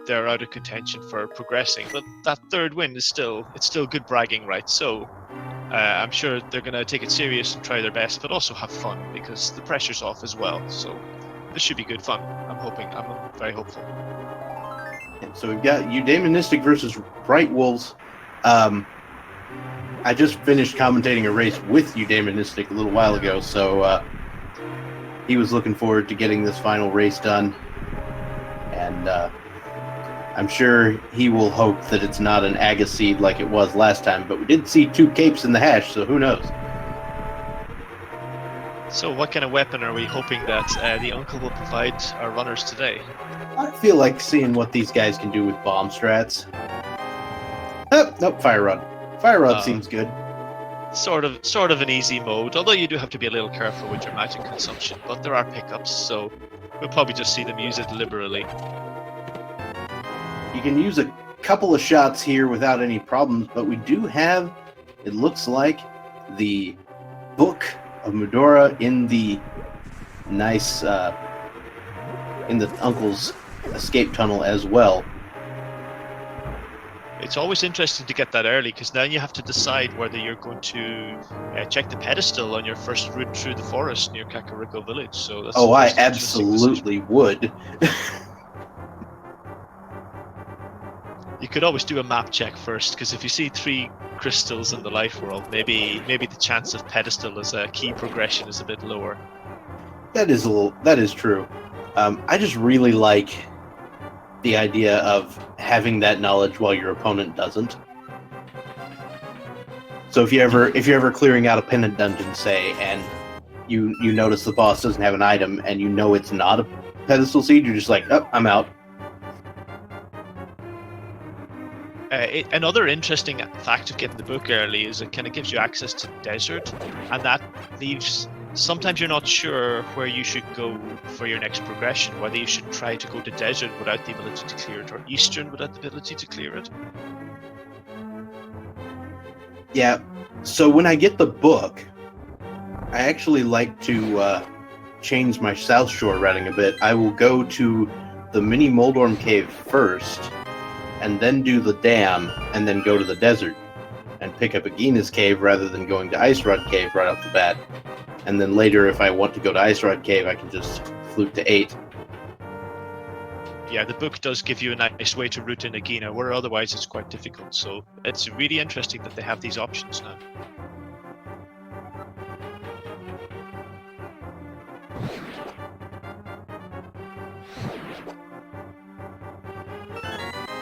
they're out of contention for progressing. But that third win is still good bragging, right? So I'm sure they're going to take it serious and try their best, but also have fun because the pressure's off as well. So this should be good fun. I'm very hopeful. So we've got Eudaimonistic versus brightwolfz. I just finished commentating a race with eudaimonistic a little while ago, so he was looking forward to getting this final race done. And I'm sure he will hope that it's not an Aga seed like it was last time, but we did see 2 capes in the hash, so who knows? So what kind of weapon are we hoping that the uncle will provide our runners today? I feel like seeing what these guys can do with bomb strats. Oh, nope, Fire Rod. Fire Rod seems good. Sort of an easy mode, although you do have to be a little careful with your magic consumption, but there are pickups, so we'll probably just see them use it liberally. You can use a couple of shots here without any problems, but we do have, it looks like, the Book of Medora in the nice, in the uncle's escape tunnel as well. It's always interesting to get that early, because now you have to decide whether you're going to check the pedestal on your first route through the forest near Kakariko village. So that's I absolutely would. You could always do a map check first, because if you see 3 crystals in the life world, maybe the chance of pedestal as a key progression is a bit lower. That is true. I just really like the idea of having that knowledge while your opponent doesn't. So if you're ever clearing out a pendant dungeon, say, and you notice the boss doesn't have an item, and you know it's not a pedestal seed, you're just like, oh, I'm out. Another interesting fact of getting the book early is it kind of gives you access to desert, and that leaves. Sometimes you're not sure where you should go for your next progression, whether you should try to go to desert without the ability to clear it, or eastern without the ability to clear it. Yeah, so when I get the book, I actually like to change my South Shore routing a bit. I will go to the mini Moldorm Cave first, and then do the dam, and then go to the desert, and pick up Agina's Cave rather than going to Ice Rod Cave right off the bat. And then later, if I want to go to Ice Rod Cave, I can just flute to 8. Yeah, the book does give you a nice way to route in Agina, where otherwise it's quite difficult. So it's really interesting that they have these options now.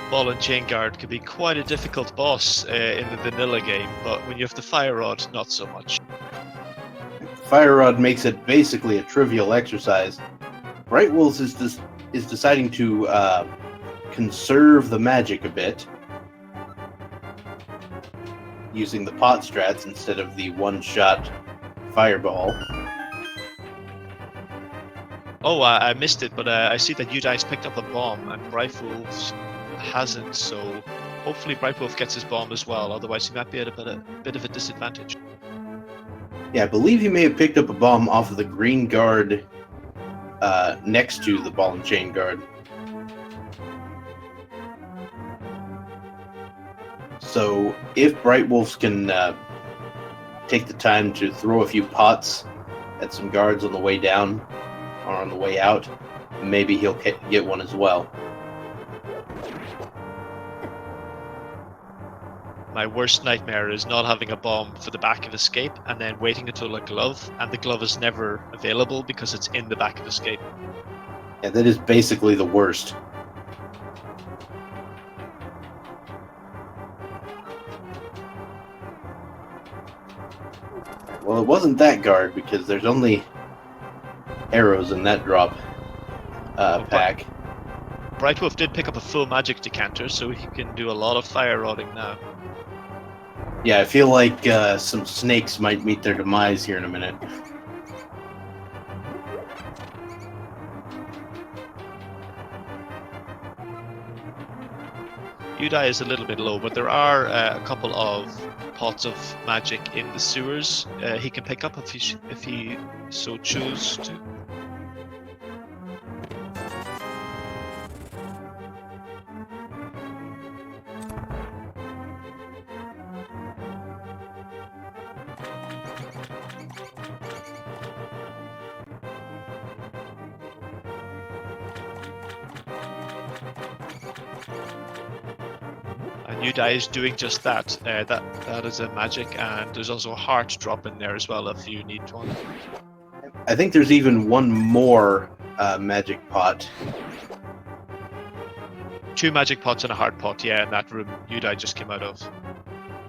Ball and Chain Guard can be quite a difficult boss in the vanilla game, but when you have the Fire Rod, not so much. Fire Rod makes it basically a trivial exercise. brightwolfz is deciding to conserve the magic a bit, using the pot strats instead of the one-shot fireball. Oh, I missed it, but I see that you guys picked up a bomb, and brightwolfz hasn't, so hopefully brightwolf gets his bomb as well, otherwise he might be at a bit of a disadvantage. Yeah, I believe he may have picked up a bomb off of the green guard next to the ball and chain guard. So if brightwolfz can take the time to throw a few pots at some guards on the way down or on the way out, maybe he'll get one as well. My worst nightmare is not having a bomb for the back of escape and then waiting until a glove, and the glove is never available because it's in the back of escape. Yeah, that is basically the worst. Well, it wasn't that guard because there's only arrows in that drop pack. Brightwolf did pick up a full magic decanter, so he can do a lot of fire rodding now. Yeah, I feel like some snakes might meet their demise here in a minute. Udai is a little bit low, but there are a couple of pots of magic in the sewers he can pick up if he so chooses to. Udai is doing just that. That is a magic, and there's also a heart drop in there as well if you need one. I think there's even one more magic pot. 2 magic pots and a heart pot, yeah, in that room Udai just came out of.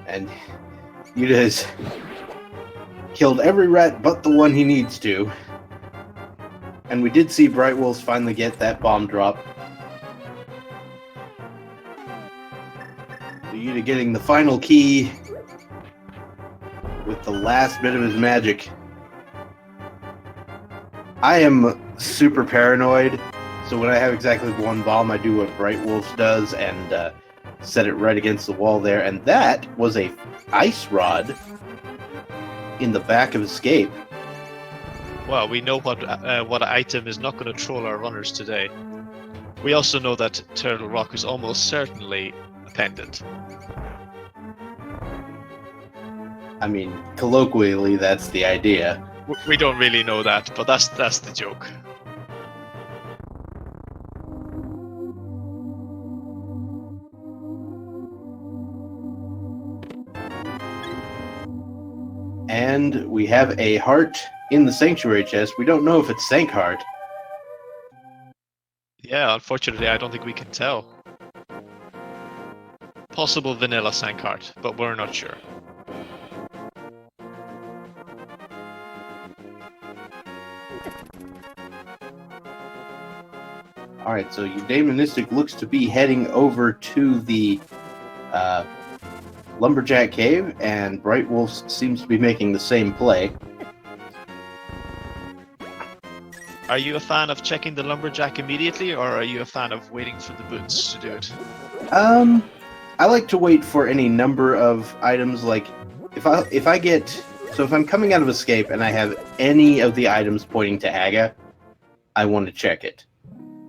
And Yuda's killed every rat but the one he needs to. And we did see brightwolfz finally get that bomb drop. So Yuda getting the final key with the last bit of his magic. I am super paranoid, so when I have exactly one bomb, I do what brightwolfz does and set it right against the wall there. And that was a ice rod in the back of Escape. Well, we know what item is not going to troll our runners today. We also know that Turtle Rock is almost certainly a pendant. I mean, colloquially, that's the idea. We don't really know that, but that's the joke. And we have a heart in the sanctuary chest. We don't know if it's Sank Heart. Yeah, unfortunately, I don't think we can tell. Possible vanilla Sank Heart, but we're not sure. Alright, so eudaimonistic looks to be heading over to the Lumberjack Cave, and brightwolfz seems to be making the same play. Are you a fan of checking the Lumberjack immediately, or are you a fan of waiting for the boots to do it? I like to wait for any number of items, like, if I'm coming out of Escape and I have any of the items pointing to Aga, I want to check it.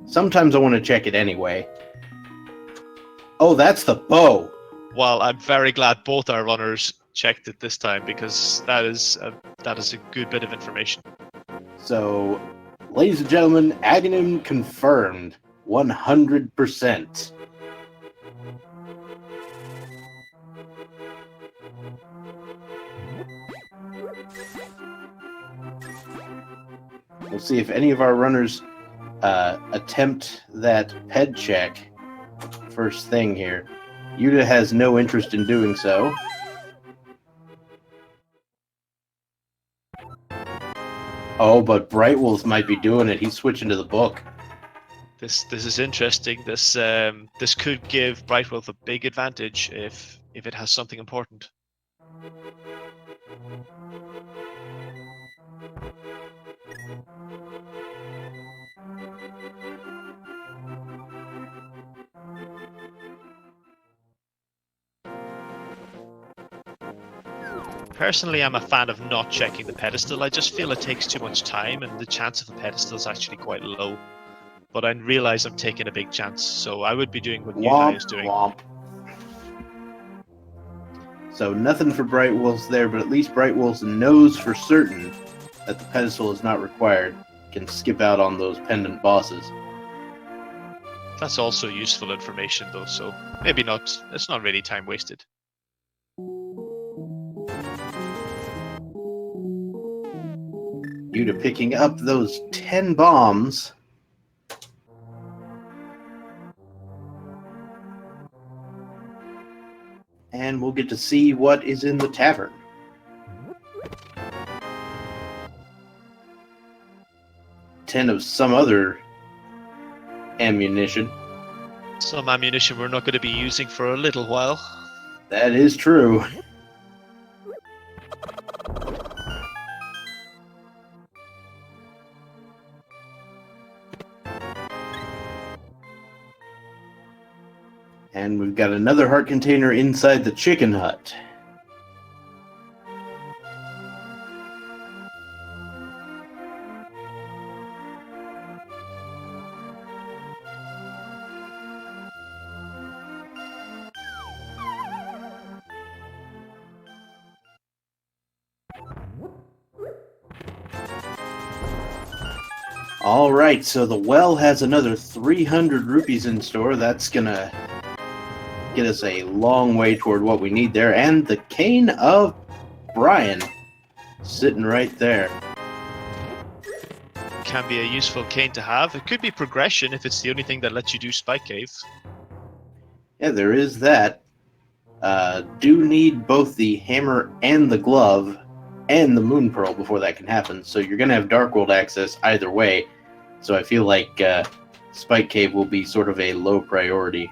Sometimes I want to check it anyway. Oh, that's the bow! Well, I'm very glad both our runners checked it this time, because that is a good bit of information. So, ladies and gentlemen, Aghanim confirmed. 100%. We'll see if any of our runners attempt that ped check first thing here. Yuda has no interest in doing so. Oh, but brightwolfz might be doing it. He's switching to the book. This is interesting. This could give brightwolfz a big advantage if it has something important. Personally, I'm a fan of not checking the pedestal. I just feel it takes too much time, and the chance of a pedestal is actually quite low. But I realize I'm taking a big chance, so I would be doing what Udai is doing. Womp. So nothing for brightwolfz there, but at least brightwolfz knows for certain that the pedestal is not required. Can skip out on those pendant bosses. That's also useful information, though, so maybe not. It's not really time wasted. Yuda picking up those 10 bombs. And we'll get to see what is in the tavern. Ten of some other ammunition. Some ammunition we're not going to be using for a little while. That is true. And we've got another heart container inside the chicken hut. All right, so the well has another 300 rupees in store. That's gonna get us a long way toward what we need there. And the Cane of Brian sitting right there. Can be a useful cane to have. It could be progression if it's the only thing that lets you do Spike Cave. Yeah, there is that. Do need both the hammer and the glove and the moon pearl before that can happen. So you're going to have Dark World access either way. So I feel like Spike Cave will be sort of a low priority.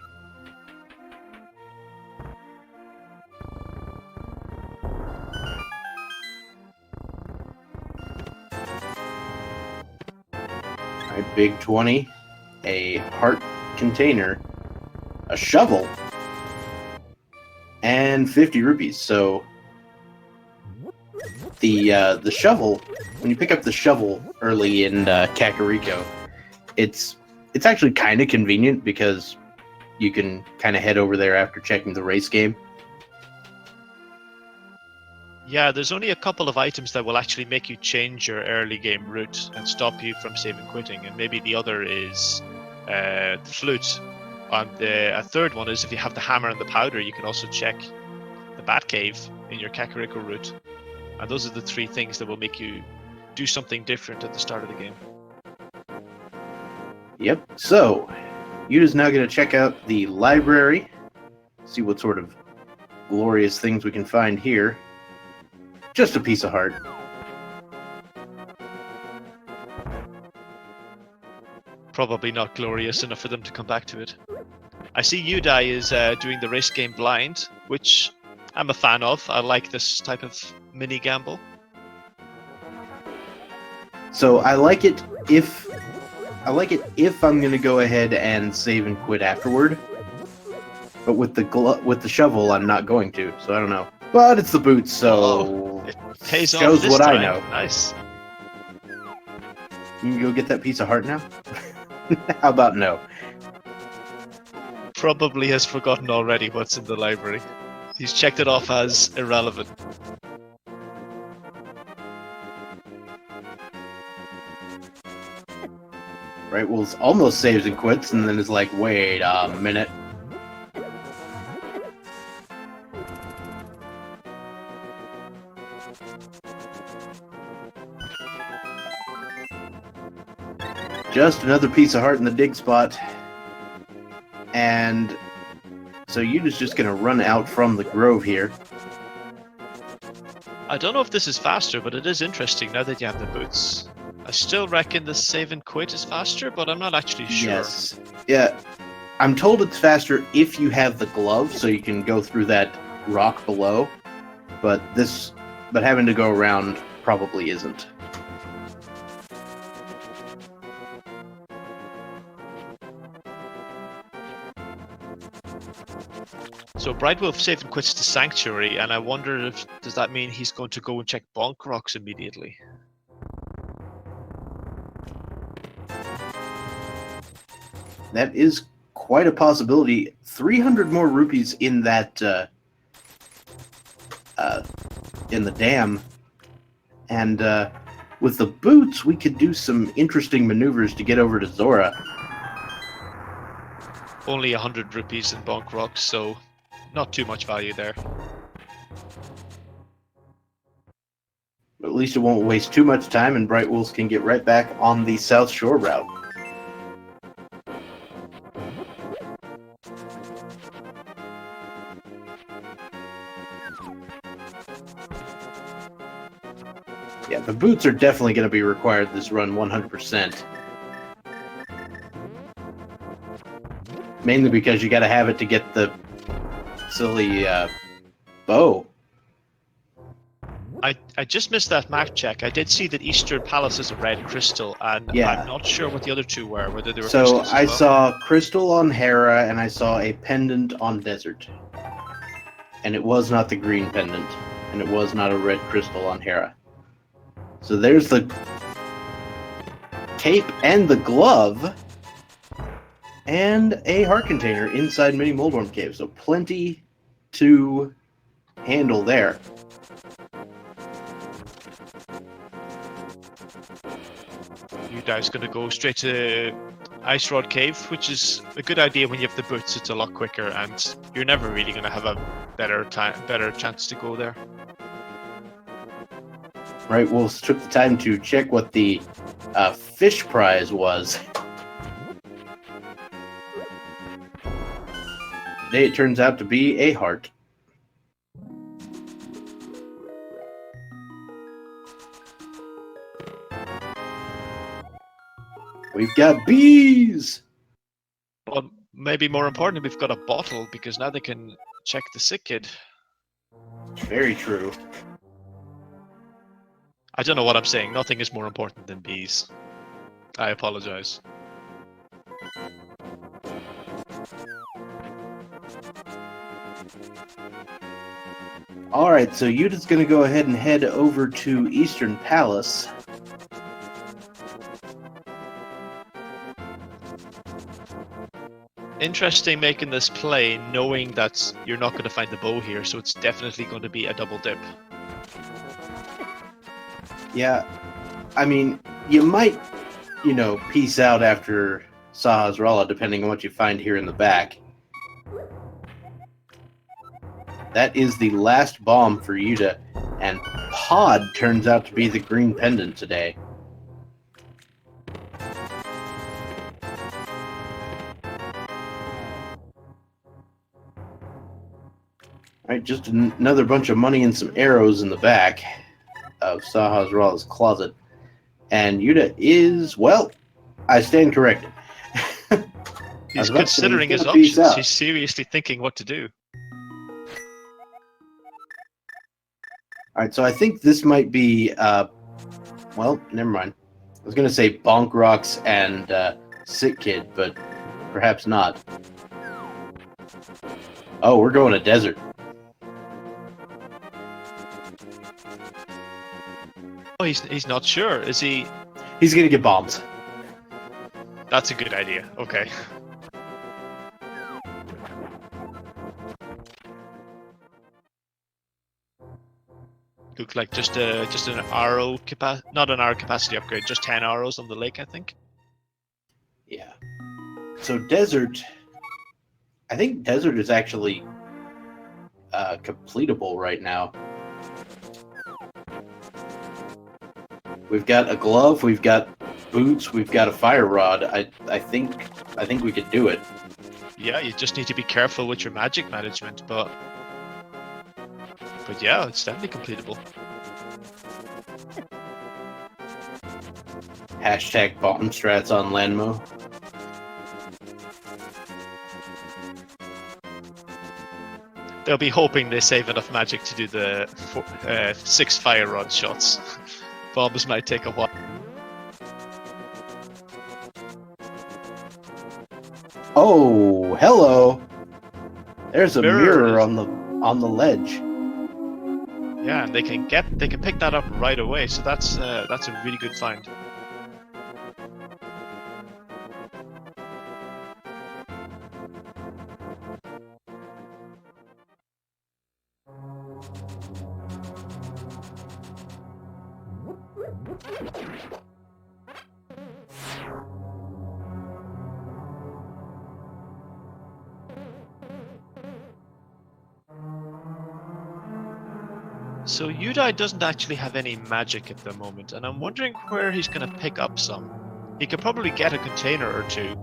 Alright, big 20, a heart container, a shovel, and 50 rupees. So the shovel, when you pick up the shovel early in Kakariko, it's actually kind of convenient because you can kind of head over there after checking the race game. Yeah, there's only a couple of items that will actually make you change your early game route and stop you from saving quitting, and maybe the other is the flute. And a third one is if you have the hammer and the powder, you can also check the Bat Cave in your Kakariko route. And those are the three things that will make you do something different at the start of the game. Yep. So, Yuda's now going to check out the library, see what sort of glorious things we can find here. Just a piece of heart. Probably not glorious enough for them to come back to it. I see Udai is doing the race game blind, which I'm a fan of. I like this type of mini gamble. So I like it if I'm going to go ahead and save and quit afterward. But with the shovel, I'm not going to. So I don't know. But it's the boots, so it pays off shows this what time. I know. Nice. You can go get that piece of heart now? How about no? Probably has forgotten already what's in the library. He's checked it off as irrelevant. Right, well, it's almost saves and quits, and then it's like, wait a minute. Just another piece of heart in the dig spot. And so Yuda's just going to run out from the grove here. I don't know if this is faster, but it is interesting now that you have the boots. I still reckon the save and quit is faster, but I'm not actually sure. Yes. Yeah. I'm told it's faster if you have the glove, so you can go through that rock below. But having to go around probably isn't. So Brightwolf saved and quits to Sanctuary, and I wonder does that mean he's going to go and check Bonk Rocks immediately? That is quite a possibility. 300 more rupees in that in the dam, and with the boots, we could do some interesting maneuvers to get over to Zora. Only 100 rupees in Bonk Rocks, so not too much value there. But at least it won't waste too much time, and Bright Wolves can get right back on the South Shore route. Yeah, the boots are definitely going to be required this run 100%. Mainly because you got to have it to get the silly bow. I just missed that map check. I did see that Eastern Palace is a red crystal, and Yeah. I'm not sure what the other two were, whether they were So crystals as I well. saw crystal on Hera, and I saw a pendant on Desert. And it was not the green pendant, and it was not a red crystal on Hera. So there's the cape and the glove, and a heart container inside Mini Moldworm Cave. So plenty to handle there. You guys gonna go straight to Ice Rod Cave, which is a good idea when you have the boots. It's a lot quicker, and you're never really going to have a better chance to go there. Right, Wolves took the time to check what the fish prize was. Today it turns out to be a heart. We've got bees! But maybe more importantly, we've got a bottle, because now they can check the sick kid. Very true. I don't know what I'm saying. Nothing is more important than bees. I apologize. Alright, so Yuta's going to go ahead and head over to Eastern Palace. Interesting making this play knowing that you're not going to find the bow here, so it's definitely going to be a double dip. Yeah, I mean, you might, peace out after Sahasrara, depending on what you find here in the back. That is the last bomb for Yuta, and Pod turns out to be the green pendant today. Alright, just another bunch of money and some arrows in the back of Sahasrara's closet. And Yuta is, well, I stand corrected. He's considering his options. He's seriously thinking what to do. Alright, so I think this might be, well, never mind. I was going to say Bonk Rocks and Sick Kid, but perhaps not. Oh, we're going to desert. Oh, he's not sure. Is he? He's going to get bombs. That's a good idea. Okay. Look like just an arrow not an arrow capacity upgrade, just 10 arrows on the lake, I think. Yeah. So desert, I think desert is actually completable right now. We've got a glove, we've got boots, we've got a fire rod. I think we could do it. Yeah, you just need to be careful with your magic management, but yeah, it's definitely completable. Hashtag bomb strats on Lanmo. They'll be hoping they save enough magic to do the 6 fire rod shots. Bombs might take a while. Oh, hello! There's a mirror on the ledge. Yeah, and they can pick that up right away. So that's a really good find. So Udai doesn't actually have any magic at the moment, and I'm wondering where he's going to pick up some. He could probably get a container or two.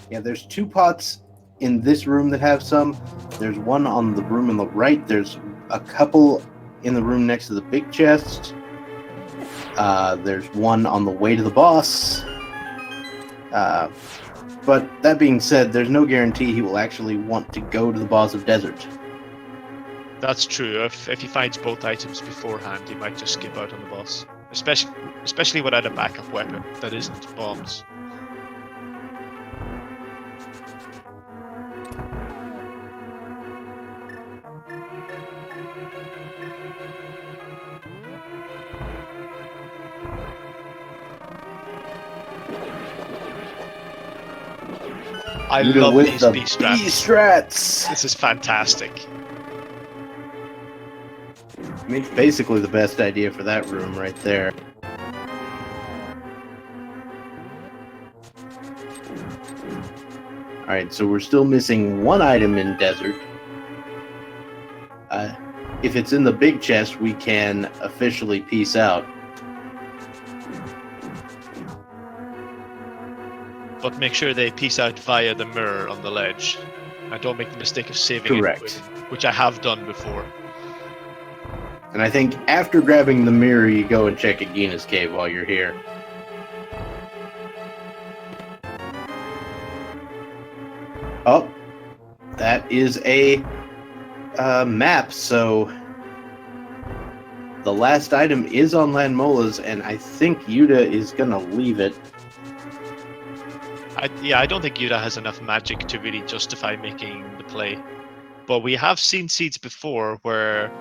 Yeah, there's 2 pots in this room that have some. There's one on the room on the right. There's a couple in the room next to the big chest. There's one on the way to the boss. But that being said, there's no guarantee he will actually want to go to the boss of desert. That's true. If he finds both items beforehand, he might just skip out on the boss. Especially without a backup weapon that isn't bombs. I love these B strats. This is fantastic. I mean, it's basically the best idea for that room right there. Alright, so we're still missing one item in desert. If it's in the big chest, we can officially peace out. But make sure they peace out via the mirror on the ledge. And don't make the mistake of saving Correct. it, which I have done before. And I think after grabbing the mirror, you go and check Agina's cave while you're here. Oh, that is a map, so the last item is on Landmola's, and I think Yuda is going to leave it. I don't think Yuda has enough magic to really justify making the play. But we have seen seeds before where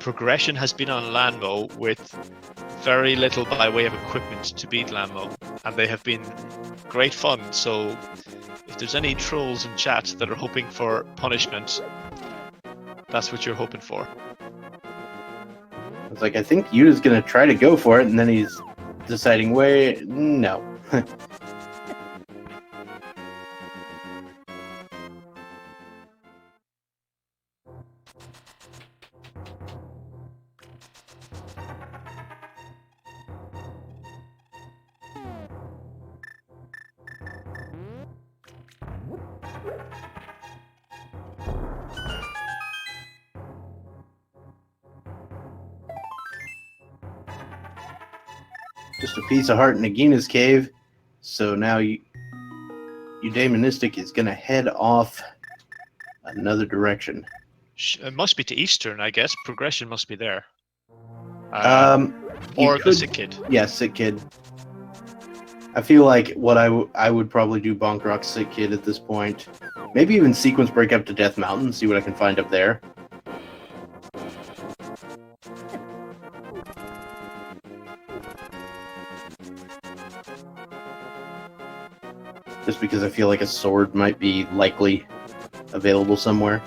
progression has been on Landmo with very little by way of equipment to beat Landmo, and they have been great fun. So if there's any trolls in chat that are hoping for punishment, that's what you're hoping for. It's like, I think Yuda's going to try to go for it, and then he's deciding, wait, no. Just a piece of heart in Agina's cave. So now eudaimonistic is going to head off another direction. It must be to Eastern, I guess. Progression must be there. You Or could- the Sick Kid. Yeah, Sick Kid. I feel like what I would probably do Bonk Rock Sick Kid at this point. Maybe even sequence break up to Death Mountain, see what I can find up there. Just because I feel like a sword might be likely available somewhere.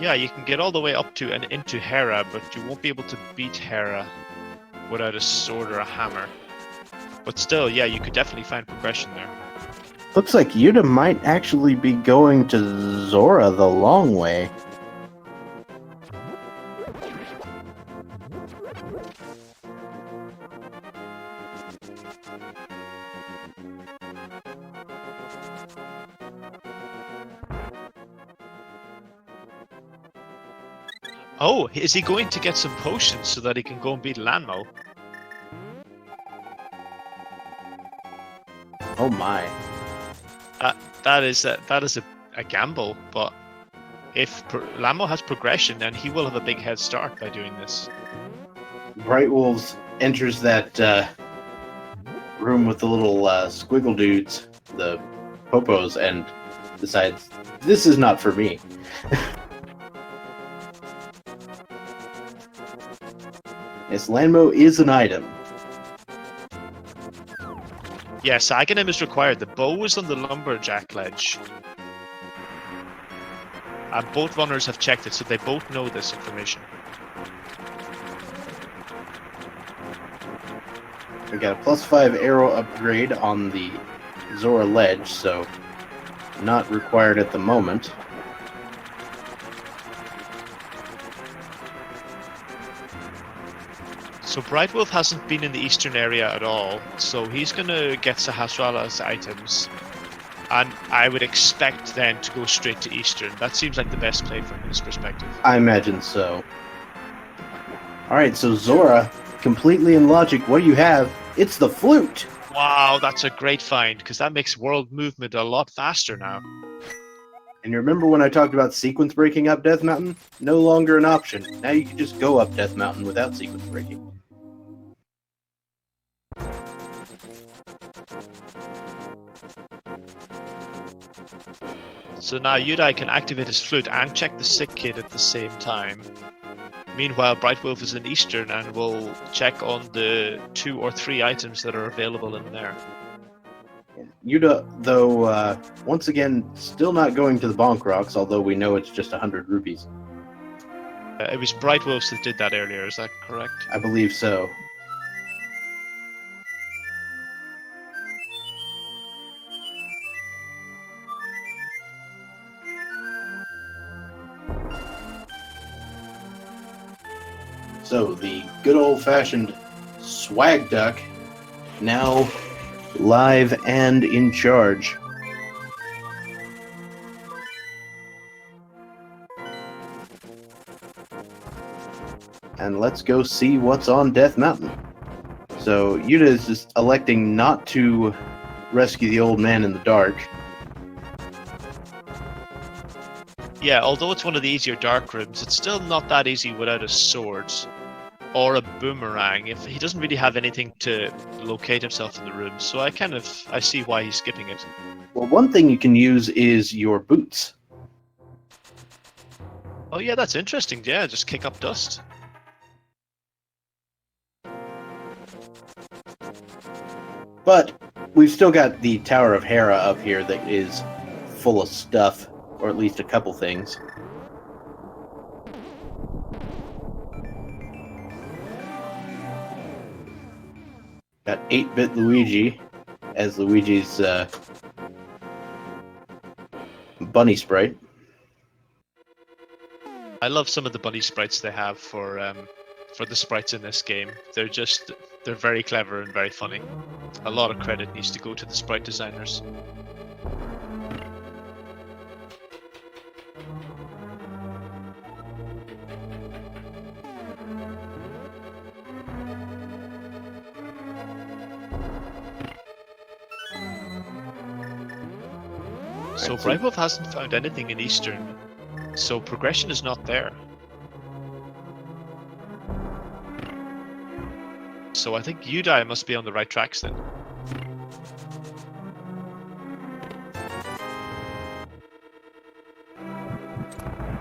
Yeah, you can get all the way up to and into Hera, but you won't be able to beat Hera without a sword or a hammer. But still, yeah, you could definitely find progression there. Looks like Yuda might actually be going to Zora the long way. Oh, is he going to get some potions so that he can go and beat Lanmo? Oh my. That is a gamble, but if Lanmo has progression, then he will have a big head start by doing this. Brightwolfz enters that room with the little squiggle dudes, the popos, and decides, this is not for me. Yes, Landmo is an item. Yes, Aghanim is required. The bow is on the lumberjack ledge. And both runners have checked it, so they both know this information. We got a +5 arrow upgrade on the Zora ledge, so not required at the moment. So Brightwolf hasn't been in the eastern area at all, so he's going to get Sahasrara's items. And I would expect then to go straight to eastern. That seems like the best play from his perspective. I imagine so. Alright, so Zora, completely in logic, what do you have? It's the flute! Wow, that's a great find, because that makes world movement a lot faster now. And you remember when I talked about sequence breaking up Death Mountain? No longer an option. Now you can just go up Death Mountain without sequence breaking. So now Yudai can activate his flute and check the Sick Kid at the same time. Meanwhile, Brightwolf is in Eastern and will check on the 2 or 3 items that are available in there. Yuda, though, once again, still not going to the Bonk Rocks, although we know it's just 100 rupees. It was Brightwolves that did that earlier, is that correct? I believe so. So the good old-fashioned swag duck now live and in charge. And let's go see what's on Death Mountain. So Yuta is just electing not to rescue the old man in the dark. Yeah, although it's one of the easier dark rooms, it's still not that easy without a sword or a boomerang. If he doesn't really have anything to locate himself in the room, so I see why he's skipping it. Well, one thing you can use is your boots. Oh yeah, that's interesting. Yeah, just kick up dust. But we've still got the Tower of Hera up here that is full of stuff, or at least a couple things. Got 8-bit Luigi as Luigi's bunny sprite. I love some of the bunny sprites they have for the sprites in this game. They're very clever and very funny. A lot of credit needs to go to the sprite designers. So brightwolfz hasn't found anything in Eastern, so progression is not there. So I think Udai must be on the right tracks then.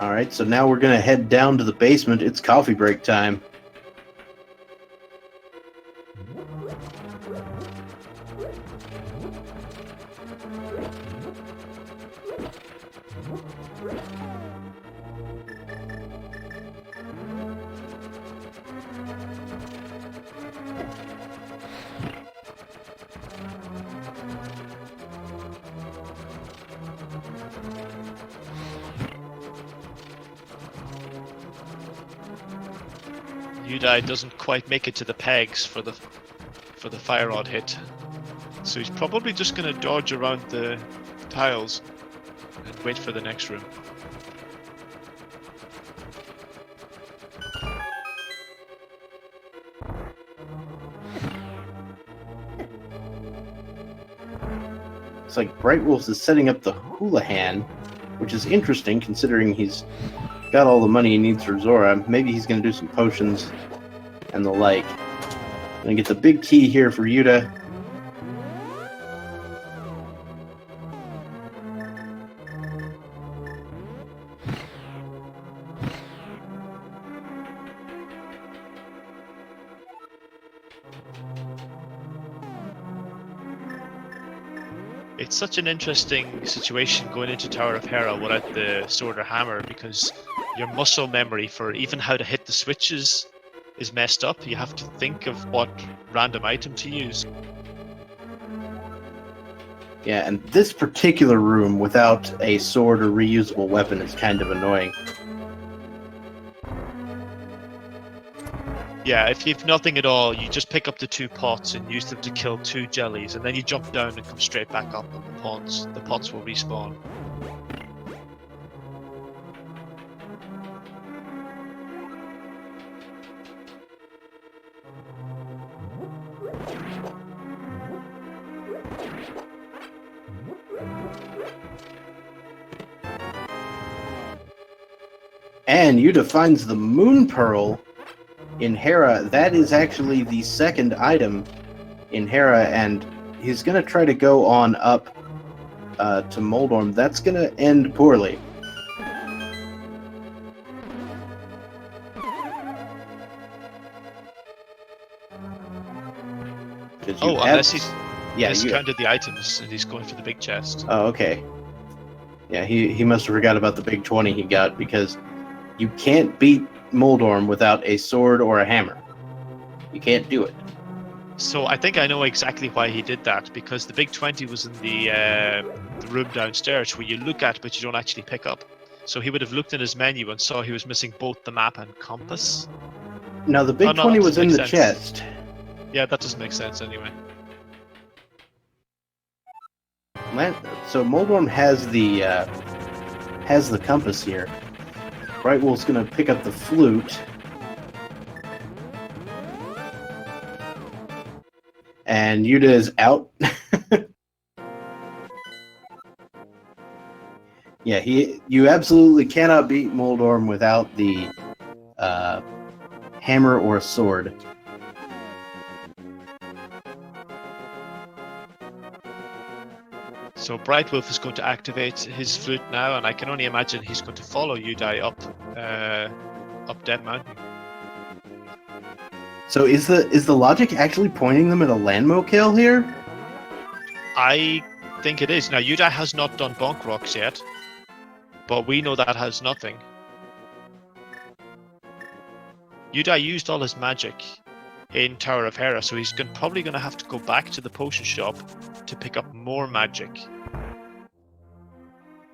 Alright, so now we're going to head down to the basement. It's coffee break time. Udai doesn't quite make it to the pegs for the fire rod hit, so he's probably just going to dodge around the tiles and wait for the next room. It's like brightwolfz is setting up the Houlihan, which is interesting considering he's got all the money he needs for Zora. Maybe he's going to do some potions and the like. And get the big key here for Yuta. It's such an interesting situation going into Tower of Hera without the sword or hammer, because your muscle memory for even how to hit the switches is messed up. You have to think of what random item to use. Yeah, and this particular room without a sword or reusable weapon is kind of annoying. Yeah, if you've nothing at all, you just pick up the 2 pots and use them to kill 2 jellies, and then you jump down and come straight back up, and the pots will respawn. And Yuta finds the Moon Pearl in Hera. That is actually the second item in Hera, and he's going to try to go on up to Moldorm. That's going to end poorly. Unless he's discounted the items and he's going for the big chest. Oh, okay. Yeah, he must have forgot about the big 20 he got, because you can't beat Moldorm without a sword or a hammer. You can't do it. So I think I know exactly why he did that, because the big 20 was in the room downstairs where you look at but you don't actually pick up. So he would have looked in his menu and saw he was missing both the map and compass. No, the big Oh, no, 20 that was doesn't in make the sense. chest. Yeah, that doesn't make sense anyway. So Moldorm has the compass here. Brightwolf's gonna pick up the flute. And Yuda is out. Yeah, you absolutely cannot beat Moldorm without the hammer or a sword. So Brightwolf is going to activate his flute now, and I can only imagine he's going to follow Udai up Dead Mountain. So is the logic actually pointing them at a landmo kill here? I think it is. Now, Udai has not done Bonk Rocks yet, but we know that has nothing. Udai used all his magic in Tower of Hera, so he's probably going to have to go back to the potion shop to pick up more magic.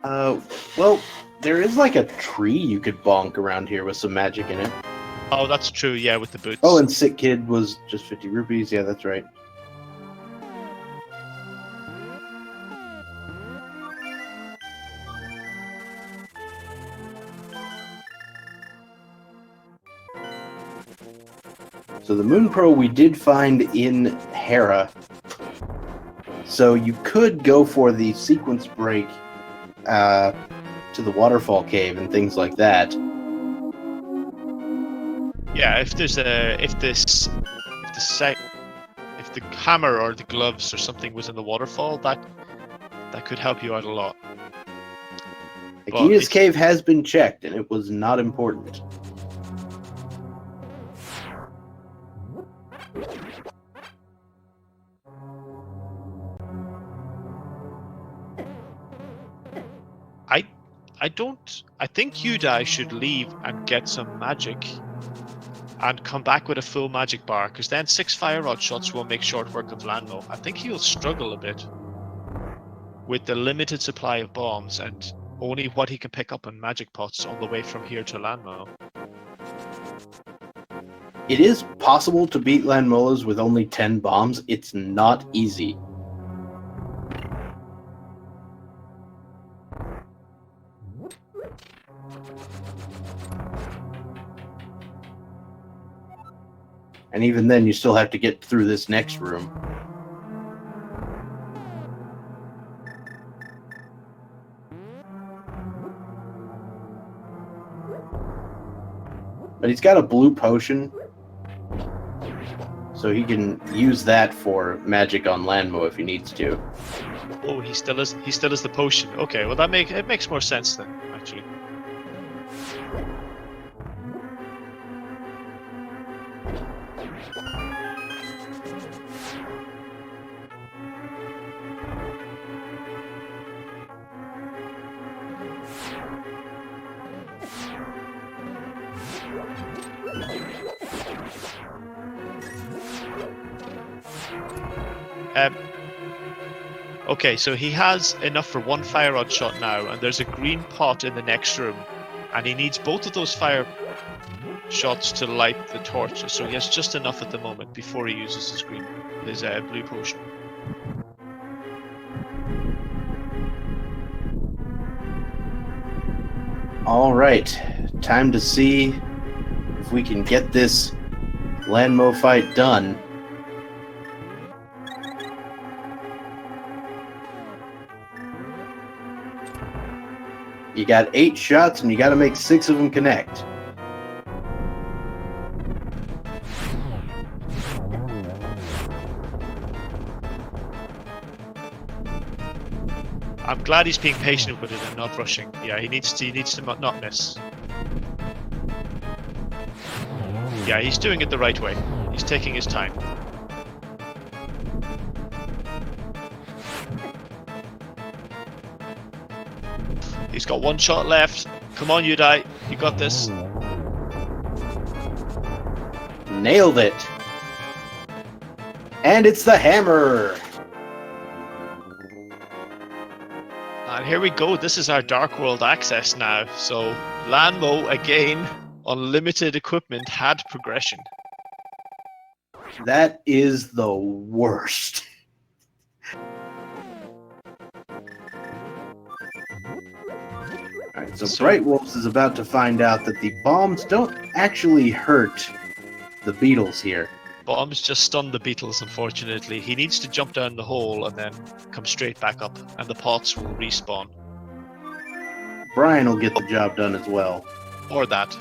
Well, there is like a tree you could bonk around here with some magic in it. Oh, that's true, yeah, with the boots. Oh, and Sick Kid was just 50 rupees. Yeah, that's right. So the Moon Pearl we did find in Hera. So you could go for the sequence break to the waterfall cave and things like that. Yeah, if the hammer or the gloves or something was in the waterfall, that could help you out a lot. Agita's cave has been checked, and it was not important. I think Udai should leave and get some magic and come back with a full magic bar, because then 6 fire rod shots will make short work of Landmo. I think he'll struggle a bit with the limited supply of bombs and only what he can pick up in magic pots on the way from here to Landmo. It is possible to beat Landmolas with only 10 bombs. It's not easy. And even then, you still have to get through this next room. But he's got a blue potion, so he can use that for magic on Landmo if he needs to. Oh, he still is the potion. Okay, well it makes more sense then, actually. Okay, so he has enough for 1 fire rod shot now, and there's a green pot in the next room, and he needs both of those fire shots to light the torches, so he has just enough at the moment before he uses his blue potion. All right, time to see if we can get this Landmo fight done. You got 8 shots, and you got to make 6 of them connect. I'm glad he's being patient with it and not rushing. Yeah, he needs to not miss. Yeah, he's doing it the right way. He's taking his time. He's got 1 shot left. Come on, Udai. You got this. Nailed it. And it's the hammer. And here we go. This is our Dark World access now. So Landmo again Unlimited equipment had progression. That is the worst. Alright, so brightwolfz is about to find out that the bombs don't actually hurt the beetles here. Bombs just stun the beetles, unfortunately. He needs to jump down the hole and then come straight back up, and the pots will respawn. Brian will get the job done as well. Or that.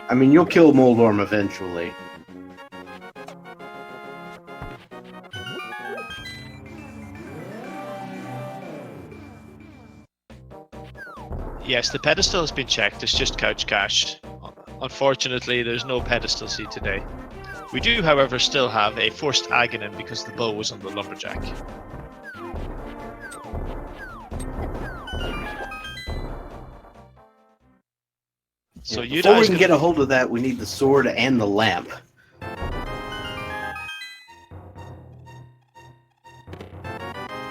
I mean, you'll kill Moldorm eventually. Yes, the pedestal has been checked. It's just couch cash. Unfortunately, there's no pedestal seed today. We do, however, still have a forced aghanim because the bow was on the lumberjack. So before we can get a hold of that, we need the sword and the lamp.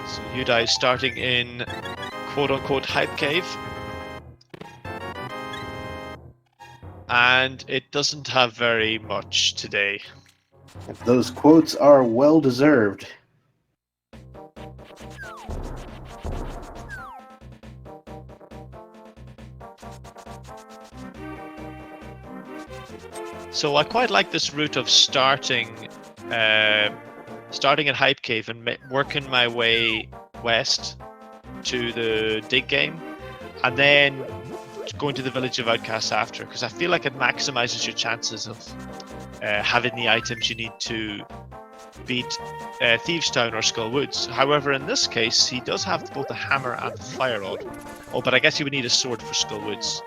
So Udai is starting in quote-unquote hype cave. And it doesn't have very much today. Those quotes are well deserved. So I quite like this route of starting at Hype Cave and working my way west to the dig game, and then going to the Village of Outcasts after, because I feel like it maximizes your chances of having the items you need to beat Thieves Town or Skull Woods. However, in this case, he does have both a hammer and a fire rod. Oh, but I guess he would need a sword for Skull Woods.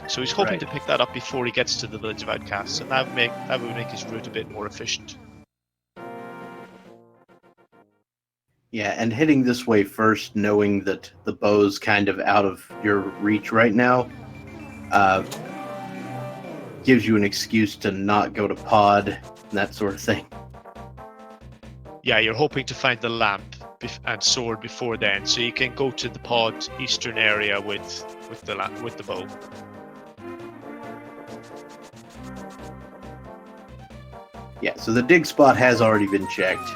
So he's hoping to pick that up before he gets to the Village of Outcasts, and that would make his route a bit more efficient. Yeah, and hitting this way first, knowing that the bow's kind of out of your reach right now, gives you an excuse to not go to pod and that sort of thing. Yeah, you're hoping to find the lamp and sword before then, so you can go to the pod eastern area with the bow. Yeah, so the dig spot has already been checked.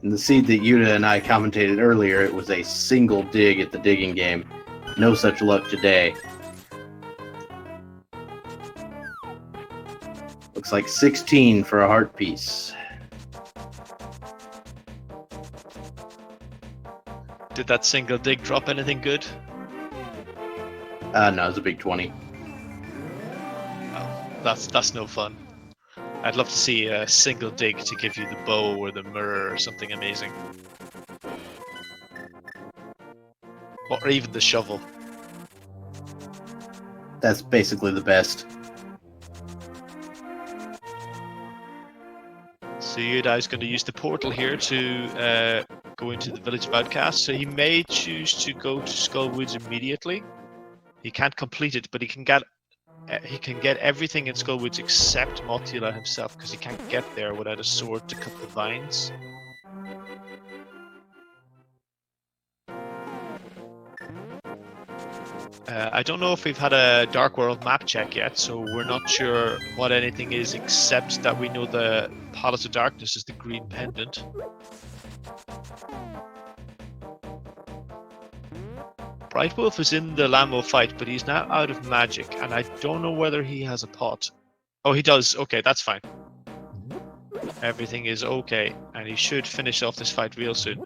And the seed that Yuda and I commentated earlier, it was a single dig at the digging game. No such luck today. Looks like 16 for a heart piece. Did that single dig drop anything good? No, it's a big 20. Oh, that's no fun. I'd love to see a single dig to give you the bow or the mirror or something amazing. Or even the shovel. That's basically the best. So Yudai's going to use the portal here to go into the Village of Outcasts. So he may choose to go to Skull Woods immediately. He can't complete it, but he can get everything in Skull Woods except Motula himself, because he can't get there without a sword to cut the vines. I don't know if we've had a Dark World map check yet, so we're not sure what anything is, except that we know the Palace of Darkness is the green pendant. Brightwolf is in the Lambo fight, but he's now out of magic, and I don't know whether he has a pot. Oh, he does. Okay, that's fine. Everything is okay, and he should finish off this fight real soon.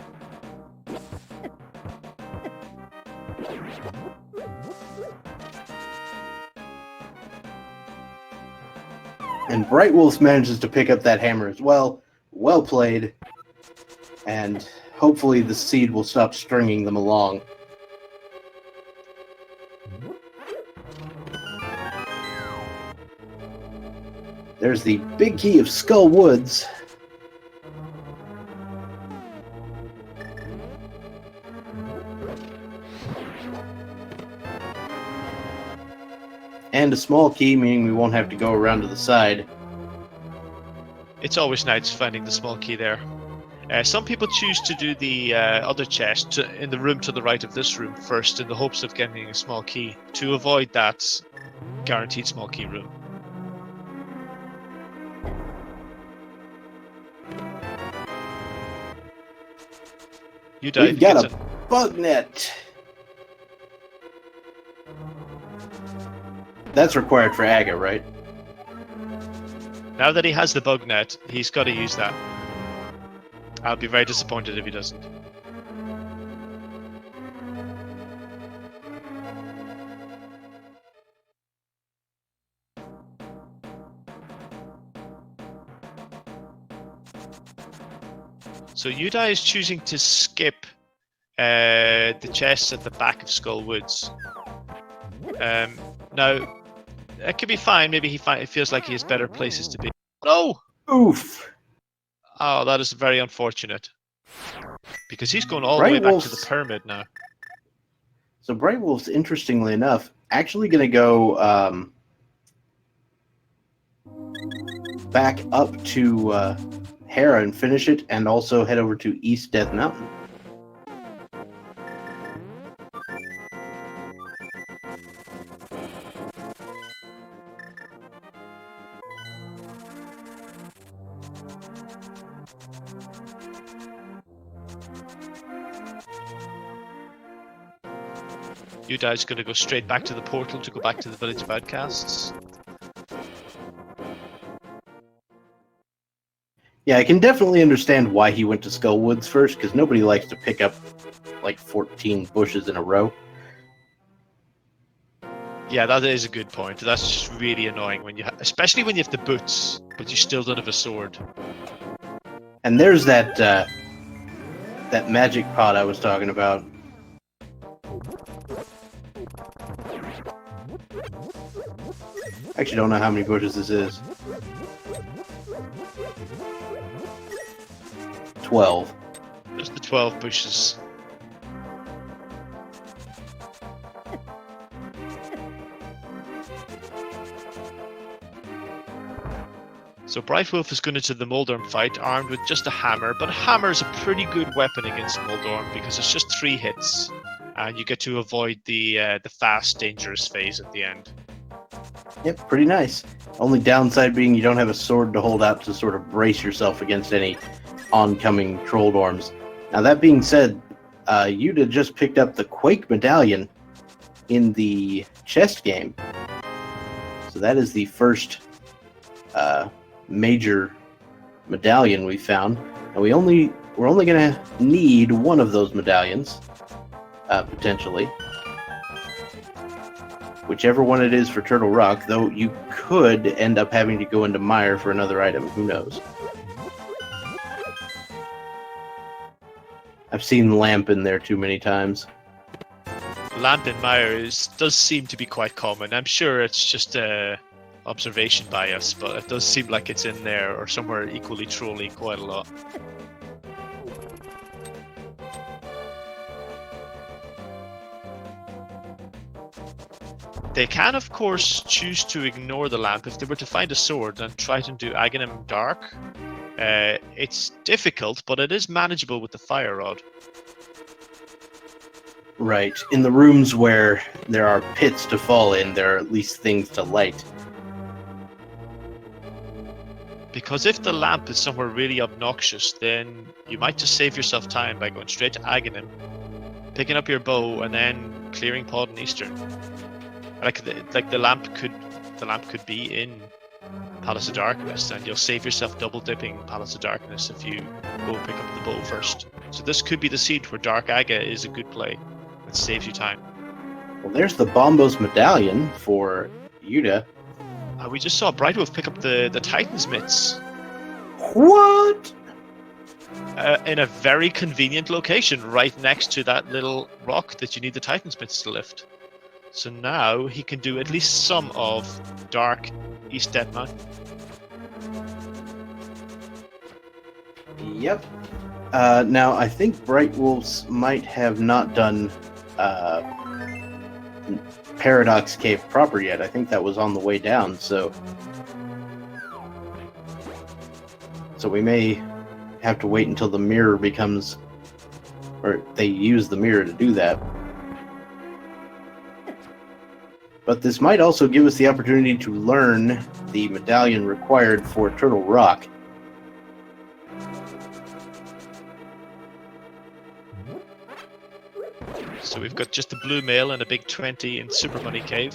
And brightwolfz manages to pick up that hammer as well. Well played. And hopefully the seed will stop stringing them along. There's the big key of Skull Woods. And a small key, meaning we won't have to go around to the side. It's always nice finding the small key there. Some people choose to do the other chest in the room to the right of this room first in the hopes of getting a small key to avoid that guaranteed small key room. You die. We've got a bug net. That's required for Aga, right? Now that he has the bug net, he's got to use that. I'll be very disappointed if he doesn't. So Udai is choosing to skip the chests at the back of Skull Woods. Now, that could be fine. Maybe he feels like he has better places to be. No! Oof! Oh, that is very unfortunate. Because he's going all the way back to the pyramid now. So brightwolfz, interestingly enough, actually going to go back up to Hera and finish it, and also head over to East Death Mountain. Udai's going to go straight back to the portal to go back to the Village of Outcasts. Yeah, I can definitely understand why he went to Skull Woods first, because nobody likes to pick up like 14 bushes in a row. Yeah, that is a good point. That's just really annoying when you, especially when you have the boots, but you still don't have a sword. And there's that that magic pot I was talking about. I actually don't know how many bushes this is. 12. There's the 12 bushes. So Brightwolf is going into the Moldorm fight armed with just a hammer, but a hammer is a pretty good weapon against Moldorm because it's just 3 hits, and you get to avoid the fast, dangerous phase at the end. Yep, pretty nice. Only downside being you don't have a sword to hold out to sort of brace yourself against any oncoming Trolldorms. Now that being said, Yuda just picked up the Quake medallion in the chest game. So that is the first major medallion we found. And we're only going to need one of those medallions, potentially. Whichever one it is for Turtle Rock, though you could end up having to go into Mire for another item. Who knows? I've seen Lamp in there too many times. Lamp in Mire does seem to be quite common. I'm sure it's just observation bias, but it does seem like it's in there or somewhere equally trolly quite a lot. They can, of course, choose to ignore the lamp if they were to find a sword and try to do Aghanim Dark. It's difficult, but it is manageable with the fire rod. Right. In the rooms where there are pits to fall in, there are at least things to light. Because if the lamp is somewhere really obnoxious, then you might just save yourself time by going straight to Aghanim, picking up your bow, and then clearing Pod and Eastern. Like the lamp could be in Palace of Darkness, and you'll save yourself double dipping Palace of Darkness if you go pick up the bow first. So this could be the seed where Dark Aga is a good play. It saves you time. Well, there's the Bombos medallion for Yuda. We just saw Brightwolf pick up the Titan's mitts. What? In a very convenient location, right next to that little rock that you need the Titan's mitts to lift. So now he can do at least some of Dark East Death Mountain. Yep. Now, I think brightwolfz might have not done Paradox Cave proper yet. I think that was on the way down, so we may have to wait until the mirror becomes, or they use the mirror to do that. But this might also give us the opportunity to learn the medallion required for Turtle Rock. So we've got just the blue mail and a big 20 in Super Money Cave.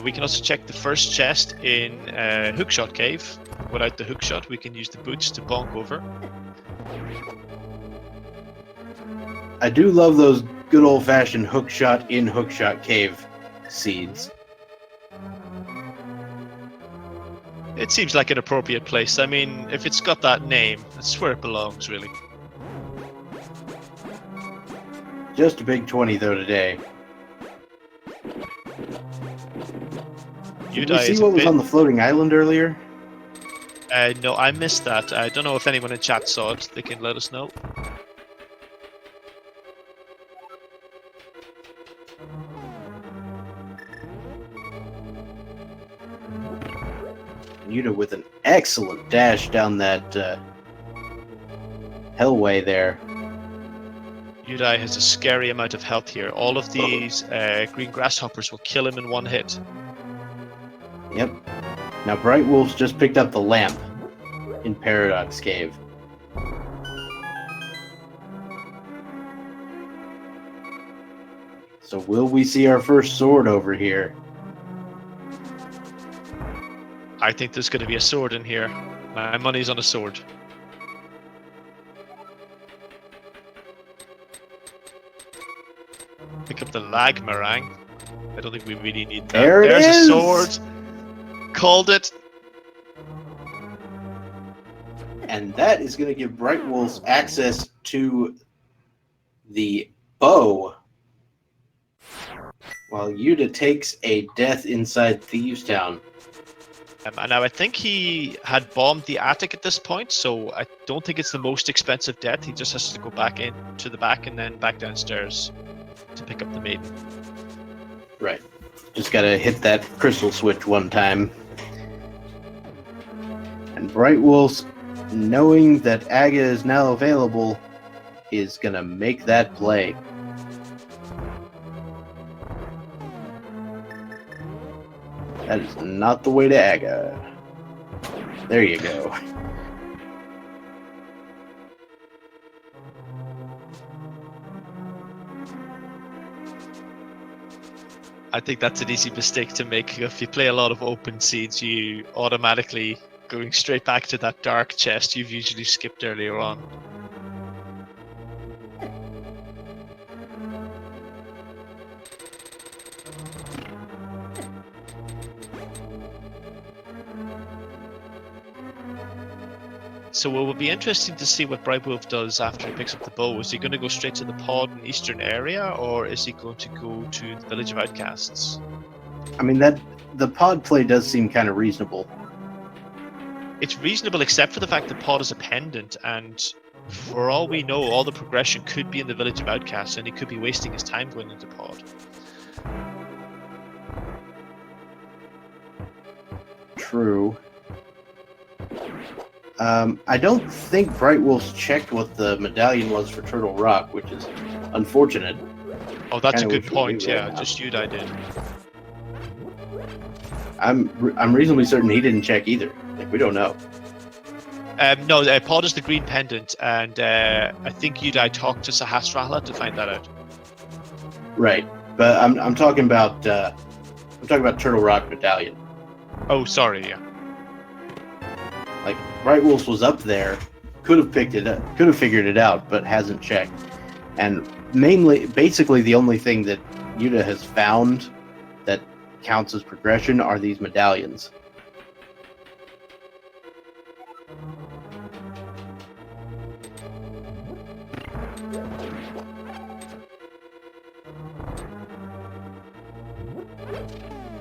We can also check the first chest in Hookshot Cave. Without the hookshot, we can use the boots to bonk over. I do love those good old-fashioned hookshot in Hookshot Cave seeds. It seems like an appropriate place. I mean, if it's got that name, that's where it belongs, really. Just a big 20 though today. Did you see what was on the floating island earlier? No, I missed that. I don't know if anyone in chat saw it. They can let us know. Yuda with an excellent dash down that hellway there. Udai has a scary amount of health here. All of these green grasshoppers will kill him in one hit. Yep. Now brightwolfz just picked up the lamp in Paradox Cave. So will we see our first sword over here? I think there's going to be a sword in here. My money's on a sword. Pick up the lag meringue. I don't think we really need that. There's a sword. Called it. And that is going to give brightwolfz access to the bow, while Yuda takes a death inside Thieves Town. Now I think he had bombed the attic at this point, so I don't think it's the most expensive death. He just has to go back in to the back and then back downstairs to pick up the maiden. Right. Just gotta hit that crystal switch one time. And brightwolfz, knowing that Aga is now available, is gonna make that play. That is not the way to Aga. There you go. I think that's an easy mistake to make. If you play a lot of open seeds, you automatically going straight back to that dark chest you've usually skipped earlier on. So it will be interesting to see what brightwolfz does after he picks up the bow. Is he going to go straight to the pod in eastern area, or is he going to go to the village of outcasts? I mean, the pod play does seem kind of reasonable. It's reasonable except for the fact that pod is a pendant, and for all we know, all the progression could be in the village of outcasts, and he could be wasting his time going into pod. True. I don't think brightwolfz checked what the medallion was for Turtle Rock, which is unfortunate. Oh, that's a good point. Yeah, just Udai did. I'm reasonably certain he didn't check either. Like, we don't know. No, pod is the green pendant, and I think Udai talked to Sahasrahla to find that out. Right, but I'm talking about Turtle Rock medallion. Oh, sorry. Yeah. Like, brightwolfz was up there, could have figured it out, but hasn't checked. And basically the only thing that Yuda has found that counts as progression are these medallions.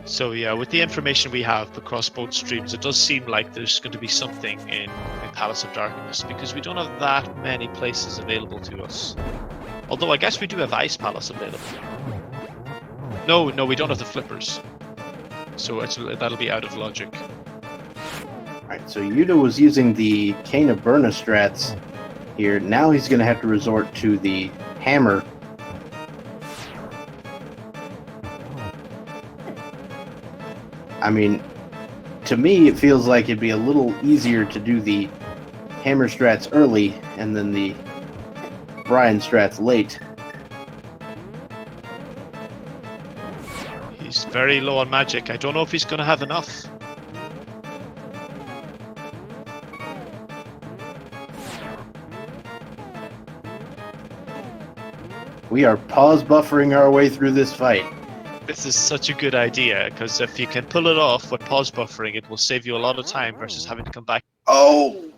So yeah, with the information we have across both streams, it does seem like there's going to be something in Palace of Darkness, because we don't have that many places available to us. Although I guess we do have Ice Palace available. No, we don't have the flippers. So that'll be out of logic. Alright, so Yuda was using the Cane of Burna strats here. Now he's going to have to resort to the hammer. I mean, to me, it feels like it'd be a little easier to do the hammer strats early and then the Brian strats late. He's very low on magic. I don't know if he's going to have enough. We are pause buffering our way through this fight. This is such a good idea, because if you can pull it off with pause buffering, it will save you a lot of time versus having to come back. Oh!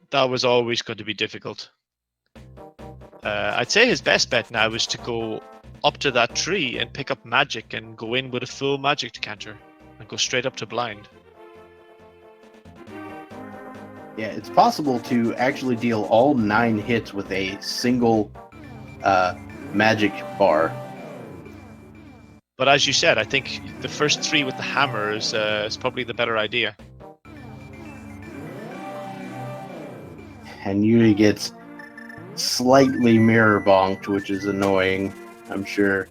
That was always going to be difficult. I'd say his best bet now is to go up to that tree and pick up magic and go in with a full magic decanter and go straight up to blind. Yeah, it's possible to actually deal all 9 hits with a single magic bar. But as you said, I think the first 3 with the hammer is probably the better idea. And Yuri gets slightly mirror bonked, which is annoying, I'm sure.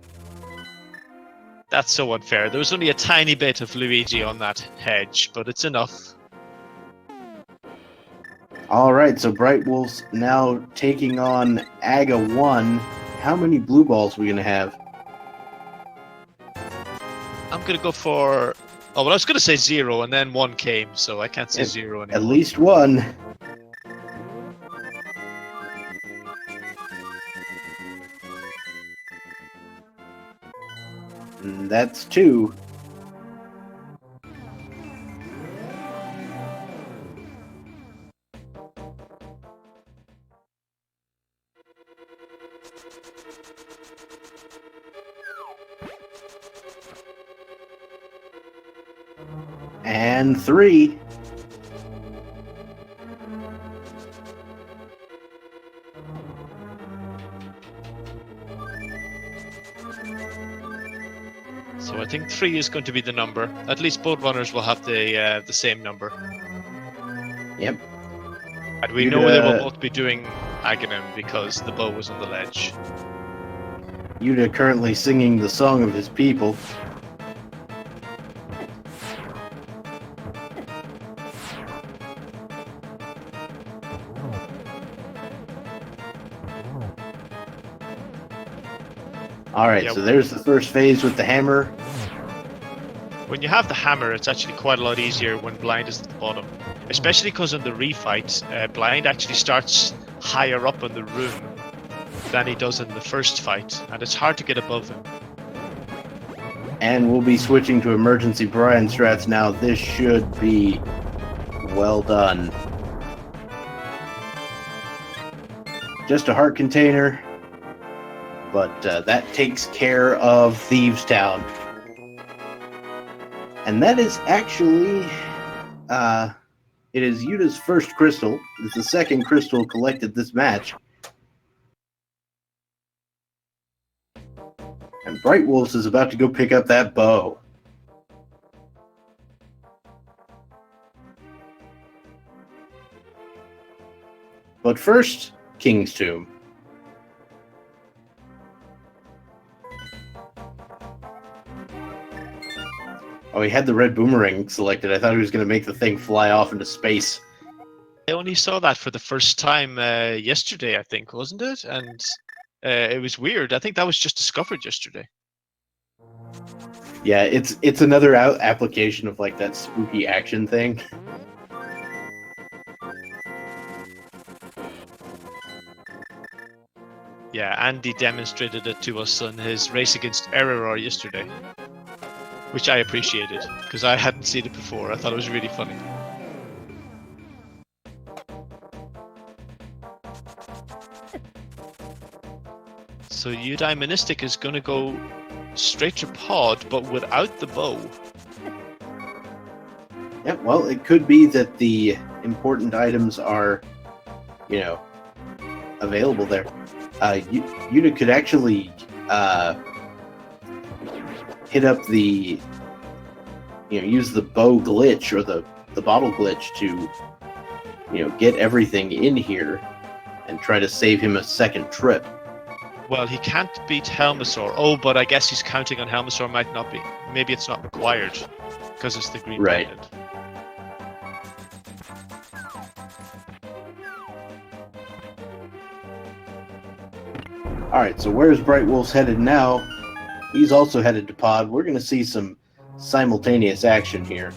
That's so unfair. There was only a tiny bit of Luigi on that hedge, but it's enough. Alright, so Brightwolfz now taking on Aga 1. How many blue balls are we going to have? I'm going to go for... Oh, well, I was going to say 0, and then 1 came, so I can't say 0 anymore. At least 1. And that's 2. And 3. So I think 3 is going to be the number. At least both runners will have the same number. Yep. And we know they will both be doing Aghanim because the bow was on the ledge. Yuda currently singing the song of his people. Alright, so there's the first phase with the hammer. When you have the hammer, it's actually quite a lot easier when blind is at the bottom. Especially because in the refight, blind actually starts higher up in the room than he does in the first fight, and it's hard to get above him. And we'll be switching to emergency Brian strats now. This should be well done. Just a heart container, but that takes care of Thieves Town. And that is actually, it is Yuda's first crystal. It's the second crystal collected this match. And Brightwolfz is about to go pick up that bow. But first, King's Tomb. Oh, he had the red boomerang selected. I thought he was going to make the thing fly off into space. I only saw that for the first time yesterday, I think, wasn't it? And it was weird. I think that was just discovered yesterday. Yeah, it's another application of like that spooky action thing. Yeah, Andy demonstrated it to us on his race against Error yesterday, which I appreciated because I hadn't seen it before. I thought it was really funny. So eudaimonistic is going to go straight to pod, but without the bow. Yeah, well, it could be that the important items are, you know, available there. Yuta could actually hit up the, use the bow glitch or the bottle glitch to, get everything in here and try to save him a second trip. Well, he can't beat Helmasaur. Oh, but I guess he's counting on Helmasaur might not be. Maybe it's not required because it's the green Right. bandit. Alright, so where's Brightwolfz headed now? He's also headed to Pod. We're going to see some simultaneous action here.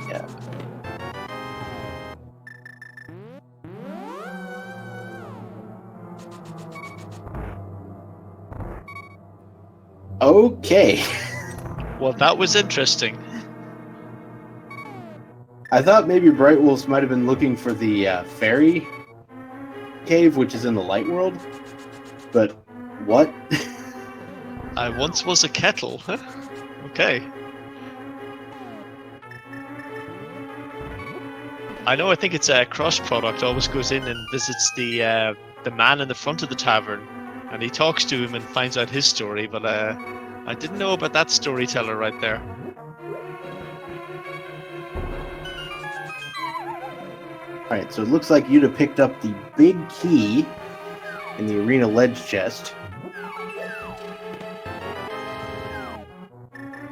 Yeah. Okay. Well, that was interesting. I thought maybe Brightwolfz might have been looking for the fairy cave, which is in the light world. But what? I once was a kettle. Huh? Okay. I think it's a cross product. Always goes in and visits the man in the front of the tavern, and he talks to him and finds out his story. But I didn't know about that storyteller right there. Alright, so it looks like Yuta picked up the big key in the arena ledge chest.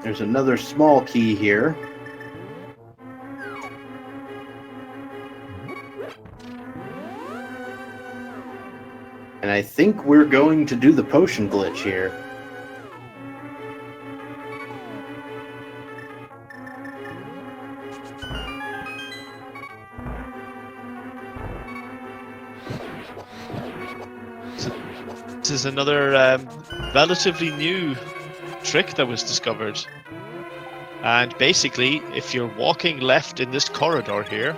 There's another small key here. And I think we're going to do the potion glitch here. This is another relatively new trick that was discovered. And basically, if you're walking left in this corridor here,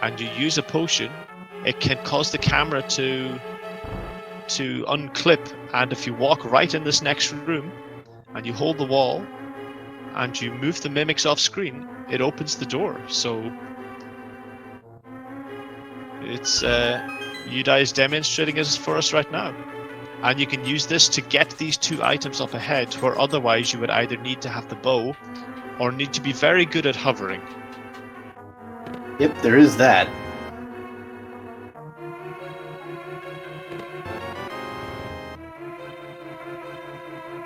and you use a potion, it can cause the camera to unclip. And if you walk right in this next room, and you hold the wall, and you move the mimics off screen, it opens the door. So it's Yuda is demonstrating this for us right now. And you can use this to get these two items up ahead, where otherwise you would either need to have the bow or need to be very good at hovering. Yep, there is that.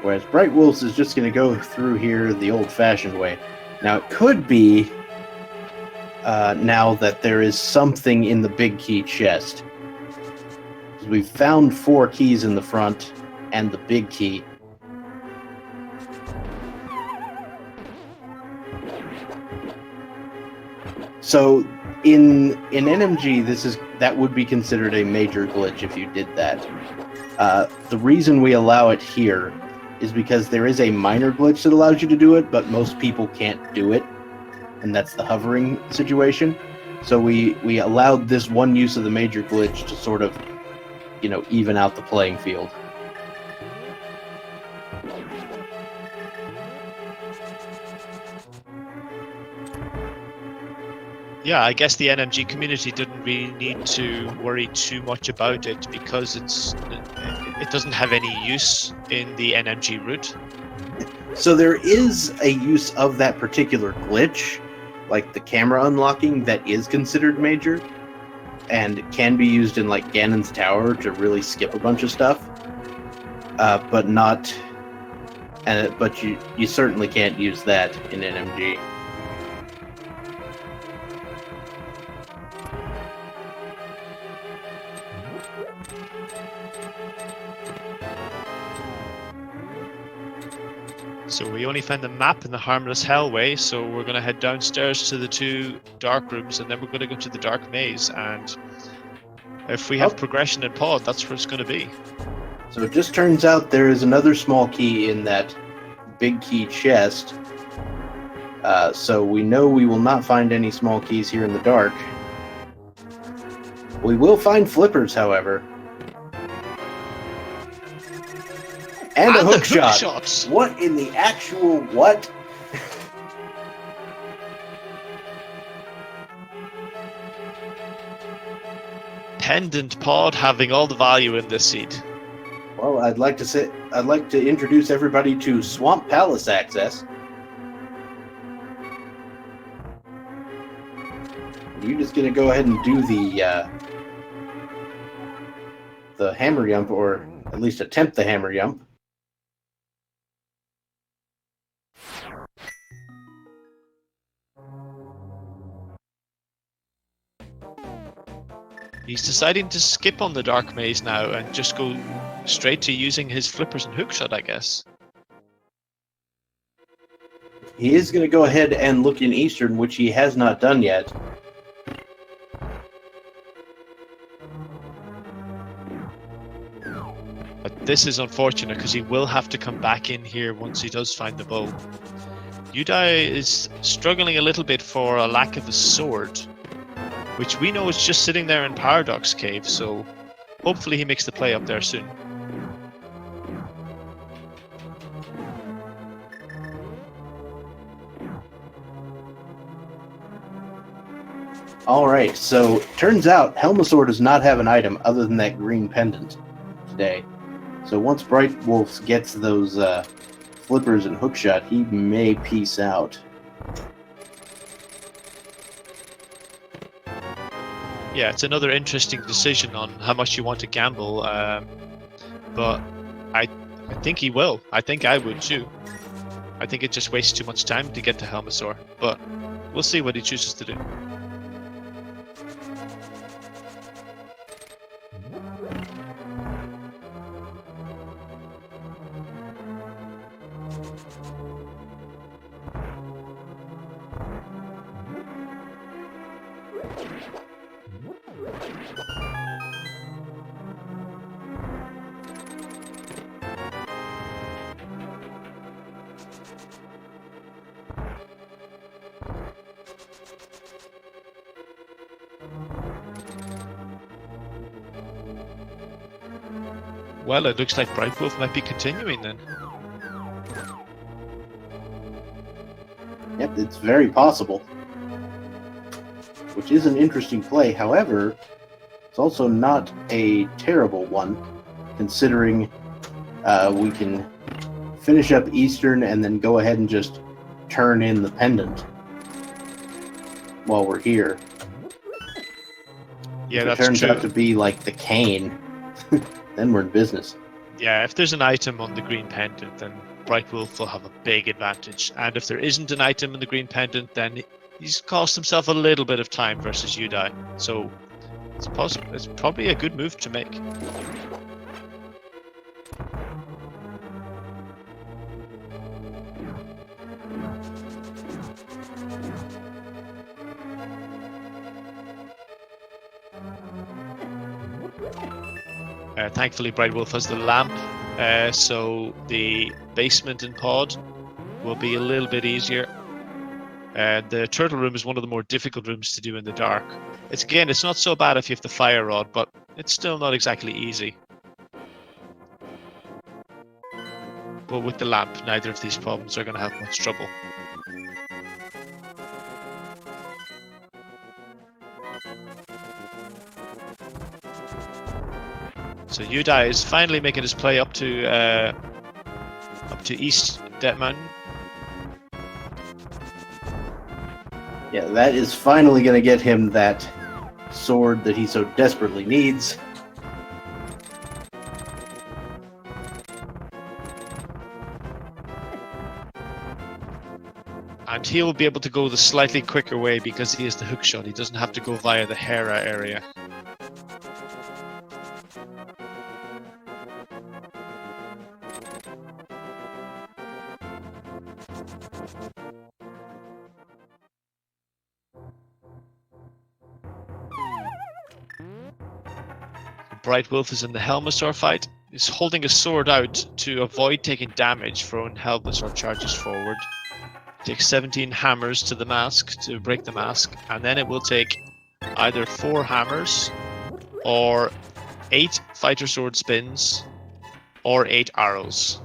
Whereas Brightwolfz is just going to go through here the old-fashioned way. Now, it could be now that there is something in the big key chest. We've found 4 keys in the front and the big key. So in NMG, that would be considered a major glitch if you did that. The reason we allow it here is because there is a minor glitch that allows you to do it, but most people can't do it, and that's the hovering situation. So we allowed this one use of the major glitch to sort of, even out the playing field. Yeah, I guess the NMG community didn't really need to worry too much about it because it doesn't have any use in the NMG route. So there is a use of that particular glitch, like the camera unlocking, that is considered major, and can be used in like Ganon's Tower to really skip a bunch of stuff, but not. But you certainly can't use that in NMG. So we only found the map in the Harmless Hellway, so we're going to head downstairs to the 2 dark rooms, and then we're going to go to the dark maze, and if we have progression in Pod, that's where it's going to be. So it just turns out there is another small key in that big key chest, so we know we will not find any small keys here in the dark. We will find flippers, however. And a the hook shot. shot. What in the actual what? Pendant pod having all the value in this seed. Well, I'd like to introduce everybody to Swamp Palace access. You're just gonna go ahead and do the hammer yump, or at least attempt the hammer yump. He's deciding to skip on the dark maze now and just go straight to using his flippers and hookshot, I guess. He is going to go ahead and look in Eastern, which he has not done yet. But this is unfortunate because he will have to come back in here once he does find the bow. Udai is struggling a little bit for a lack of a sword, which we know is just sitting there in Paradox Cave, so hopefully he makes the play up there soon. Alright, so turns out Helmasaur does not have an item other than that green pendant today. So once brightwolfz gets those flippers and hookshot, he may peace out. Yeah, it's another interesting decision on how much you want to gamble, but I think he will. I think I would too. I think it just wastes too much time to get to Helmasaur, but we'll see what he chooses to do. Well, it looks like Brightwolf might be continuing then. Yep, it's very possible. Which is an interesting play. However, it's also not a terrible one, considering we can finish up Eastern and then go ahead and just turn in the pendant while we're here. Yeah, if that's it turns true. out to be like the cane, then we're in business. Yeah, if there's an item on the green pendant, then Brightwolf will have a big advantage. And if there isn't an item in the green pendant, then he's cost himself a little bit of time versus Udai. So it's possible. It's probably a good move to make. Thankfully, Brightwolf has the lamp, so the basement and pod will be a little bit easier. The turtle room is one of the more difficult rooms to do in the dark. It's not so bad if you have the fire rod, but it's still not exactly easy. But with the lamp, neither of these problems are going to have much trouble. So Udai is finally making his play up to East Debt Mountain. Yeah, that is finally going to get him that sword that he so desperately needs. And he'll be able to go the slightly quicker way because he has the hookshot. He doesn't have to go via the Hera area. Brightwolf is in the Helmasaur fight. He's holding a sword out to avoid taking damage for when Helmasaur charges forward. Takes 17 hammers to the mask to break the mask, and then it will take either 4 hammers or 8 fighter sword spins or 8 arrows.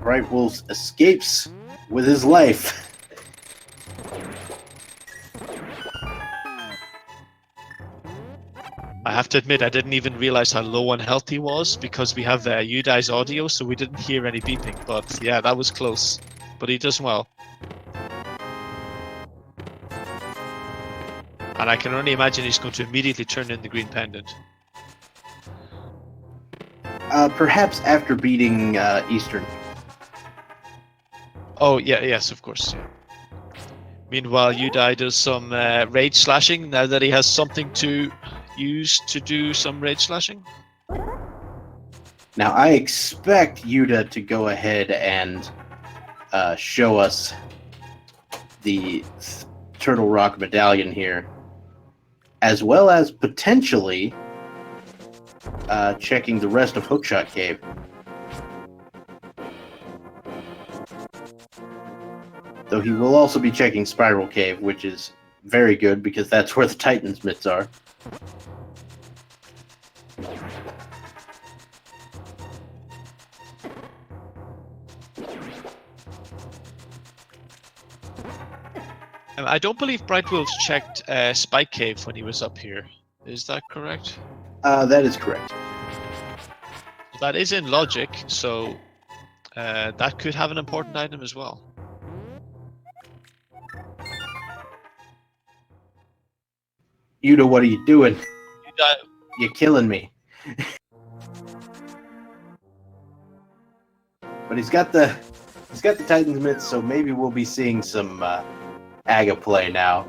Brightwolfz escapes with his life. I have to admit, I didn't even realize how low on health he was because we have Udai's audio, so we didn't hear any beeping. But yeah, that was close. But he does well. And I can only imagine he's going to immediately turn in the green pendant. Perhaps after beating Eastern. Oh, yeah, yes, of course. Yeah. Meanwhile, Udai does some rage slashing now that he has something to use to do some rage slashing. Now, I expect Yuda to go ahead and show us the Turtle Rock medallion here, as well as potentially checking the rest of Hookshot Cave. Though he will also be checking Spiral Cave, which is very good because that's where the Titan's mitts are. I don't believe Brightwolfz checked Spike Cave when he was up here. Is that correct? That is correct. That is in logic, so that could have an important item as well. Yuda, what are you doing? Udai, You're killing me. But he's got the Titan's mitts, so maybe we'll be seeing some Aga play now.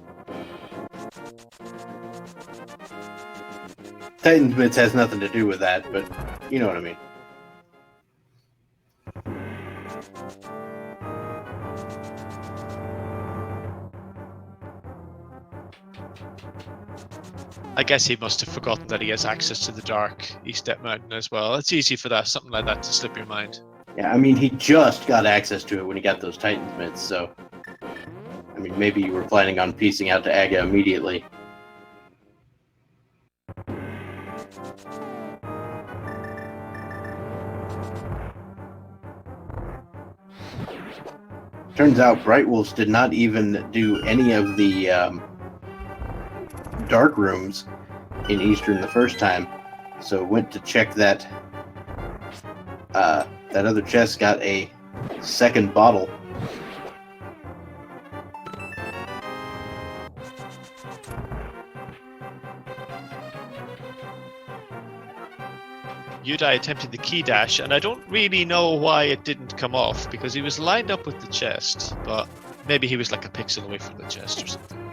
Titan's mitts has nothing to do with that, but you know what I mean. I guess he must have forgotten that he has access to the dark East Step Mountain as well. It's easy for that, something like that, to slip your mind. Yeah, I mean, he just got access to it when he got those Titan's mitts, so... I mean, maybe you were planning on piecing out to Aga immediately. Turns out Brightwolfz did not even do any of the dark rooms in Eastern the first time, so went to check that that other chest, got a second bottle. Udai attempted the key dash, and I don't really know why it didn't come off, because he was lined up with the chest, but maybe he was like a pixel away from the chest or something.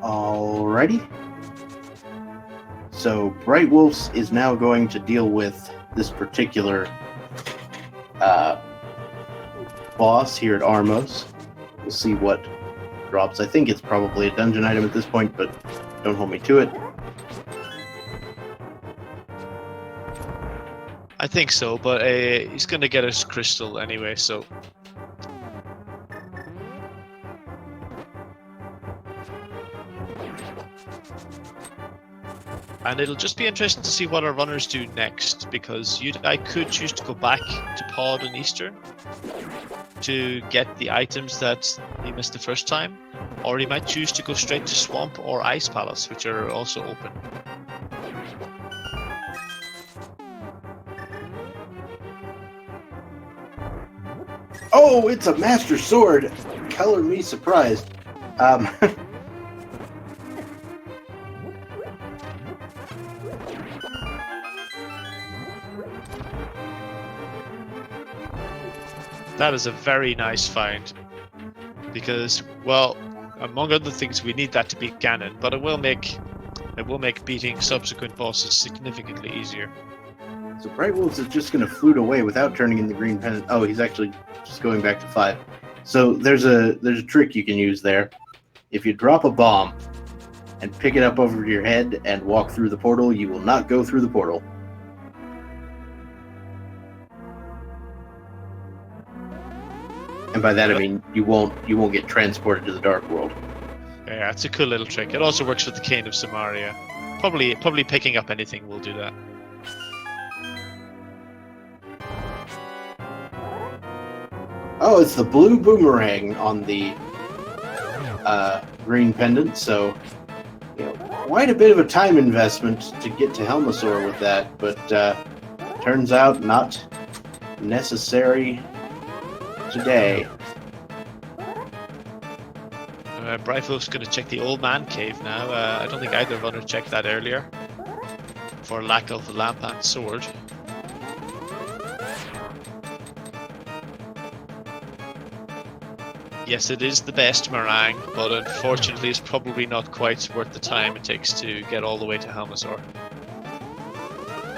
Alrighty. So Brightwolfz is now going to deal with this particular boss here at Armos. We'll see what drops. I think it's probably a dungeon item at this point, but don't hold me to it. I think so, but he's going to get his crystal anyway, so... And it'll just be interesting to see what our runners do next, because I could choose to go back to Pod and Eastern to get the items that he missed the first time, or he might choose to go straight to Swamp or Ice Palace, which are also open. Oh, it's a Master Sword! Color me surprised. That is a very nice find, because, well, among other things, we need that to beat Ganon, but it will make beating subsequent bosses significantly easier. So Brightwolfz is just going to flute away without turning in the green pendant. Oh, he's actually just going back to 5. So there's a trick you can use there. If you drop a bomb and pick it up over your head and walk through the portal, you will not go through the portal. And by that I mean you won't get transported to the Dark World. Yeah, it's a cool little trick. It also works with the Cane of Samaria. Probably picking up anything will do that. Oh, it's the blue boomerang on the green pendant, so quite a bit of a time investment to get to Helmasaur with that, but turns out not necessary today. Brightwolf's going to check the Old Man Cave now. I don't think either of us checked that earlier, for lack of the lamp and sword. Yes, it is the best meringue, but unfortunately it's probably not quite worth the time it takes to get all the way to Helmasaur.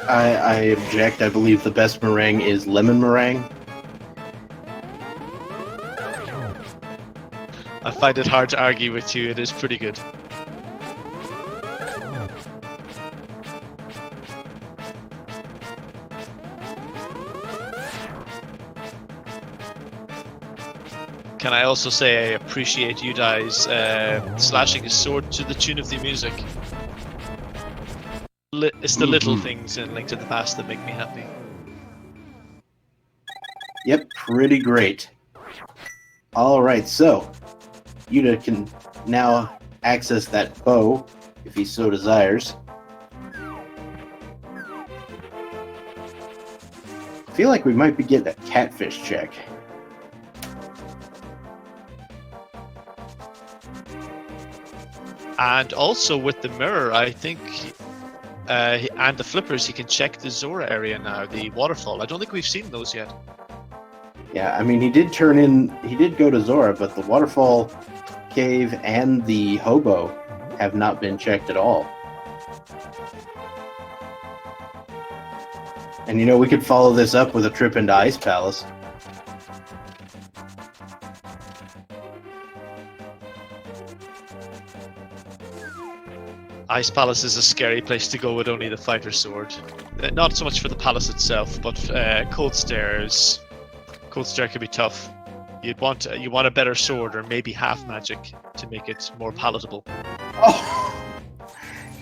I object. I believe the best meringue is lemon meringue. I find it hard to argue with you, it is pretty good. Can I also say I appreciate Udai's slashing his sword to the tune of the music. It's the little things in Link to the Past that make me happy. Yep, pretty great. Alright, so Yuda can now access that bow if he so desires. I feel like we might be getting a catfish check. And also with the mirror, I think, and the flippers, he can check the Zora area now, the waterfall. I don't think we've seen those yet. Yeah, I mean, he did go to Zora, but the waterfall cave and the hobo have not been checked at all. And we could follow this up with a trip into Ice Palace. Ice Palace is a scary place to go with only the fighter sword. Not so much for the palace itself, but Cold Stairs. Cold Stair can be tough. You want a better sword, or maybe half magic, to make it more palatable. Oh!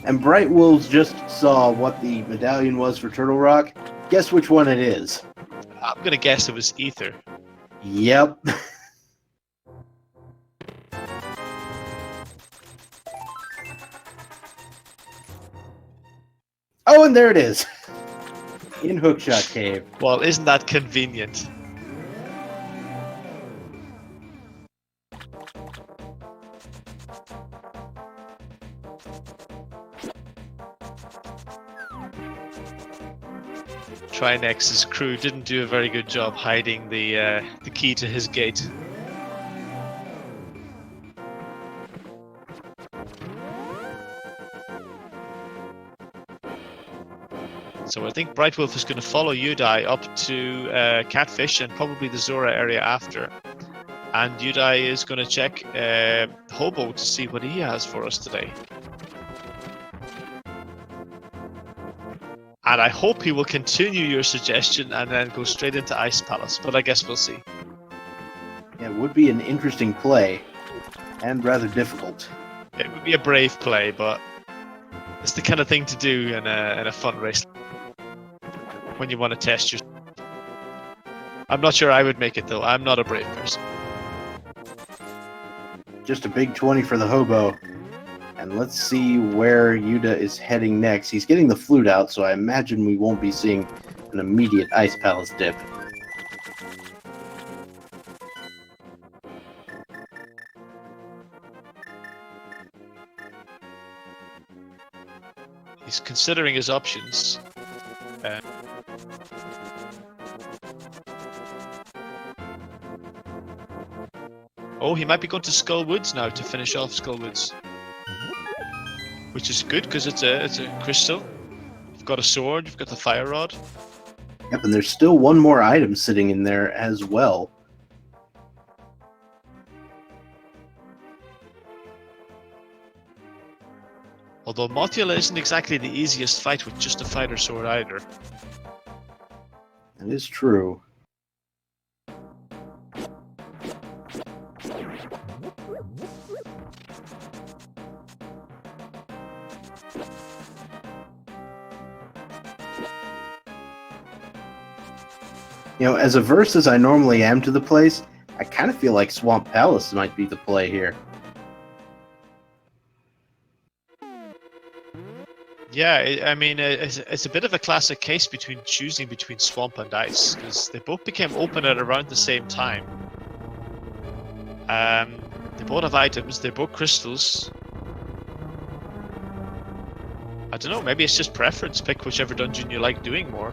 And brightwolfz just saw what the medallion was for Turtle Rock. Guess which one it is? I'm gonna guess it was Ether. Yep. Oh, and there it is. In Hookshot Cave. Well, isn't that convenient? Trinex's crew didn't do a very good job hiding the key to his gate. So I think Brightwolf is going to follow Udai up to Catfish and probably the Zora area after. And Udai is going to check Hobo to see what he has for us today. And I hope he will continue your suggestion and then go straight into Ice Palace, but I guess we'll see. Yeah, it would be an interesting play, and rather difficult. It would be a brave play, but it's the kind of thing to do in a fun race. When you want to test yourself. I'm not sure I would make it though. I'm not a brave person. Just a big 20 for the hobo. And let's see where Yuda is heading next. He's getting the flute out, so I imagine we won't be seeing an immediate Ice Palace dip. He's considering his options. Oh, he might be going to Skull Woods now to finish off Skull Woods. Which is good, because it's a crystal. You've got a sword, you've got the fire rod. Yep, and there's still one more item sitting in there as well. Although Mothula isn't exactly the easiest fight with just a fighter sword either. That is true. You know, as averse as I normally am to the place, I kind of feel like Swamp Palace might be the play here. Yeah, I mean, it's a bit of a classic case between choosing between Swamp and Ice, because they both became open at around the same time. They both have items, they're both crystals. I don't know, maybe it's just preference. Pick whichever dungeon you like doing more.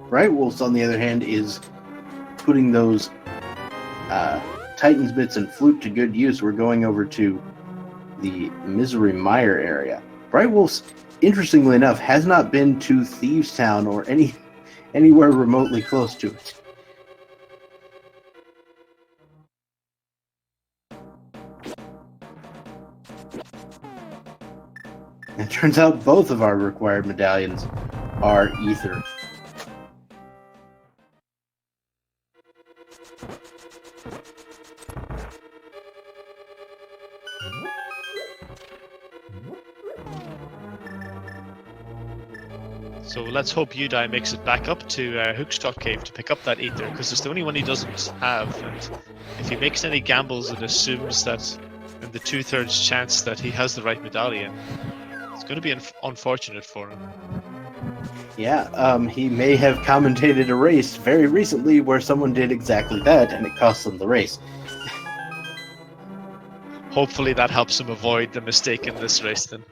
Brightwolfz, on the other hand, is putting those Titan's Bits and Flute to good use. We're going over to the Misery Mire area. Brightwolfz, interestingly enough, has not been to Thieves Town or anywhere remotely close to it. And it turns out both of our required medallions are Ether. So let's hope Udai makes it back up to Hookstock Cave to pick up that Ether, because it's the only one he doesn't have. And if he makes any gambles and assumes that in the 2/3 chance that he has the right medallion, it's going to be unfortunate for him. Yeah, he may have commentated a race very recently where someone did exactly that, and it cost them the race. Hopefully that helps him avoid the mistake in this race then.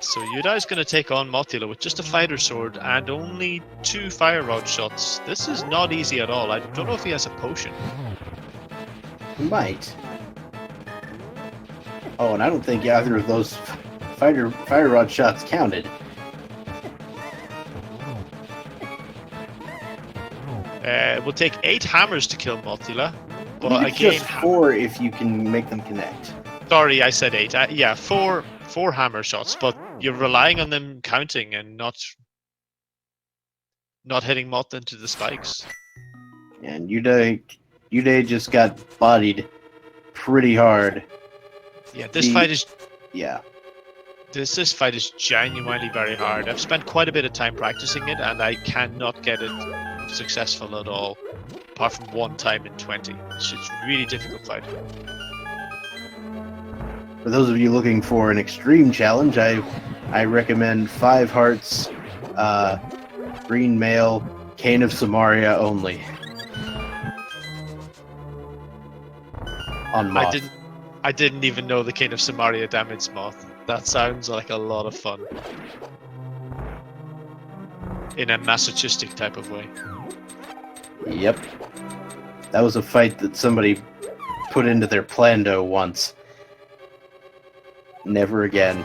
So Udai's going to take on Mothula with just a fighter sword and only 2 fire rod shots. This is not easy at all. I don't know if he has a potion. He might. Oh, and I don't think either of those fire rod shots counted. It will take 8 hammers to kill Mothula. But It's again, just 4 if you can make them connect. Sorry, I said 8. Yeah, 4 hammer shots, but you're relying on them counting and not hitting Moth into the spikes. And Udai just got bodied pretty hard. Yeah, this fight is Yeah. this fight is genuinely very hard. I've spent quite a bit of time practicing it, and I cannot get it successful at all, apart from one time in 20. It's a really difficult fight. For those of you looking for an extreme challenge, I recommend 5 hearts, green mail, Cane of Samaria only. On Moth. I didn't even know the Cane of Samaria damaged Moth. That sounds like a lot of fun. In a masochistic type of way. Yep. That was a fight that somebody put into their Plando once. Never again.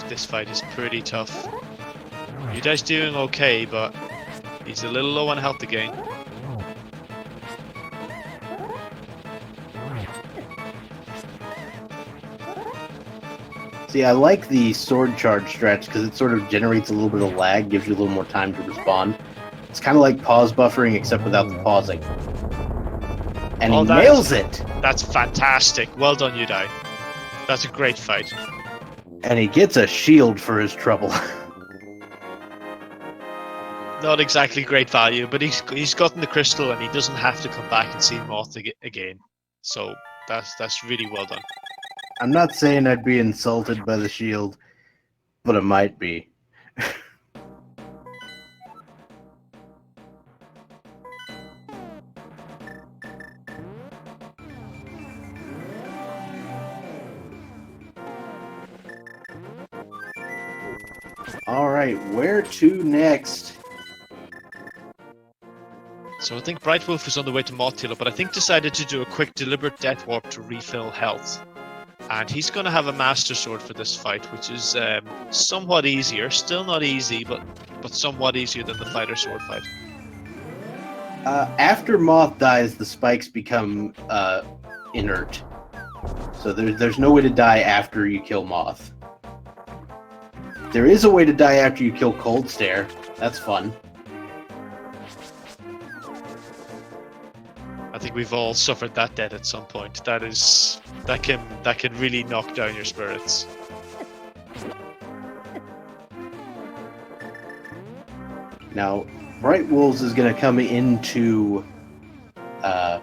This fight is pretty tough. Udai's doing okay, but he's a little low on health again. See, I like the sword charge stretch because it sort of generates a little bit of lag, gives you a little more time to respond. It's kind of like pause buffering, except without the pausing. And he nails it! That's fantastic. Well done, Udai. That's a great fight. And he gets a shield for his trouble. not exactly great value, but he's gotten the crystal and he doesn't have to come back and see Moth again. So that's really well done. I'm not saying I'd be insulted by the shield, but I might be. Alright, where to next? So I think Brightwolf is on the way to Mothula, but I think decided to do a quick deliberate death warp to refill health. And he's going to have a Master Sword for this fight, which is somewhat easier. Still not easy, but somewhat easier than the Fighter Sword fight. After Moth dies, the spikes become inert. So there's no way to die after you kill Moth. There is a way to die after you kill Cold Stare. That's fun. I think we've all suffered that death at some point. That can really knock down your spirits. Now, brightwolfz is going to come into the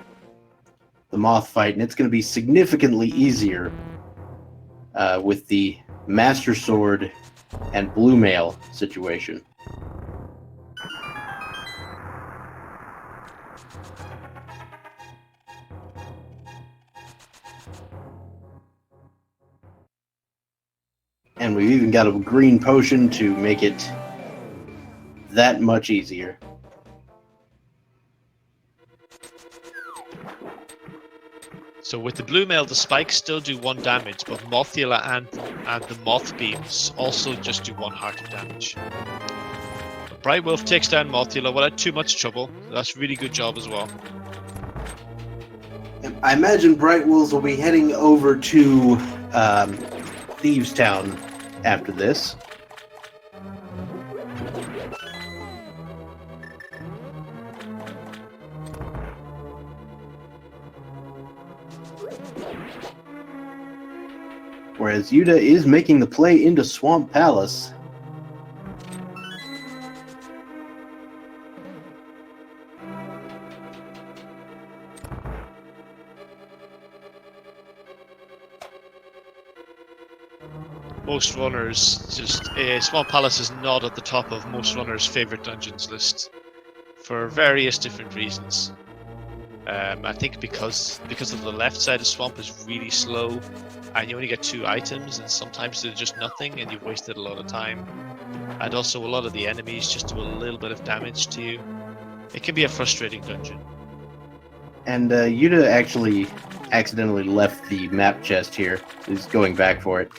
Moth fight, and it's going to be significantly easier with the Master Sword and Blue Mail situation. And we've even got a green potion to make it that much easier. So with the blue mail, the spikes still do 1 damage, but Mothula and the moth beams also just do 1 heart of damage. Brightwolf takes down Mothula without too much trouble. That's a really good job as well. I imagine brightwolfz will be heading over to Thieves Town after this. Whereas Yuda is making the play into Swamp Palace. Most runners Swamp Palace is not at the top of most runners' favorite dungeons list for various different reasons. I think because of the left side of Swamp is really slow, and you only get 2 items, and sometimes they're just nothing, and you've wasted a lot of time. And also, a lot of the enemies just do a little bit of damage to you. It can be a frustrating dungeon. And Yuda actually accidentally left the map chest here. He's going back for it.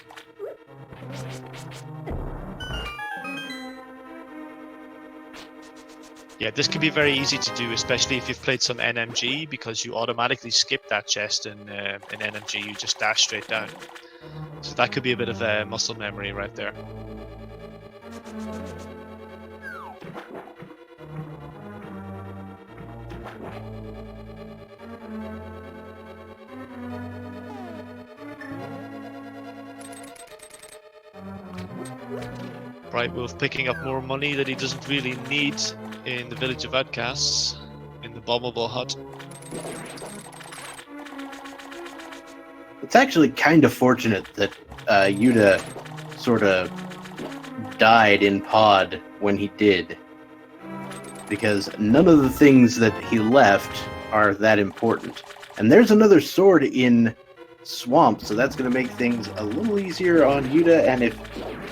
Yeah, this can be very easy to do, especially if you've played some NMG, because you automatically skip that chest in NMG. You just dash straight down. So that could be a bit of a muscle memory right there. Brightwolf picking up more money that he doesn't really need in the Village of Outcasts, in the bombable hut. It's actually kind of fortunate that Yuda sort of died in pod when he did, because none of the things that he left are that important. And there's another sword in Swamp, so that's going to make things a little easier on Yuda, and if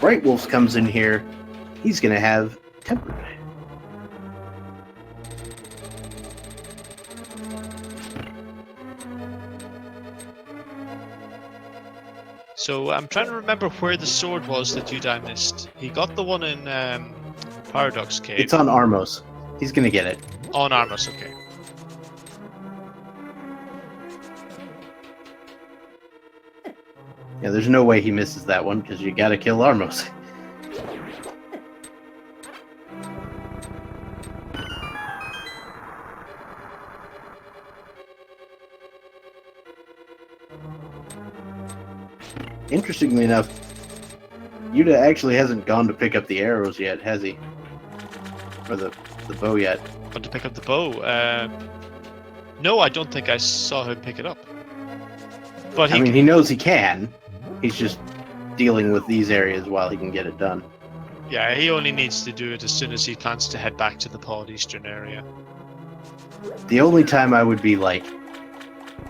brightwolfz comes in here, he's going to have Tempered. So I'm trying to remember where the sword was that Yudai missed. He got the one in Paradox Cave. It's on Armos. He's going to get it. On Armos, okay. Yeah, there's no way he misses that one, because you gotta kill Armos. Interestingly enough, Yuda actually hasn't gone to pick up the arrows yet, has he? or the bow yet. Want to pick up the bow? No, I don't think I saw him pick it up. But I mean, he knows he can. He's just dealing with these areas while he can get it done. Yeah, he only needs to do it as soon as he plans to head back to the Pod Eastern area. The only time I would be, like,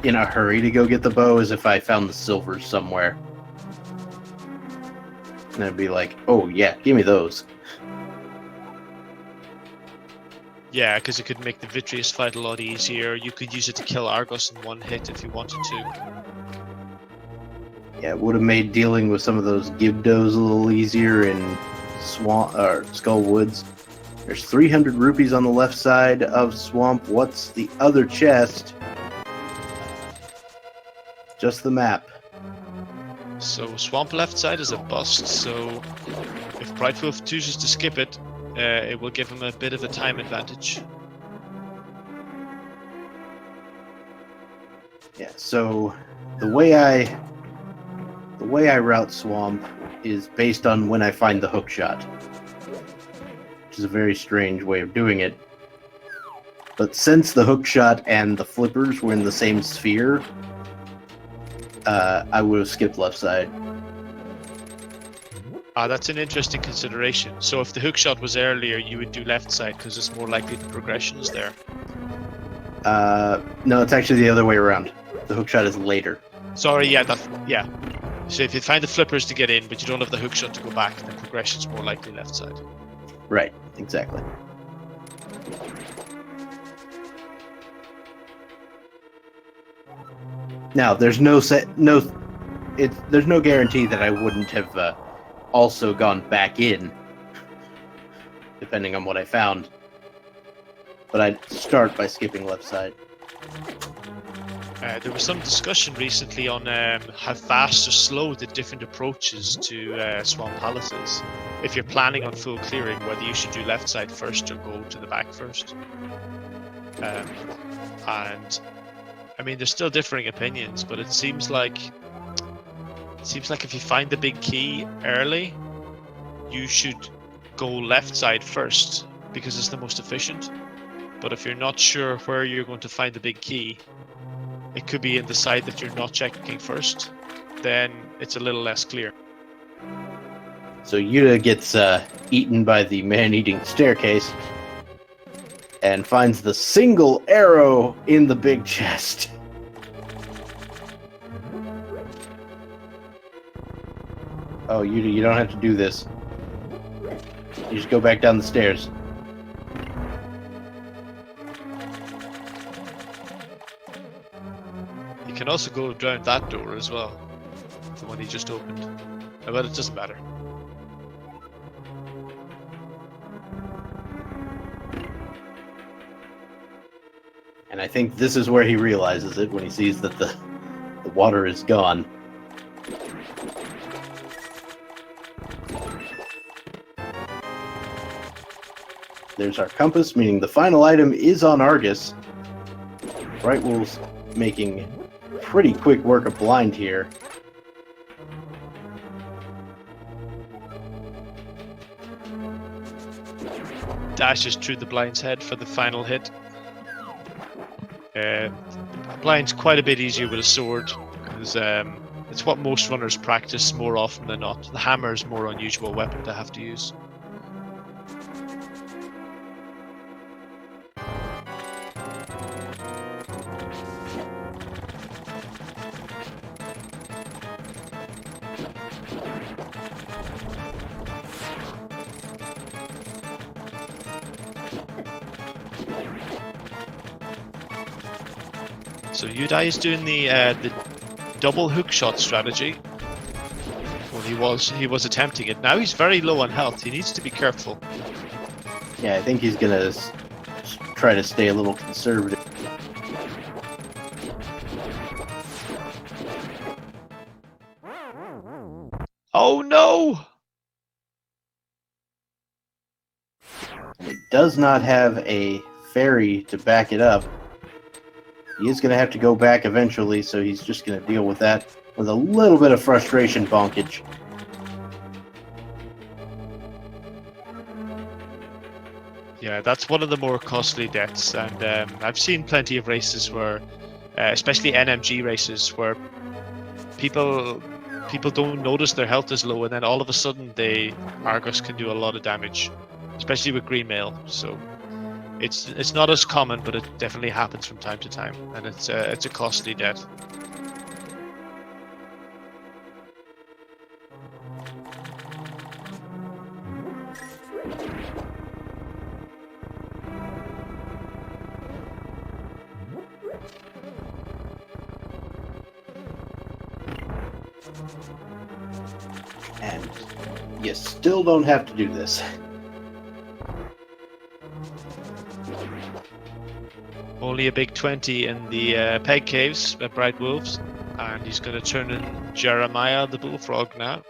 in a hurry to go get the bow is if I found the silvers somewhere. And I'd be like, oh yeah, give me those. Yeah, because it could make the Vitreous fight a lot easier. You could use it to kill Argos in one hit if you wanted to. Yeah, it would have made dealing with some of those Gibdos a little easier in Swamp or Skull Woods. There's 300 rupees on the left side of Swamp. What's the other chest? Just the map. So Swamp left side is a bust, so if Brightwolf chooses to skip it, it will give him a bit of a time advantage. Yeah, so the way I route Swamp is based on when I find the hook shot, which is a very strange way of doing it. But since the hook shot and the flippers were in the same sphere, I would have skipped left side. That's an interesting consideration. So if the hook shot was earlier, you would do left side because it's more likely the progression is there. No, it's actually the other way around. The hook shot is later. Sorry, yeah. So if you find the flippers to get in, but you don't have the hook shot to go back, then progression's more likely left side. Right, exactly. Now, there's no guarantee that I wouldn't have also gone back in, depending on what I found. But I'd start by skipping left side. There was some discussion recently on how fast or slow the different approaches to Swamp Palace is. If you're planning on full clearing, whether you should do left side first or go to the back first. And I mean, there's still differing opinions, but it seems like if you find the big key early, you should go left side first because it's the most efficient. But if you're not sure where you're going to find the big key, it could be in the side that you're not checking first, then it's a little less clear. So Yuda gets eaten by the man-eating staircase and finds the single arrow in the big chest. Oh, Yuda, you don't have to do this. You just go back down the stairs. You can also go down that door as well, the one he just opened. But it doesn't matter. And I think this is where he realizes it, when he sees that the water is gone. There's our compass, meaning the final item is on Argus. Brightwolfz making pretty quick work of blind here. Dashes through the blind's head for the final hit. Blind's quite a bit easier with a sword because it's what most runners practice more often than not. The hammer is a more unusual weapon to have to use. So Udai is doing the double hook shot strategy. Well, he was attempting it. Now he's very low on health. He needs to be careful. Yeah, I think he's gonna try to stay a little conservative. Oh no! It does not have a fairy to back it up. He is going to have to go back eventually, so he's just going to deal with that with a little bit of frustration bonkage. Yeah, that's one of the more costly deaths, and I've seen plenty of races where, especially NMG races, where people don't notice their health is low, and then all of a sudden Argus can do a lot of damage, especially with green mail. So it's not as common, but it definitely happens from time to time, and it's a costly death. And you still don't have to do this. Only a big 20 in the Peg Caves at Brightwolfz, and he's going to turn in Jeremiah the Bullfrog now.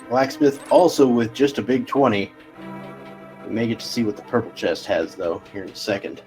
Blacksmith also with just a big 20. We may get to see what the purple chest has, though, here in a second.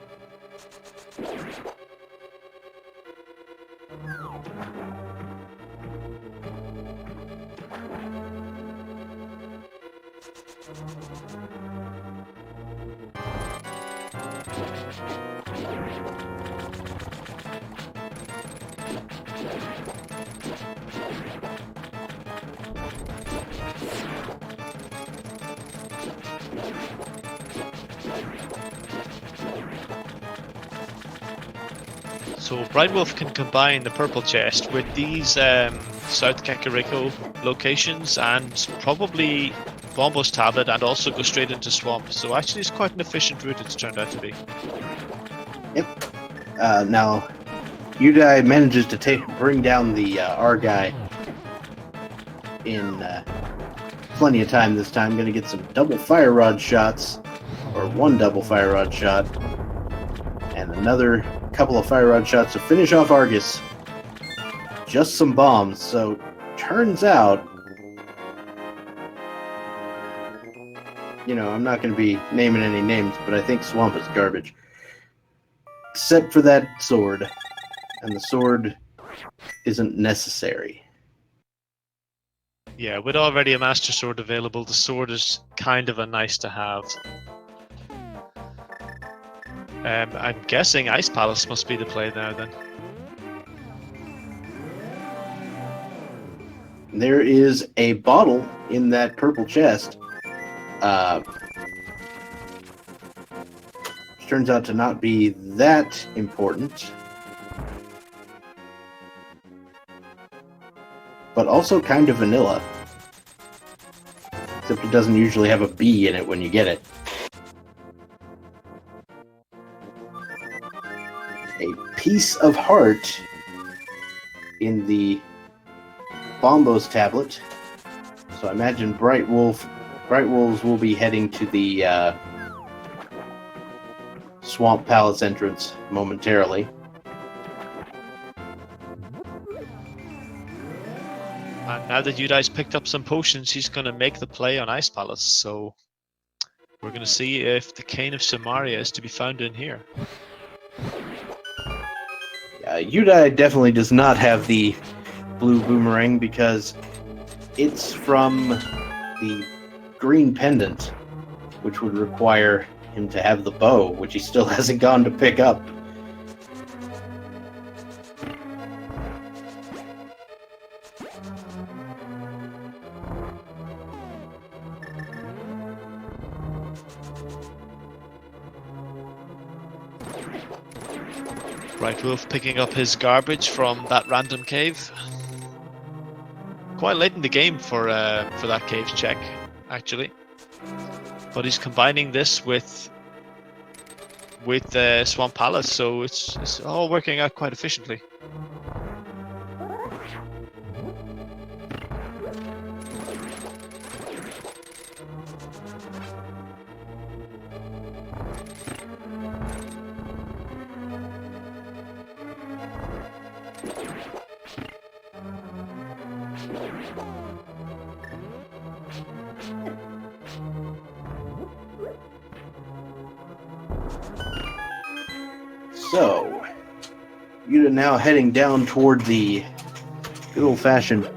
So Brightwolf can combine the purple chest with these South Kakariko locations and probably Bombos Tablet, and also go straight into Swamp. So actually it's quite an efficient route it's turned out to be. Yep. Now, Udai manages to bring down the R-Guy in plenty of time this time. Going to get some double fire rod shots, or one double fire rod shot, and another couple of fire rod shots to finish off Argus. Just some bombs. So, turns out, you know, I'm not going to be naming any names, but I think Swamp is garbage. Except for that sword. And the sword isn't necessary. Yeah, with already a Master Sword available, the sword is kind of a nice to have. I'm guessing Ice Palace must be the play now then. There is a bottle in that purple chest. Which turns out to not be that important. But also kind of vanilla. Except it doesn't usually have a B in it when you get it. A piece of heart in the Bombos tablet. So I imagine Brightwolves will be heading to the Swamp Palace entrance momentarily. And now that Udai's picked up some potions, he's going to make the play on Ice Palace. So we're going to see if the Cane of Samaria is to be found in here. Udai definitely does not have the blue boomerang because it's from the green pendant, which would require him to have the bow, which he still hasn't gone to pick up. Brightwolf picking up his garbage from that random cave. Quite late in the game for that cave's check, actually. But he's combining this with Swamp Palace, so it's all working out quite efficiently. So, Yuta now heading down toward the good old-fashioned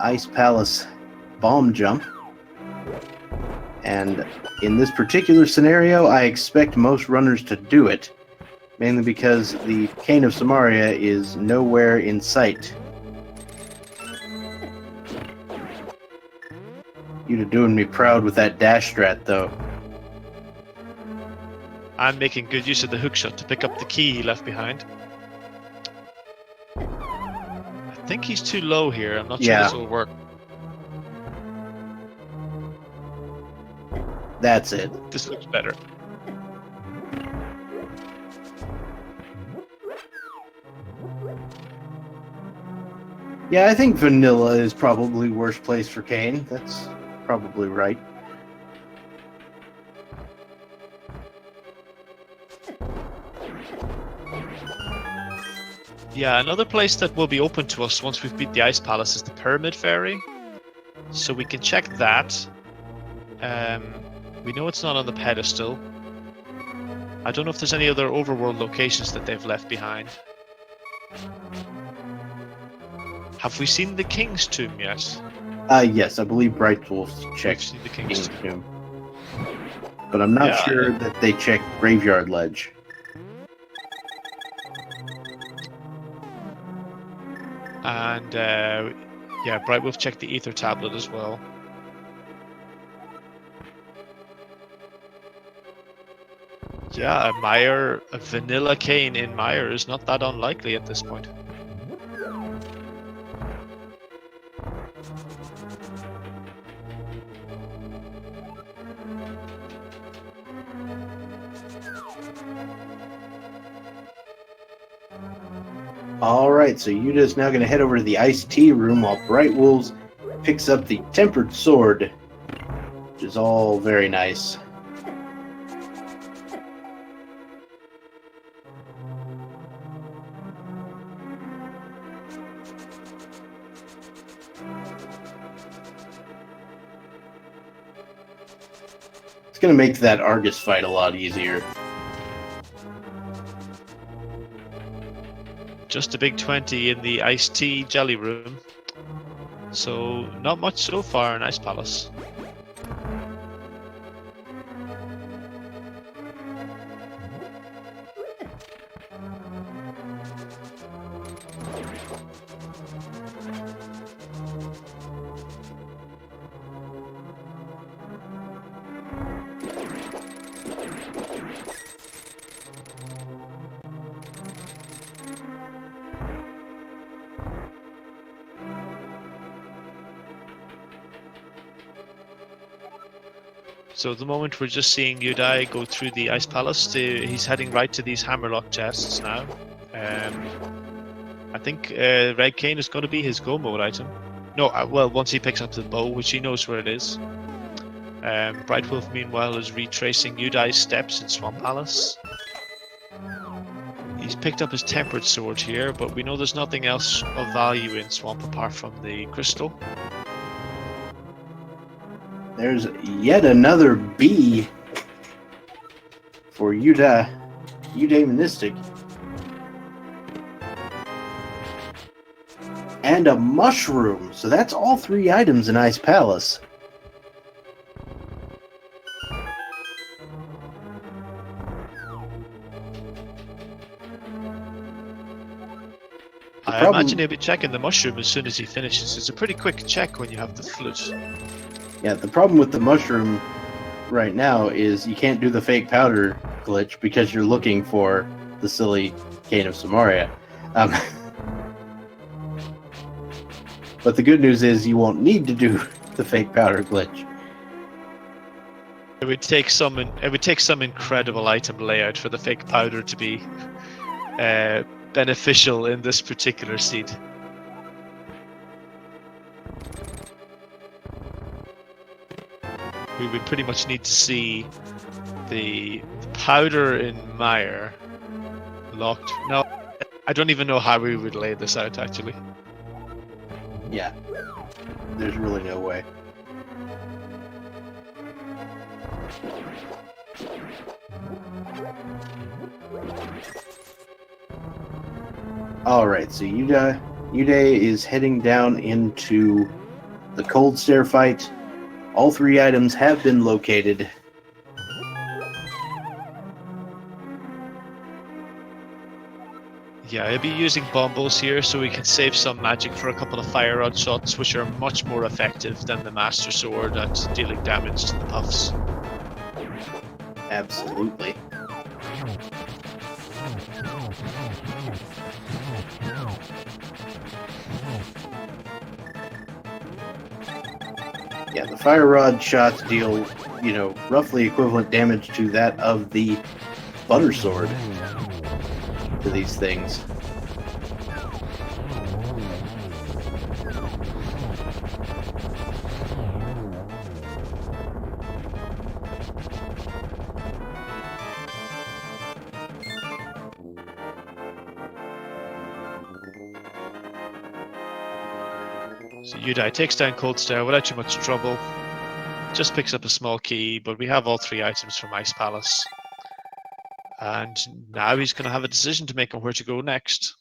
Ice Palace bomb jump. And in this particular scenario, I expect most runners to do it, mainly because the Cane of Samaria is nowhere in sight. Yuta doing me proud with that dash strat, though. I'm making good use of the hookshot to pick up the key he left behind. I think he's too low here. I'm not sure this will work. That's it. This looks better. Yeah, I think vanilla is probably worst place for Kane. That's probably right. Yeah, another place that will be open to us once we've beat the Ice Palace is the Pyramid Ferry. So we can check that. We know it's not on the pedestal. I don't know if there's any other overworld locations that they've left behind. Have we seen the King's Tomb yet? Yes, I believe brightwolfz checked We've seen the King's Tomb. But I'm not sure that they checked Graveyard Ledge. And yeah, Brightwolf checked the Ether Tablet as well. Yeah, a vanilla cane in Mire is not that unlikely at this point. Alright, so Yuta's now going to head over to the iced tea room while brightwolfz picks up the tempered sword, which is all very nice. It's going to make that Argus fight a lot easier. Just a big 20 in the iced tea jelly room. So not much so far in Ice Palace. So at the moment we're just seeing Udai go through the Ice Palace. He's heading right to these Hammerlock chests now. I think Red Cane is going to be his go mode item. No, well, once he picks up the bow, which he knows where it is. Brightwolf, meanwhile, is retracing Udai's steps in Swamp Palace. He's picked up his Tempered Sword here, but we know there's nothing else of value in Swamp apart from the crystal. There's yet another B for eudaimonistic. And a mushroom. So that's all 3 items in Ice Palace. I imagine he'll be checking the mushroom as soon as he finishes. It's a pretty quick check when you have the flute. Yeah, the problem with the mushroom right now is you can't do the fake powder glitch because you're looking for the silly Cane of Samaria. But the good news is you won't need to do the fake powder glitch. It would take some incredible item layout for the fake powder to be beneficial in this particular seed. We would pretty much need to see the powder in Mire locked. No, I don't even know how we would lay this out, actually. Yeah, there's really no way. All right, so Yude is heading down into the cold stare fight. All 3 items have been located. Yeah, I'll be using bombos here so we can save some magic for a couple of fire rod shots, which are much more effective than the Master Sword at dealing damage to the puffs. Absolutely. Yeah, the fire rod shots deal, roughly equivalent damage to that of the butter sword to these things. So Yudai takes down Cold Stare without too much trouble. Just picks up a small key, but we have all 3 items from Ice Palace. And now he's going to have a decision to make on where to go next.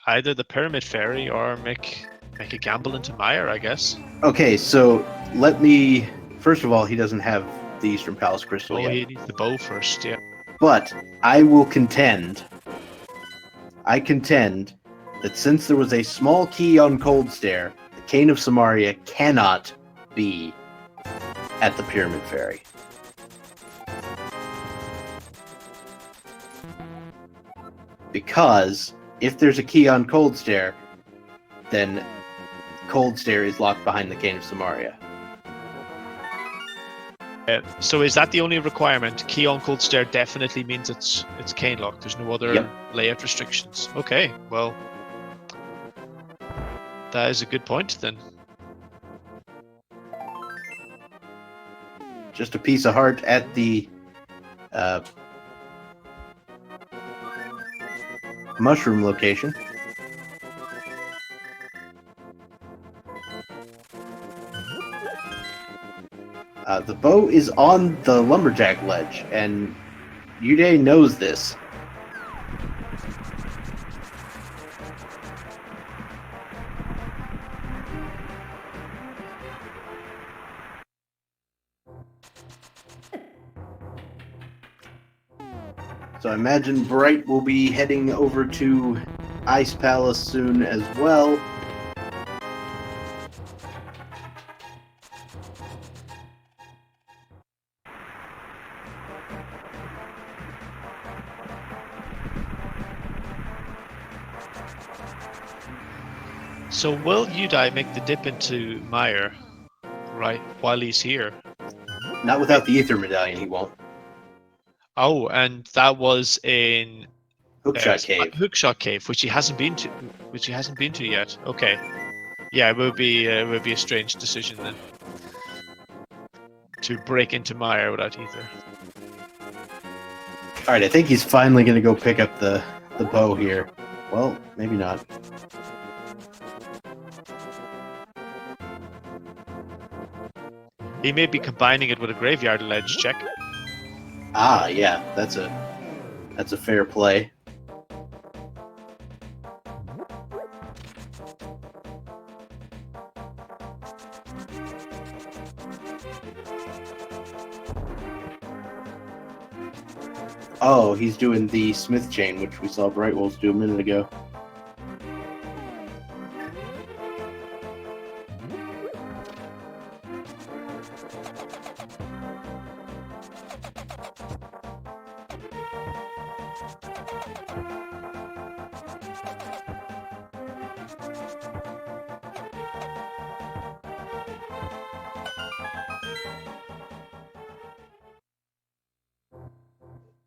Either the Pyramid Fairy or make a gamble into Mire, I guess. Okay, so let me... First of all, he doesn't have the Eastern Palace Crystal yet. He needs the bow first, yeah. But I will contend... that since there was a small key on Cold Stare, the Cane of Samaria cannot be at the Pyramid Fairy. Because if there's a key on Cold Stare, then Cold Stare is locked behind the Cane of Samaria. So is that the only requirement? Key on Cold Stare definitely means it's cane locked. There's no other layout restrictions. Okay, well, that is a good point then. Just a piece of heart at the mushroom location. The bow is on the lumberjack ledge, and Yude knows this. So I imagine Bright will be heading over to Ice Palace soon as well. So will Yudai make the dip into Mire, right, while he's here? Not without the Ether Medallion, he won't. Oh, and that was in Hookshot Cave. Hookshot Cave, which he hasn't been to yet. Okay, yeah, it would be a strange decision then to break into Mire without Ether. All right, I think he's finally going to go pick up the bow here. Well, maybe not. He may be combining it with a graveyard ledge check. Ah, yeah, that's a fair play. Oh, he's doing the Smith chain, which we saw brightwolfz do a minute ago.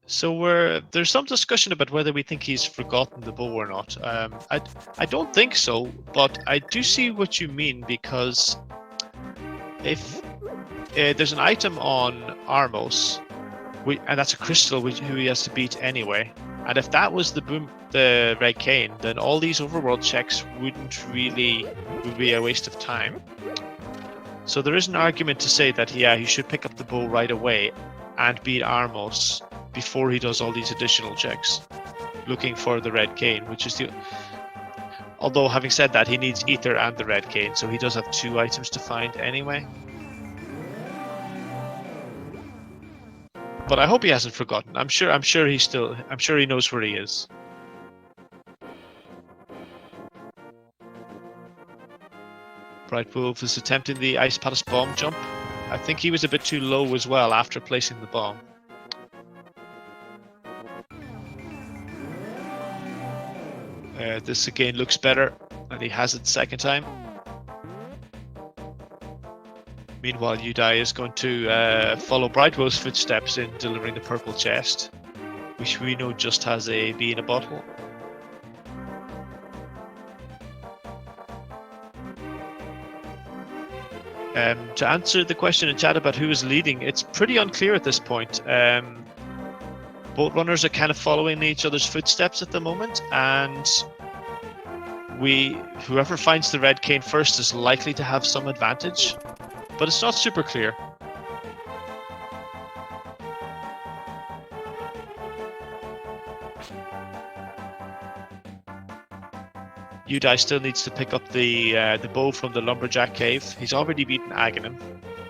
So there's some discussion about whether we think he's forgotten the bow or not. I don't think so, but I do see what you mean, because if there's an item on Armos, and that's a crystal who he has to beat anyway, and if that was the red cane, then all these overworld checks would be a waste of time. So there is an argument to say that he should pick up the bow right away and beat Armos before he does all these additional checks, looking for the red cane, which is Although, having said that, he needs Ether and the red cane, so he does have 2 items to find anyway. But I hope he hasn't forgotten. I'm sure he knows where he is. Brightwolf is attempting the Ice Palace bomb jump. I think he was a bit too low as well after placing the bomb. This again looks better, and he has it second time. Meanwhile, Udai is going to follow Brightwolf's footsteps in delivering the purple chest, which we know just has a bee in a bottle. To answer the question in chat about who is leading, it's pretty unclear at this point. Both runners are kind of following each other's footsteps at the moment, and whoever finds the red cane first is likely to have some advantage, but it's not super clear. Udai still needs to pick up the bow from the lumberjack cave. He's already beaten Aghanim,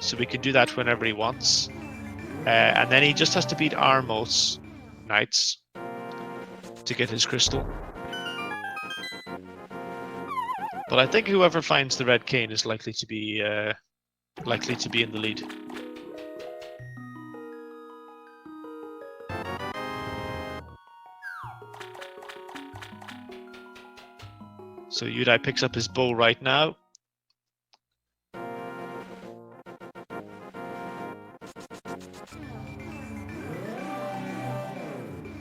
so we can do that whenever he wants. And then he just has to beat Armos Knights to get his crystal. But I think whoever finds the red cane is likely to be in the lead. So Udai picks up his bow right now.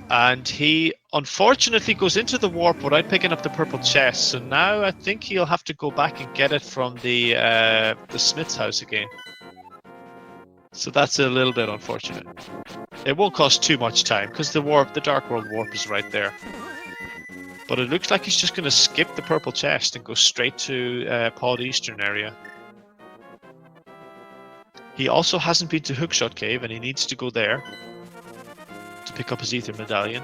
And he unfortunately goes into the warp without picking up the purple chest. So now I think he'll have to go back and get it from the smith's house again. So that's a little bit unfortunate. It won't cost too much time because the Dark World warp is right there. But it looks like he's just going to skip the purple chest and go straight to Pod Eastern area. He also hasn't been to Hookshot Cave, and he needs to go there to pick up his Ether Medallion.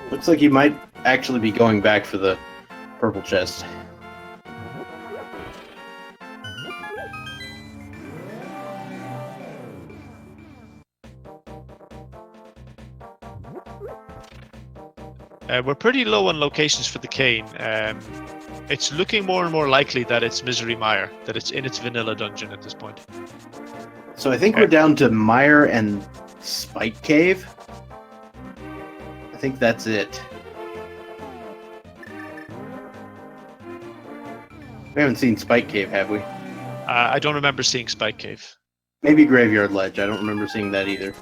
Looks like he might actually be going back for the purple chest. We're pretty low on locations for the cane. It's looking more and more likely that it's Misery Mire, that it's in its vanilla dungeon at this point. So I think we're down to Mire and Spike Cave. I think that's it. We haven't seen Spike Cave, have we? I don't remember seeing Spike Cave. Maybe Graveyard Ledge. I don't remember seeing that either.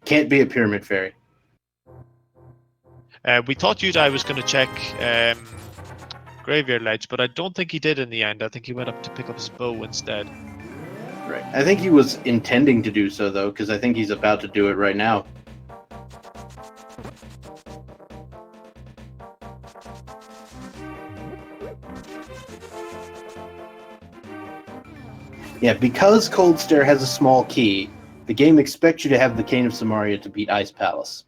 Can't be a Pyramid Fairy. We thought Udai was going to check Graveyard Ledge, but I don't think he did in the end. I think he went up to pick up his bow instead. Right. I think he was intending to do so, though, because I think he's about to do it right now. Yeah, because Cold Stare has a small key, the game expects you to have the Cane of Samaria to beat Ice Palace.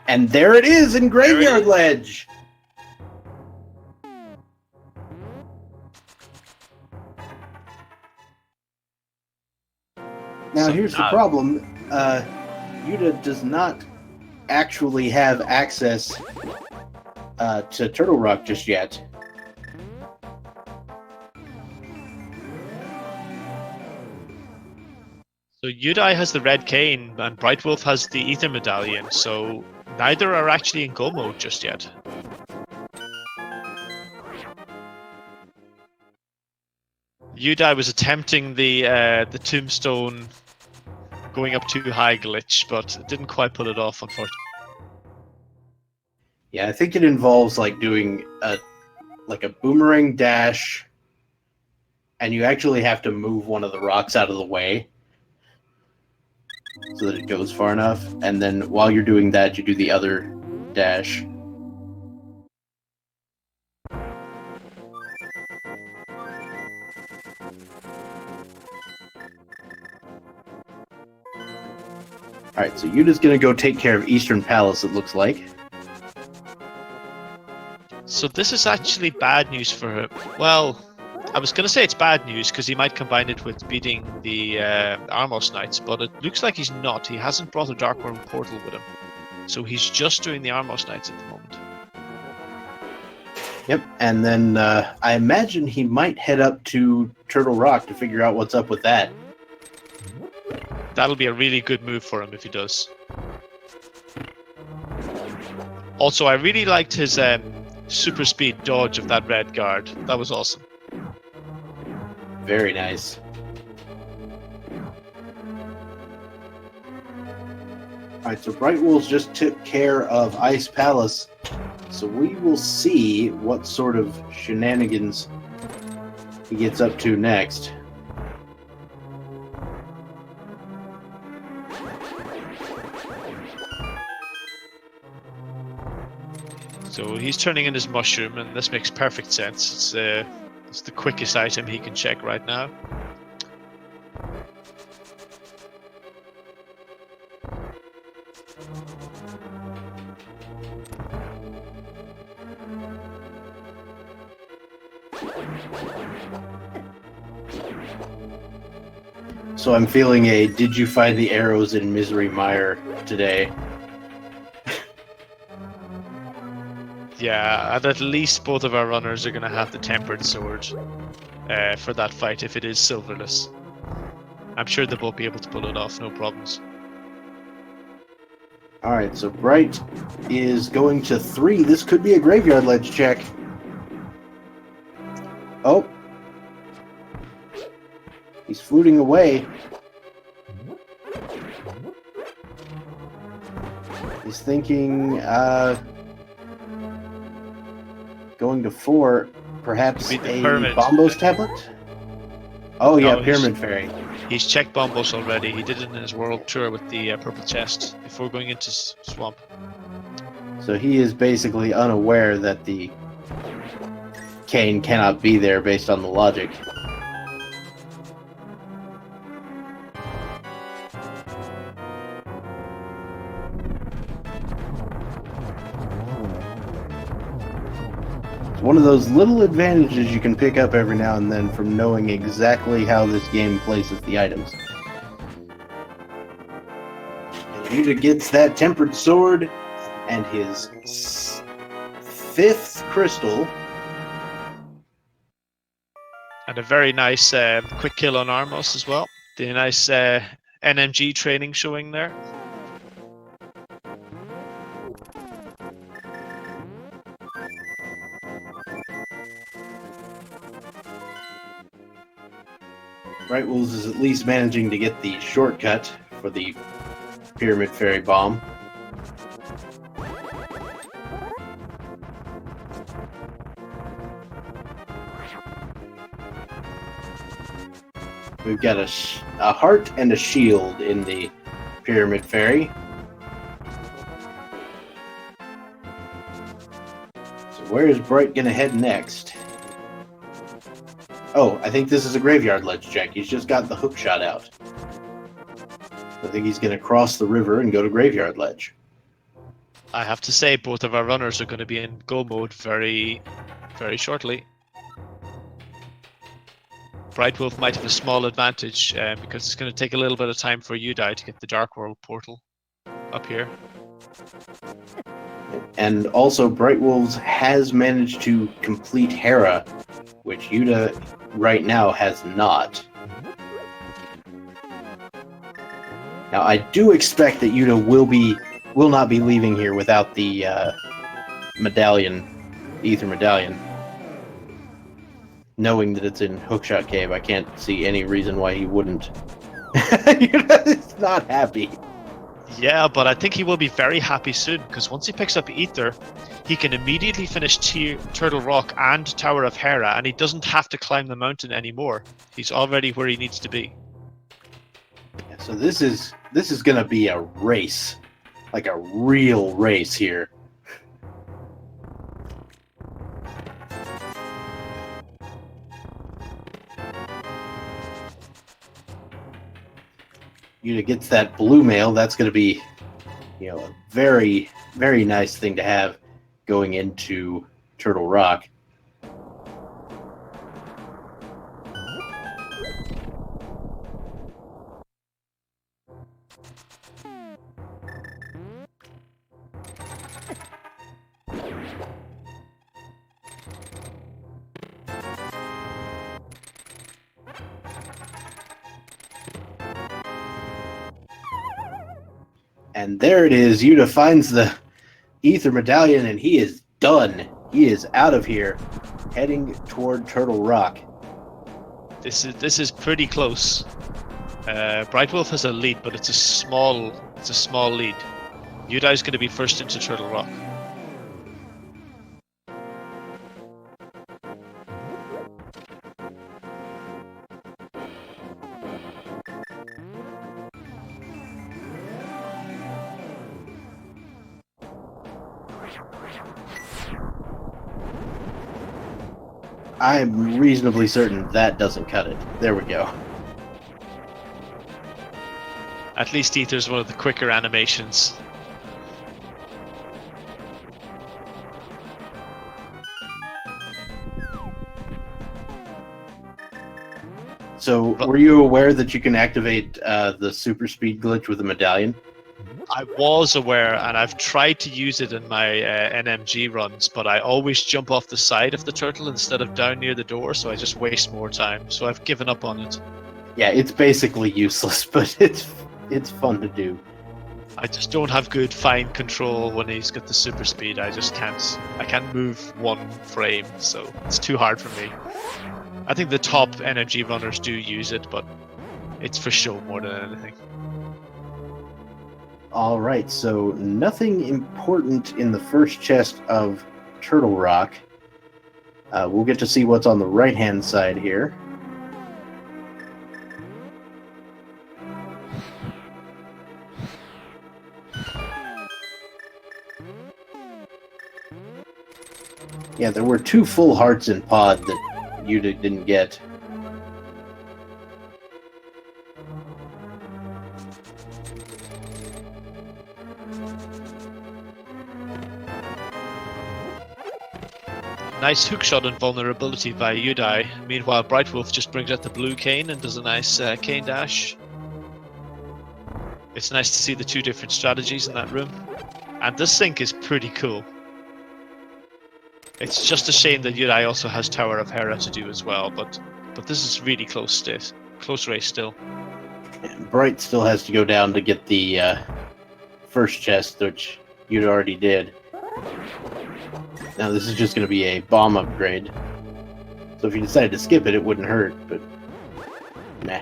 And there it is in Graveyard Ledge! Now here's the problem. Yuda does not actually have access to Turtle Rock just yet. So Udai has the red cane and Brightwolf has the Ether Medallion, so neither are actually in go mode just yet. Udai was attempting the tombstone going up too high glitch, but didn't quite pull it off, unfortunately. Yeah, I think it involves like doing a boomerang dash, and you actually have to move one of the rocks out of the way so that it goes far enough, and then while you're doing that, you do the other dash. Alright, so Yuda's gonna go take care of Eastern Palace, it looks like. So this is actually bad news for him. Well, I was going to say it's bad news because he might combine it with beating the Armos Knights, but it looks like he's not. He hasn't brought a Dark World portal with him. So he's just doing the Armos Knights at the moment. Yep, and then I imagine he might head up to Turtle Rock to figure out what's up with that. That'll be a really good move for him if he does. Also, I really liked his super speed dodge of that red guard. That was awesome. Very nice. Alright, so Brightwolfz just took care of Ice Palace, so we will see what sort of shenanigans he gets up to next. So he's turning in his mushroom, and this makes perfect sense. It's the quickest item he can check right now. So I'm feeling a "Did you find the arrows in Misery Mire" today. Yeah, and at least both of our runners are going to have the Tempered Sword for that fight if it is silverless. I'm sure they'll both be able to pull it off, no problems. Alright, so Bright is going to 3. This could be a Graveyard Ledge check. Oh. He's fluting away. He's thinking, going to 4, perhaps a Bombos tablet? Oh yeah, No, Pyramid Fairy. He's checked Bombos already. He did it in his world tour with the purple chest before going into Swamp. So he is basically unaware that the Cane cannot be there based on the logic. It's one of those little advantages you can pick up every now and then from knowing exactly how this game places the items. And Yuda gets that Tempered Sword and his 5th crystal. And a very nice quick kill on Armos as well. The nice NMG training showing there. Brightwolfz is at least managing to get the shortcut for the Pyramid Fairy Bomb. We've got a heart and a shield in the Pyramid Fairy. So where is Bright going to head next? Oh, I think this is a Graveyard Ledge check. He's just got the hook shot out. I think he's going to cross the river and go to Graveyard Ledge. I have to say, both of our runners are going to be in go mode very, very shortly. Brightwolf might have a small advantage because it's going to take a little bit of time for Udai to get the Dark World portal up here. And also, Brightwolfz has managed to complete Hera, which Yuda right now has not. Now, I do expect that Yuda will not be leaving here without the medallion, the Ether Medallion. Knowing that it's in Hookshot Cave, I can't see any reason why he wouldn't. Yuda's not happy. Yeah, but I think he will be very happy soon, because once he picks up Ether, he can immediately finish Turtle Rock and Tower of Hera, and he doesn't have to climb the mountain anymore. He's already where he needs to be. Yeah, so this is going to be a race, like a real race here. Yuta gets that blue mail, that's going to be, a very, very nice thing to have going into Turtle Rock. And there it is. Yuta finds the Ether Medallion, and he is done. He is out of here, heading toward Turtle Rock. This is pretty close. Brightwolf has a lead, but it's a small lead. Udai's going to be first into Turtle Rock. I'm reasonably certain that doesn't cut it. There we go. At least Ether's one of the quicker animations. So, were you aware that you can activate the super speed glitch with a medallion? I was aware, and I've tried to use it in my NMG runs, but I always jump off the side of the turtle instead of down near the door, so I just waste more time. So I've given up on it. Yeah, it's basically useless, but it's fun to do. I just don't have good fine control when he's got the super speed. I can't move one frame, so it's too hard for me. I think the top NMG runners do use it, but it's for show more than anything. All right, so nothing important in the first chest of Turtle Rock. We'll get to see what's on the right-hand side here. Yeah, there were 2 full hearts in Pod that Yuta didn't get. Nice hookshot and vulnerability by Udai. Meanwhile, Brightwolf just brings out the blue cane and does a nice cane dash. It's nice to see the 2 different strategies in that room. And this sync is pretty cool. It's just a shame that Udai also has Tower of Hera to do as well, but this is really close race still. And Bright still has to go down to get the first chest, which Yuta already did. Now this is just going to be a bomb upgrade. So if you decided to skip it, it wouldn't hurt, but nah.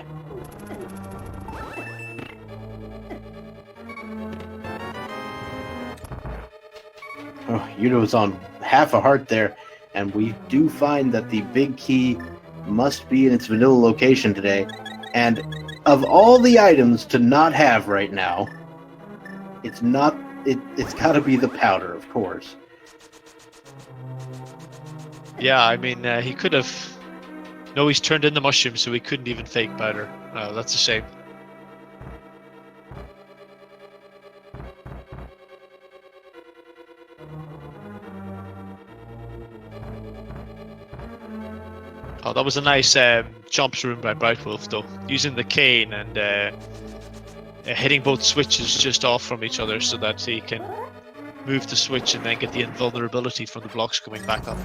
Oh, Yuta was on half a heart there, and we do find that the big key must be in its vanilla location today. And of all the items to not have right now, it's got to be the powder, of course. Yeah, I mean, he could have... No, he's turned in the mushroom, so he couldn't even fake powder. Oh, that's a shame. Oh, that was a nice jump room by Brightwolf, though. Using the cane and hitting both switches just off from each other so that he can move the switch and then get the invulnerability from the blocks coming back up.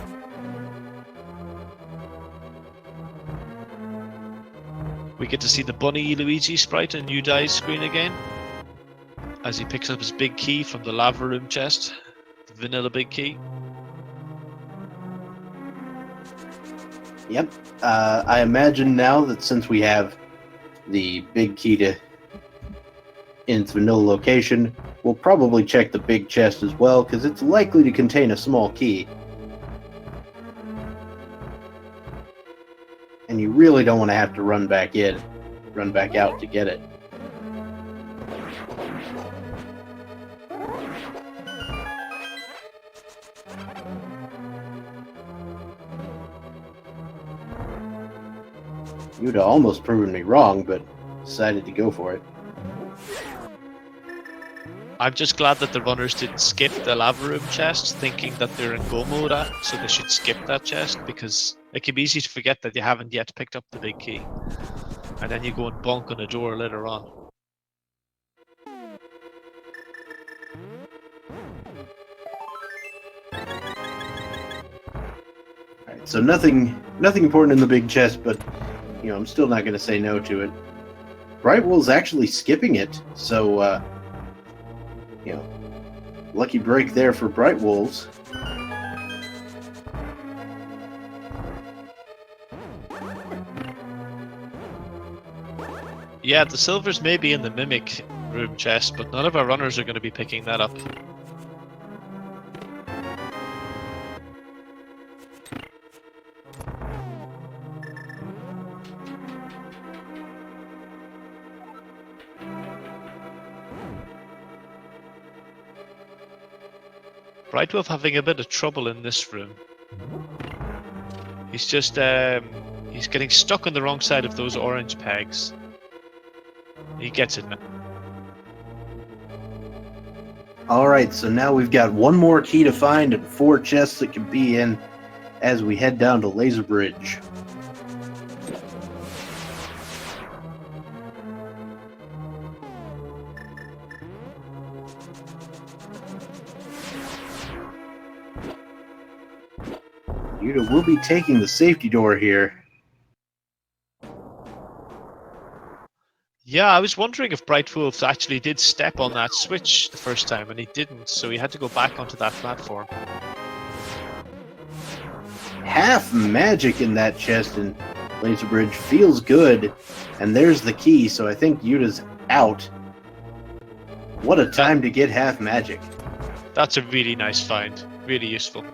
We get to see the Bunny Luigi sprite on Udai's screen again as he picks up his big key from the lava room chest, the vanilla big key. Yep. I imagine now that since we have the big key in its vanilla location, we'll probably check the big chest as well, because it's likely to contain a small key. And you really don't want to have to run back out to get it. You'd almost proven me wrong, but decided to go for it. I'm just glad that the runners didn't skip the lava room chest, thinking that they're in go mode so they should skip that chest, because it can be easy to forget that you haven't yet picked up the big key. And then you go and bonk on a door later on. Alright, so nothing important in the big chest, but I'm still not going to say no to it. Brightwolf's actually skipping it, so lucky break there for Brightwolf's. Yeah, the silvers may be in the mimic room chest, but none of our runners are going to be picking that up. Brightwolf having a bit of trouble in this room. He's just he's getting stuck on the wrong side of those orange pegs. He gets it now. Alright, so now we've got one more key to find and 4 chests that can be in as we head down to Laser Bridge. Yuda will be taking the safety door here. Yeah, I was wondering if Brightwolf actually did step on that switch the first time, and he didn't, so he had to go back onto that platform. Half magic in that chest in Laser Bridge feels good, and there's the key, so I think Yuda's out. What a time to get half magic. That's a really nice find, really useful.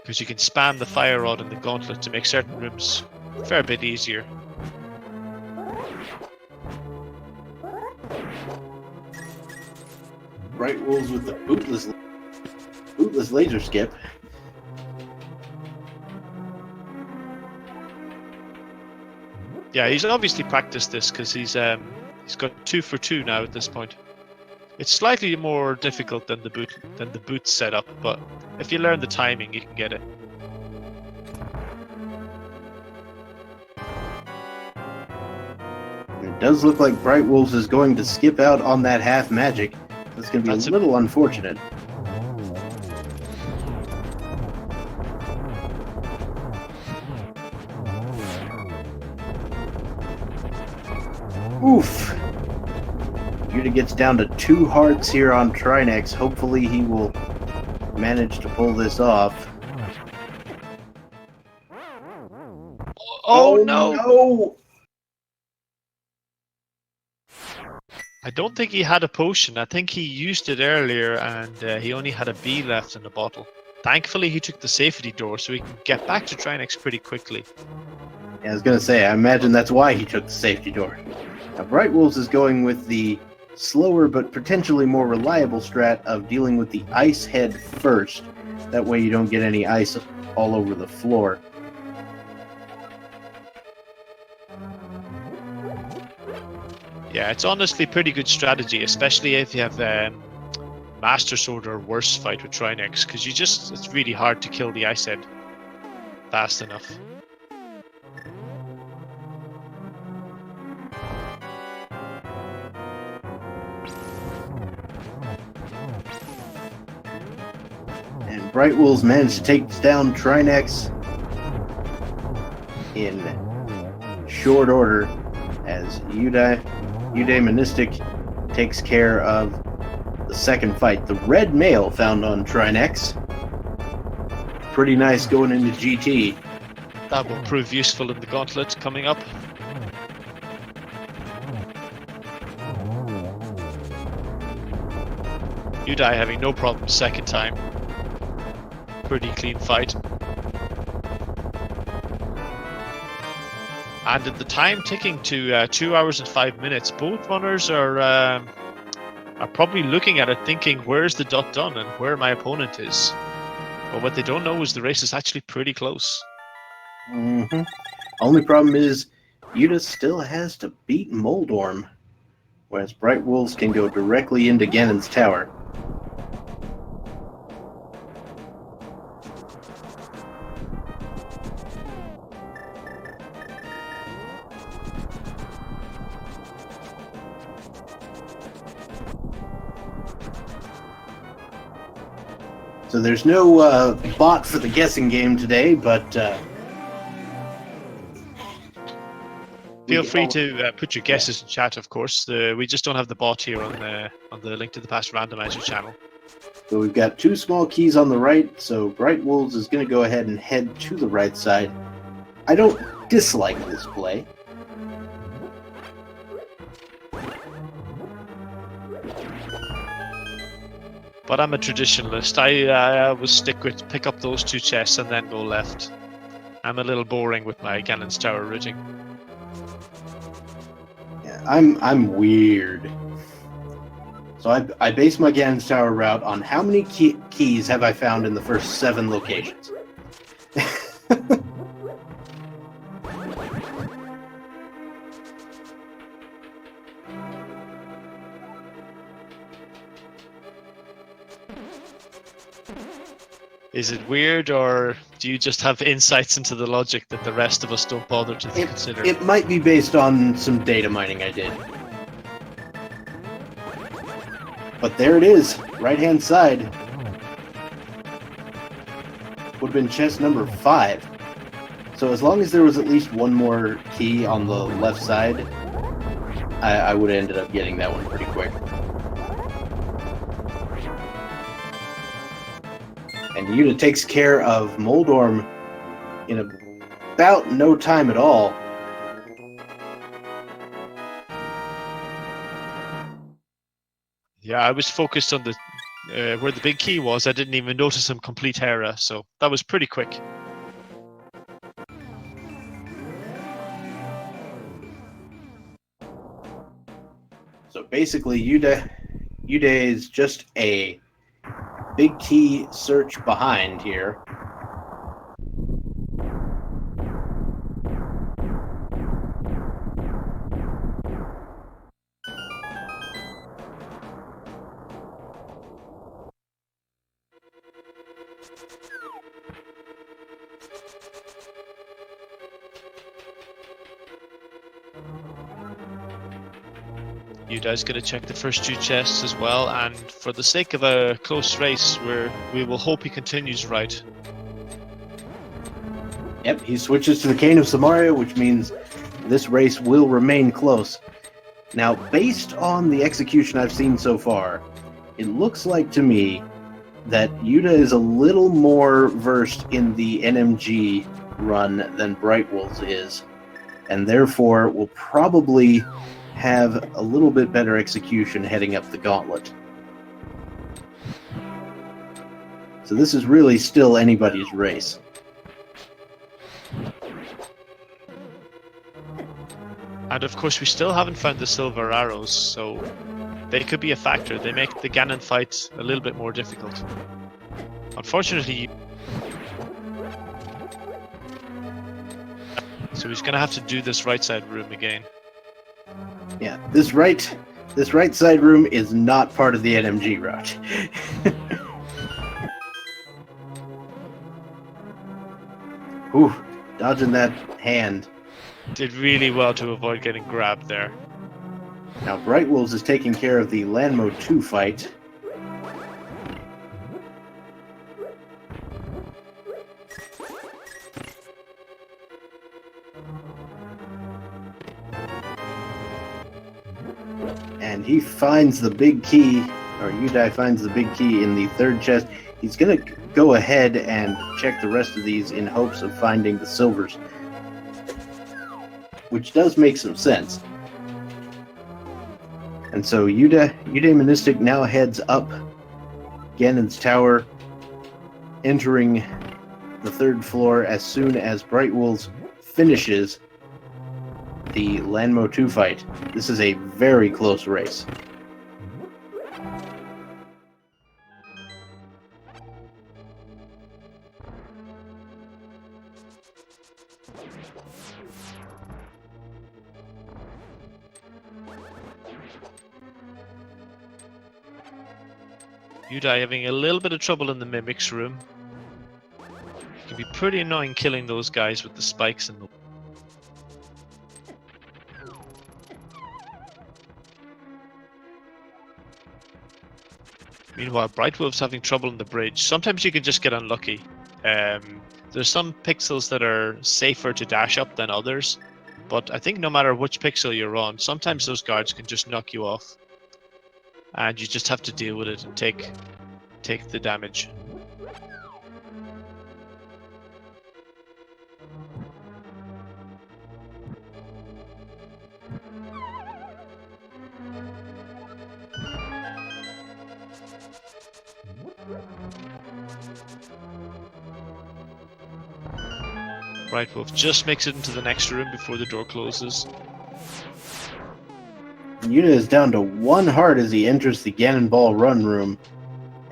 Because you can spam the fire rod and the gauntlet to make certain rooms a fair bit easier. Brightwolf's with the bootless laser skip. Yeah, he's obviously practiced this because he's got 2 for 2 now at this point. It's slightly more difficult than the boot setup, but if you learn the timing, you can get it. It does look like Brightwolf's is going to skip out on that half magic. That's going to be a little unfortunate. Oof. Yuda gets down to 2 hearts here on Trinex. Hopefully he will manage to pull this off. Oh no! No! I don't think he had a potion. I think he used it earlier and he only had a B left in the bottle. Thankfully, he took the safety door so he can get back to Trinex pretty quickly. Yeah, I was going to say, I imagine that's why he took the safety door. Now, Brightwolf's is going with the slower but potentially more reliable strat of dealing with the ice head first. That way you don't get any ice all over the floor. Yeah, it's honestly pretty good strategy, especially if you have Master Sword or worse fight with Trinex, because it's really hard to kill the ice head fast enough. And Brightwolf's managed to take down Trinex in short order as eudaimonistic takes care of the second fight. The red mail found on Trinex. Pretty nice going into GT. That will prove useful in the gauntlet coming up. Udai having no problem second time. Pretty clean fight. And at the time ticking to 2 hours and 5 minutes, both runners are probably looking at it thinking, where's the dot done and where my opponent is. But what they don't know is the race is actually pretty close. Mm-hmm. Only problem is Yuda still has to beat Moldorm. whereas Bright Wolves can go directly into Ganon's tower. So there's no bot for the guessing game today, but feel free to put your guesses in chat. Of course, we just don't have the bot here on the Link to the Past Randomizer channel. So we've got 2 small keys on the right. So Bright Wolves is going to go ahead and head to the right side. I don't dislike this play. But I'm a traditionalist. I will stick with pick up those 2 chests and then go left. I'm a little boring with my Ganon's Tower routing. Yeah, I'm weird. So I base my Ganon's Tower route on how many keys have I found in the first 7 locations. Is it weird, or do you just have insights into the logic that the rest of us don't bother to consider? It might be based on some data mining I did. But there it is, right-hand side. Would have been chest number 5. So as long as there was at least one more key on the left side, I would have ended up getting that one pretty quick. And Yuda takes care of Moldorm in about no time at all. Yeah, I was focused on the where the big key was. I didn't even notice him complete Hera, so that was pretty quick. So basically, Yuda is just a big key search behind here. Yuda's going to check the first 2 chests as well, and for the sake of a close race, we will hope he continues right. Yep, he switches to the Cane of Samaria, which means this race will remain close. Now, based on the execution I've seen so far, it looks like to me that Yuda is a little more versed in the NMG run than Bright Wolves is, and therefore will probably have a little bit better execution heading up the gauntlet. So this is really still anybody's race. And of course, we still haven't found the silver arrows, so they could be a factor. They make the Ganon fight a little bit more difficult. Unfortunately, so he's going to have to do this right side room again. Yeah, this right side room is not part of the NMG route. Ooh, dodging that hand. Did really well to avoid getting grabbed there. Now Bright Wolves is taking care of the Landmo 2 fight. And he finds the big key, or Udai finds the big key in the 3rd chest. He's going to go ahead and check the rest of these in hopes of finding the silvers, which does make some sense. And so eudaimonistic now heads up Ganon's tower, entering the 3rd floor as soon as Bright Wolves finishes the Landmo 2 fight. This is a very close race. Udai having a little bit of trouble in the Mimic's room. It can be pretty annoying killing those guys with the spikes in them. Meanwhile, brightwolfz having trouble in the bridge. Sometimes you can just get unlucky. There's some pixels that are safer to dash up than others, but I think no matter which pixel you're on, sometimes those guards can just knock you off. And you just have to deal with it and take the damage. Brightwolf just makes it into the next room before the door closes. Yuda is down to 1 heart as he enters the Ganon Ball Run room.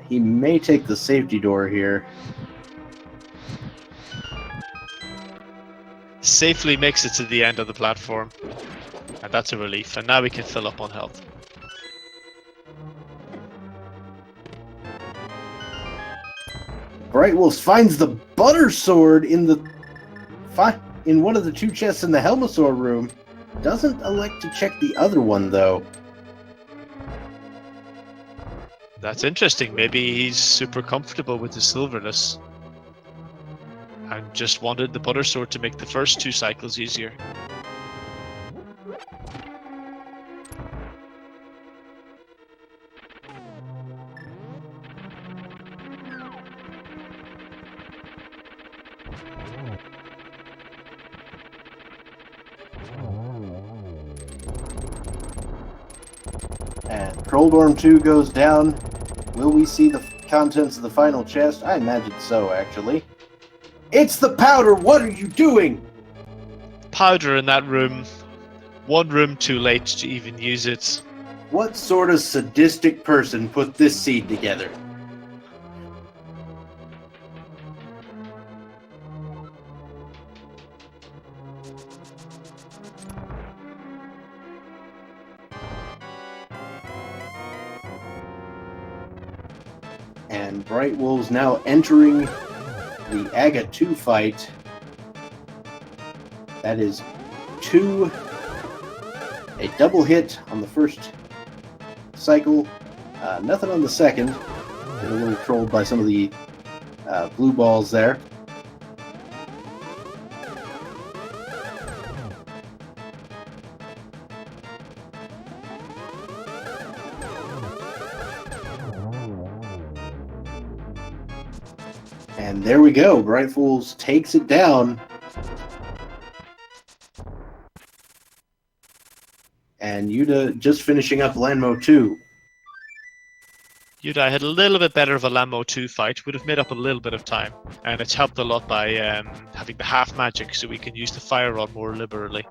He may take the safety door here. Safely makes it to the end of the platform. And that's a relief. And now we can fill up on health. brightwolfz finds the butter sword in one of the 2 chests in the Helmasaur room. Doesn't elect to check the other one, though. That's interesting. Maybe he's super comfortable with the silverless. And just wanted the butter sword to make the first 2 cycles easier. And Trolldorm 2 goes down. Will we see the contents of the final chest? I imagine so, actually. It's the powder! What are you doing? Powder in that room. 1 room too late to even use it. What sort of sadistic person put this seed together? And brightwolfz now entering the Aga 2 fight. That is a double hit on the first cycle, nothing on the second. Get a little trolled by some of the blue balls there. And there we go. brightwolfz takes it down. And Yuda just finishing up Lanmo 2. Udai had a little bit better of a Lanmo 2 fight, would have made up a little bit of time, and it's helped a lot by having the half magic so we can use the fire rod more liberally.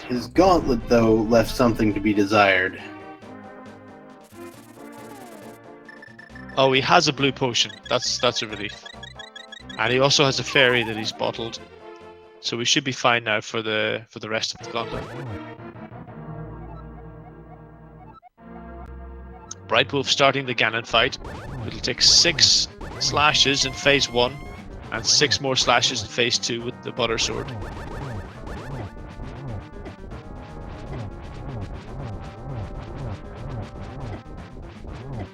His gauntlet, though, left something to be desired. Oh, he has a blue potion. That's a relief. And he also has a fairy that he's bottled. So we should be fine now for the rest of the gauntlet. brightwolf starting the Ganon fight. It'll take 6 slashes in phase 1 and 6 more slashes in phase 2 with the butter sword.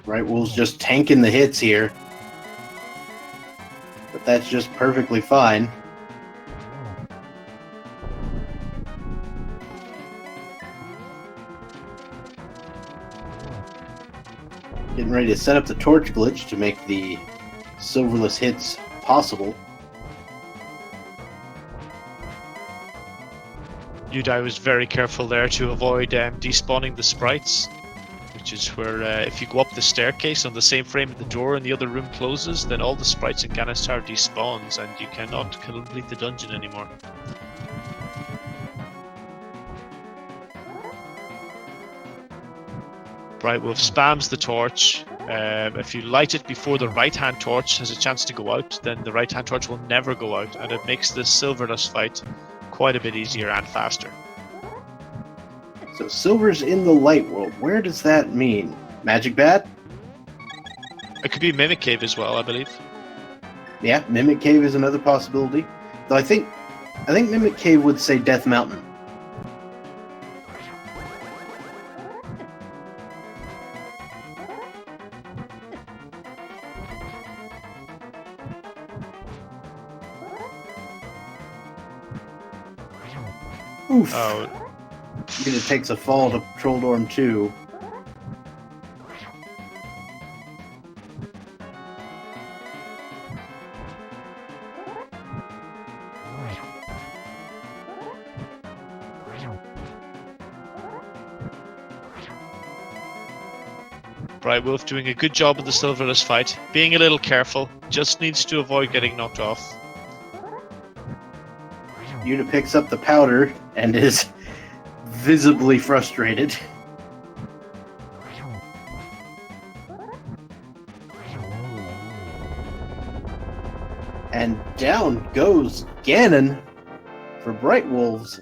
brightwolfz just tanking the hits here. But that's just perfectly fine. Getting ready to set up the torch glitch to make the silverless hits possible. Udai was very careful there to avoid despawning the sprites, which is where if you go up the staircase on the same frame of the door and the other room closes, then all the sprites in Ganon's Tower despawns and you cannot complete the dungeon anymore. brightwolf spams the torch. If you light it before the right-hand torch has a chance to go out, then the right-hand torch will never go out, and it makes the silverless fight quite a bit easier and faster. So silver's in the light world. Where does that mean? Magic Bat? It could be Mimic Cave as well, I believe. Yeah, Mimic Cave is another possibility. Though I think Mimic Cave would say Death Mountain. Oof. Oh, It takes a fall to Troll Dorm 2. Brightwolf doing a good job in the silverless fight. Being a little careful. Just needs to avoid getting knocked off. Yuda picks up the powder and is visibly frustrated. And down goes Ganon for Brightwolfz.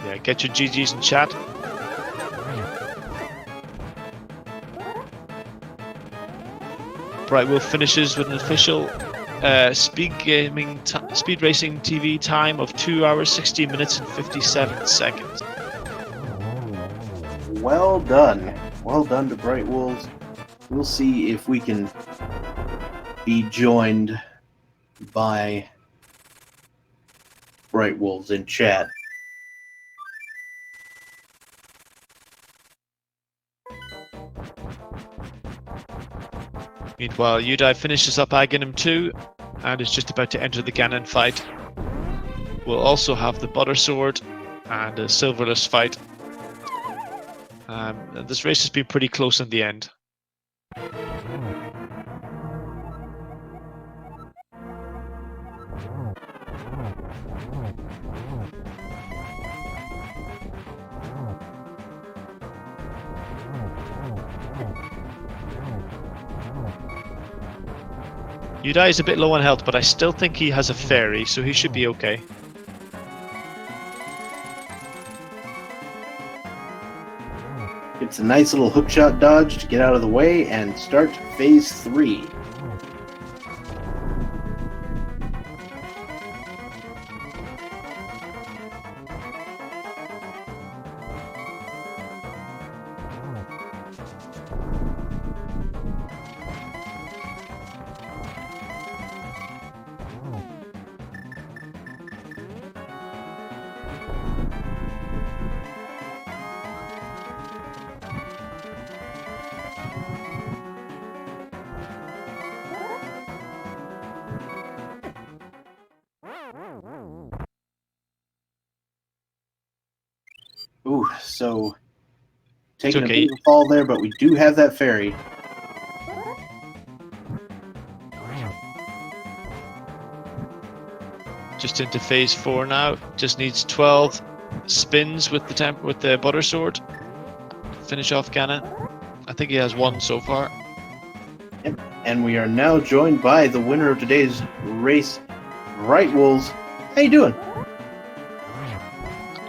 Yeah, get your GGs in chat. Brightwolf finishes with an official speed racing TV time of 2 hours, 16 minutes, and 57 seconds. Well done. Well done to Brightwolfz. We'll see if we can be joined by Brightwolfz in chat. Meanwhile, Udai finishes up Aghanim 2 and is just about to enter the Ganon fight. We'll also have the Butter Sword and a silverless fight. And this race has been pretty close in the end. Udai is a bit low on health, but I still think he has a fairy, so he should be okay. It's a nice little hookshot dodge to get out of the way and start phase 3. Ooh, so taking okay. a bit of a fall there, but we do have that fairy. Just into phase 4 now. Just needs 12 spins with the Butter Sword. Finish off Ganon. I think he has 1 so far. Yep. And we are now joined by the winner of today's race, Brightwolfz. How you doing?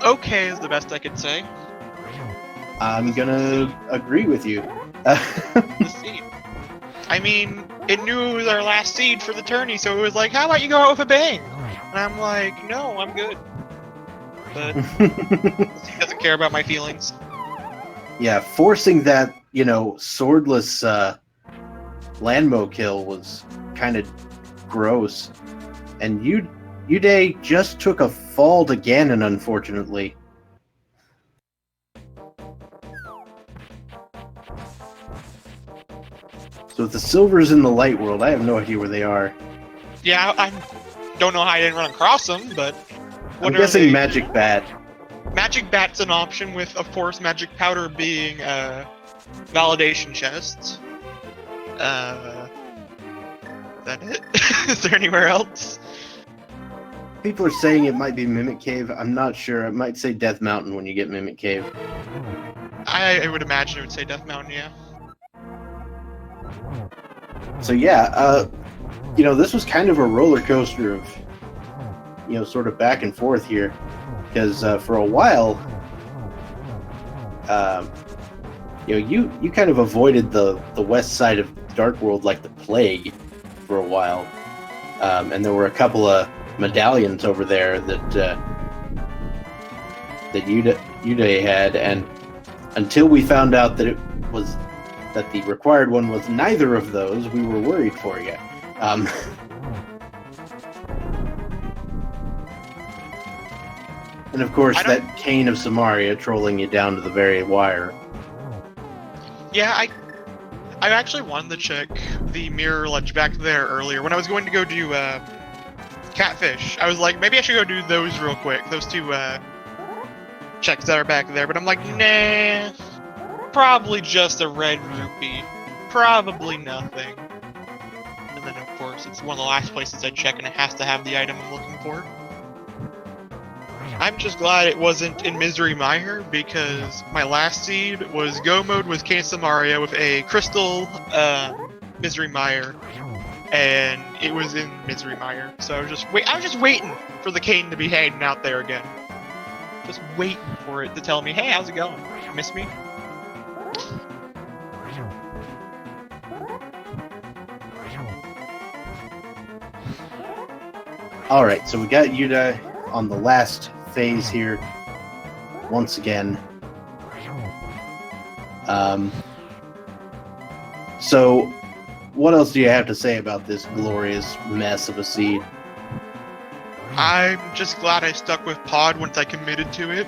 Okay is the best I could say. I'm gonna agree with you. The seed. I mean, it knew it was our last seed for the tourney, so it was like, how about you go out with a bang? And I'm like, no, I'm good. But he doesn't care about my feelings. Yeah, forcing that, swordless Landmo kill was kind of gross. And Uday just took a fall to Ganon, unfortunately. So with the silvers in the light world, I have no idea where they are. Yeah, I don't know how I didn't run across them, but... I'm guessing Magic Bat. Magic Bat's an option with, of course, Magic Powder being validation chests. Is that it? Is there anywhere else? People are saying it might be Mimic Cave. I'm not sure. It might say Death Mountain when you get Mimic Cave. I would imagine it would say Death Mountain, yeah. So yeah, This was kind of a roller coaster of, sort of back and forth here, because for a while, you kind of avoided the west side of Dark World like the plague for a while, and there were a couple of medallions over there that Yuda had, and until we found out that the required one was neither of those, we were worried for you. And of course, that Cane of Samaria trolling you down to the very wire. Yeah, I actually wanted to check the mirror ledge back there earlier. When I was going to go do Catfish, I was like, maybe I should go do those real quick. Those two checks that are back there. But I'm like, nah, probably just a red rupee. Probably nothing. And then, of course, it's one of the last places I check, and it has to have the item I'm looking for. I'm just glad it wasn't in Misery Mire, because my last seed was Go mode with Cane Samaria with a crystal Misery Mire, and it was in Misery Mire. So I was just waiting for the Cane to be hanging out there again. Just waiting for it to tell me, hey, how's it going? Miss me? Alright, so we got Yuda on the last phase here once again. So what else do you have to say about this glorious mess of a seed? I'm just glad I stuck with Pod once I committed to it,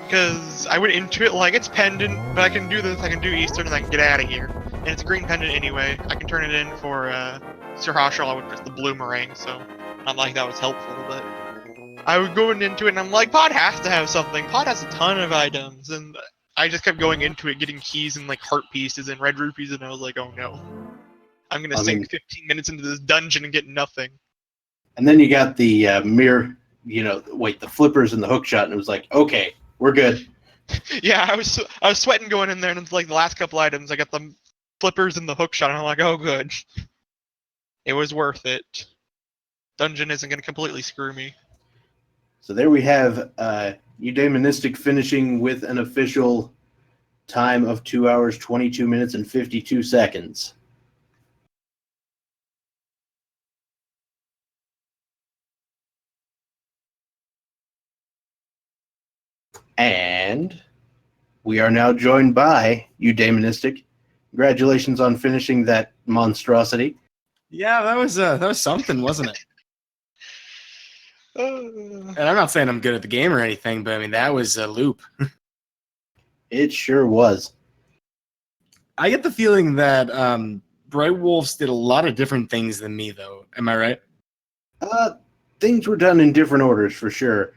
because I went into it like, it's pendant, but I can do this, I can do Eastern, and I can get out of here. And it's a green pendant anyway. I can turn it in for Sir Hashal with just the blue meringue, so not like that was helpful, but I was going into it and I'm like, Pod has to have something. Pod has a ton of items, and I just kept going into it, getting keys and like heart pieces and red rupees, and I was like, oh no. I'm gonna sink 15 minutes into this dungeon and get nothing. And then you got the mirror, the flippers and the hook shot, and it was like, okay, we're good. Yeah, I was sweating going in there, and it's like the last couple items, I got the flippers and the hook shot, and I'm like, oh good. It was worth it. Dungeon isn't gonna completely screw me. So there we have eudaimonistic finishing with an official time of 2 hours, 22 minutes, and 52 seconds. And we are now joined by eudaimonistic. Congratulations on finishing that monstrosity. Yeah, that was something, wasn't it? And I'm not saying I'm good at the game or anything, but I mean, that was a loop. It sure was. I get the feeling that brightwolfz did a lot of different things than me, though. Am I right? Things were done in different orders, for sure.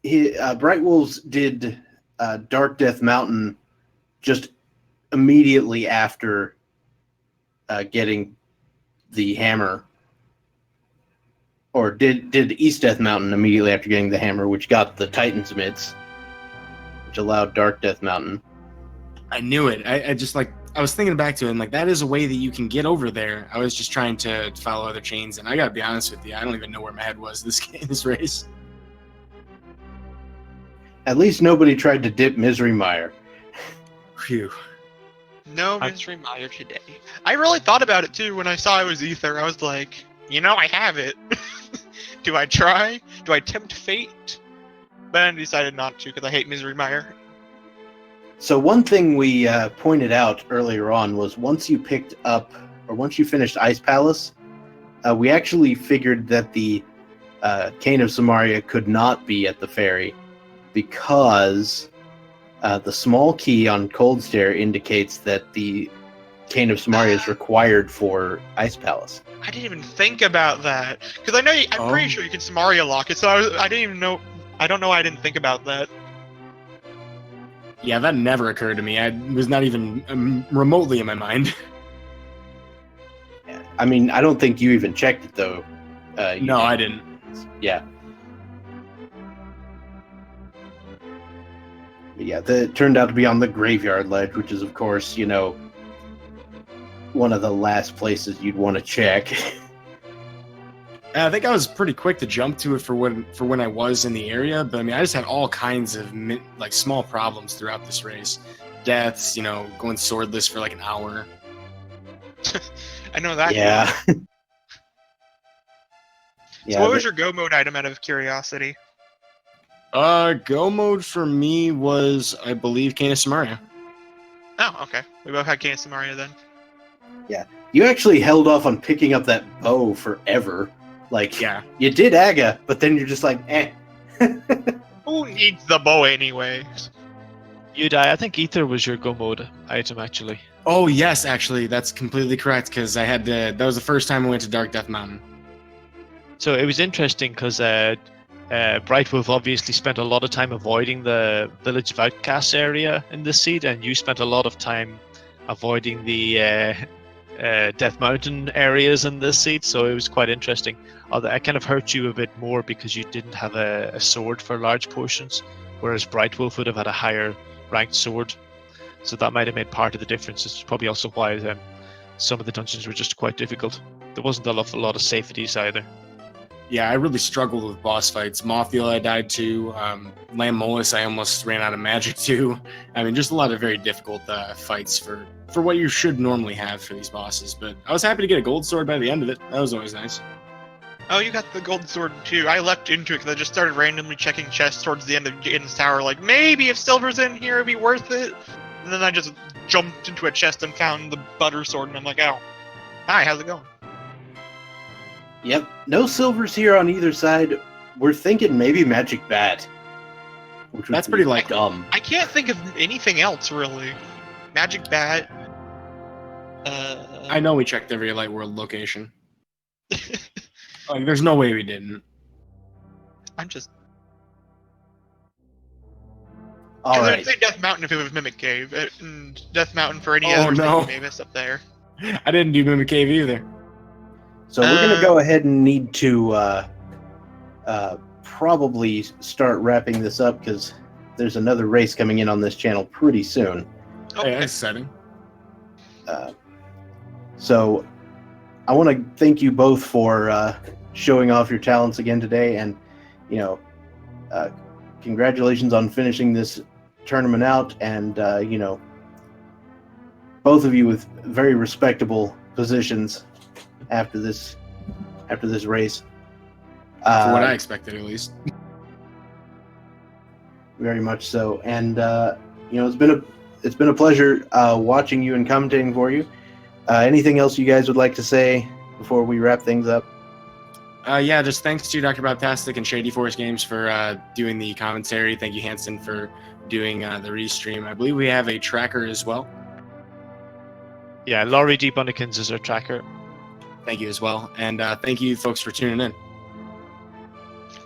brightwolfz did Dark Death Mountain just immediately after getting the hammer, or did East Death Mountain immediately after getting the hammer, which got the Titan's Mitts, which allowed Dark Death Mountain. I knew it. I just I was thinking back to it, and that is a way that you can get over there. I was just trying to follow other chains, and I gotta be honest with you, I don't even know where my head was this race. At least nobody tried to dip Misery Mire. Phew. No Misery Mire today. I really thought about it too when I saw it was Ether. I was like, I have it. Do I try? Do I tempt fate? But I decided not to because I hate Misery Mire. So one thing we pointed out earlier on was once you finished Ice Palace, we actually figured that the Cane of Samaria could not be at the ferry because the small key on Cold Stare indicates that the Cane of Samaria is required for Ice Palace. I didn't even think about that because I'm pretty sure you can Samaria lock it. So I didn't even know. I don't know why I didn't think about that. Yeah, that never occurred to me. I was not even remotely in my mind. I mean, I don't think you even checked it though. No, I didn't. Yeah. yeah, that turned out to be on the graveyard ledge, which is, of course, one of the last places you'd want to check. I think I was pretty quick to jump to it for when I was in the area, but I mean, I just had all kinds of small problems throughout this race. Deaths, going swordless for like an hour. I know that. Yeah. So what was your go mode item out of curiosity? Go mode for me was, I believe, Cane of Samaria. Oh, okay. We both had Cane of Samaria then. Yeah. You actually held off on picking up that bow forever. Like, Yeah. You did Aga, but then you're just like, eh. Who needs the bow anyway? I think Ether was your go mode item, actually. Oh, yes, actually, that's completely correct, because that was the first time I went to Dark Death Mountain. So it was interesting because Brightwolf obviously spent a lot of time avoiding the Village of Outcasts area in this seed, and you spent a lot of time avoiding the Death Mountain areas in this seed, so it was quite interesting. Although I kind of hurt you a bit more because you didn't have a sword for large portions, whereas Brightwolf would have had a higher ranked sword. So that might have made part of the difference. It's probably also why some of the dungeons were just quite difficult. There wasn't a lot of safeties either. Yeah, I really struggled with boss fights. Mothiel I died to. Lam Molus I almost ran out of magic to. I mean, just a lot of very difficult fights for what you should normally have for these bosses. But I was happy to get a gold sword by the end of it. That was always nice. Oh, you got the gold sword too. I leapt into it because I just started randomly checking chests towards the end of Jaden's tower, like, maybe if silver's in here, it'd be worth it. And then I just jumped into a chest and found the butter sword, and I'm like, oh, hi, how's it going? Yep, no silvers here on either side. We're thinking maybe Magic Bat. That's pretty dumb. I can't think of anything else, really. Magic Bat. I know we checked every Light World location. Like, there's no way we didn't. I'm just... All right. I'd say Death Mountain if it was Mimic Cave, and Death Mountain for any Oh, others no. that you may miss up there. I didn't do Mimic Cave either. So we're going to go ahead and need to probably start wrapping this up because there's another race coming in on this channel pretty soon. Okay. Hey, that's exciting. So I want to thank you both for showing off your talents again today, and congratulations on finishing this tournament out, and both of you with very respectable positions after this race. For what I expected, at least. Very much so, and it's been a pleasure watching you and commentating for you. Anything else you guys would like to say before we wrap things up? Yeah, just thanks to Dr. Bobtastic and Shady Force Games for doing the commentary. Thank you, Hanson, for doing the restream. I believe we have a tracker as well. Yeah, Laurie D. Bunnykins is our tracker. Thank you as well. And thank you, folks, for tuning in.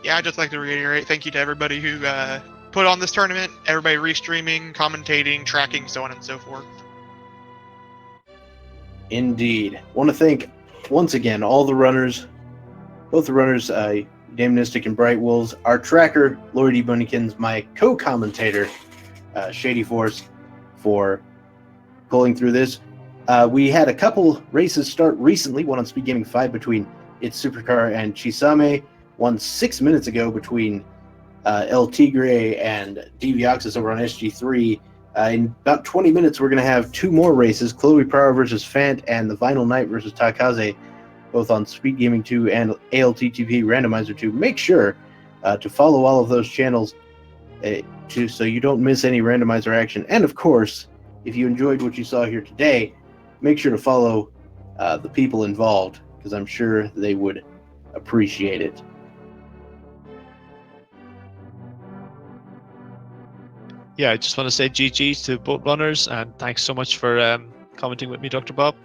Yeah, I'd just like to reiterate thank you to everybody who put on this tournament, everybody restreaming, commentating, tracking, so on and so forth. Indeed. Want to thank once again all the runners, both the runners, eudaimonistic and brightwolfz, our tracker, Laurie D. Bunnykins, my co-commentator, Shady Force, for pulling through this. We had a couple races start recently, one on Speed Gaming 5 between It's Supercar and Chisame, one 6 minutes ago between El Tigre and Devioxys over on SG3. In about 20 minutes, we're going to have two more races, Chloe Power versus Fant and the Vinyl Knight versus Takaze, both on Speed Gaming 2 and ALTTP Randomizer 2. Make sure to follow all of those channels so you don't miss any randomizer action. And of course, if you enjoyed what you saw here today, make sure to follow the people involved, because I'm sure they would appreciate it. Yeah, I just want to say GG's to both runners, and thanks so much for commenting with me, Dr. Bob.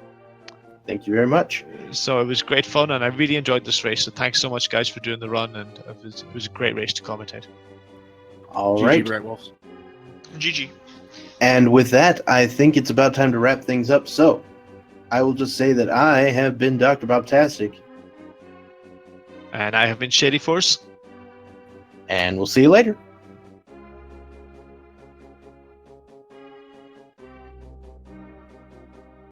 Thank you very much. So it was great fun, and I really enjoyed this race. So thanks so much, guys, for doing the run, and it was a great race to commentate. All right. GG, Brightwolfz. GG. And with that, I think it's about time to wrap things up. So I will just say that I have been Dr. Bobtastic. And I have been Shady Force. And we'll see you later.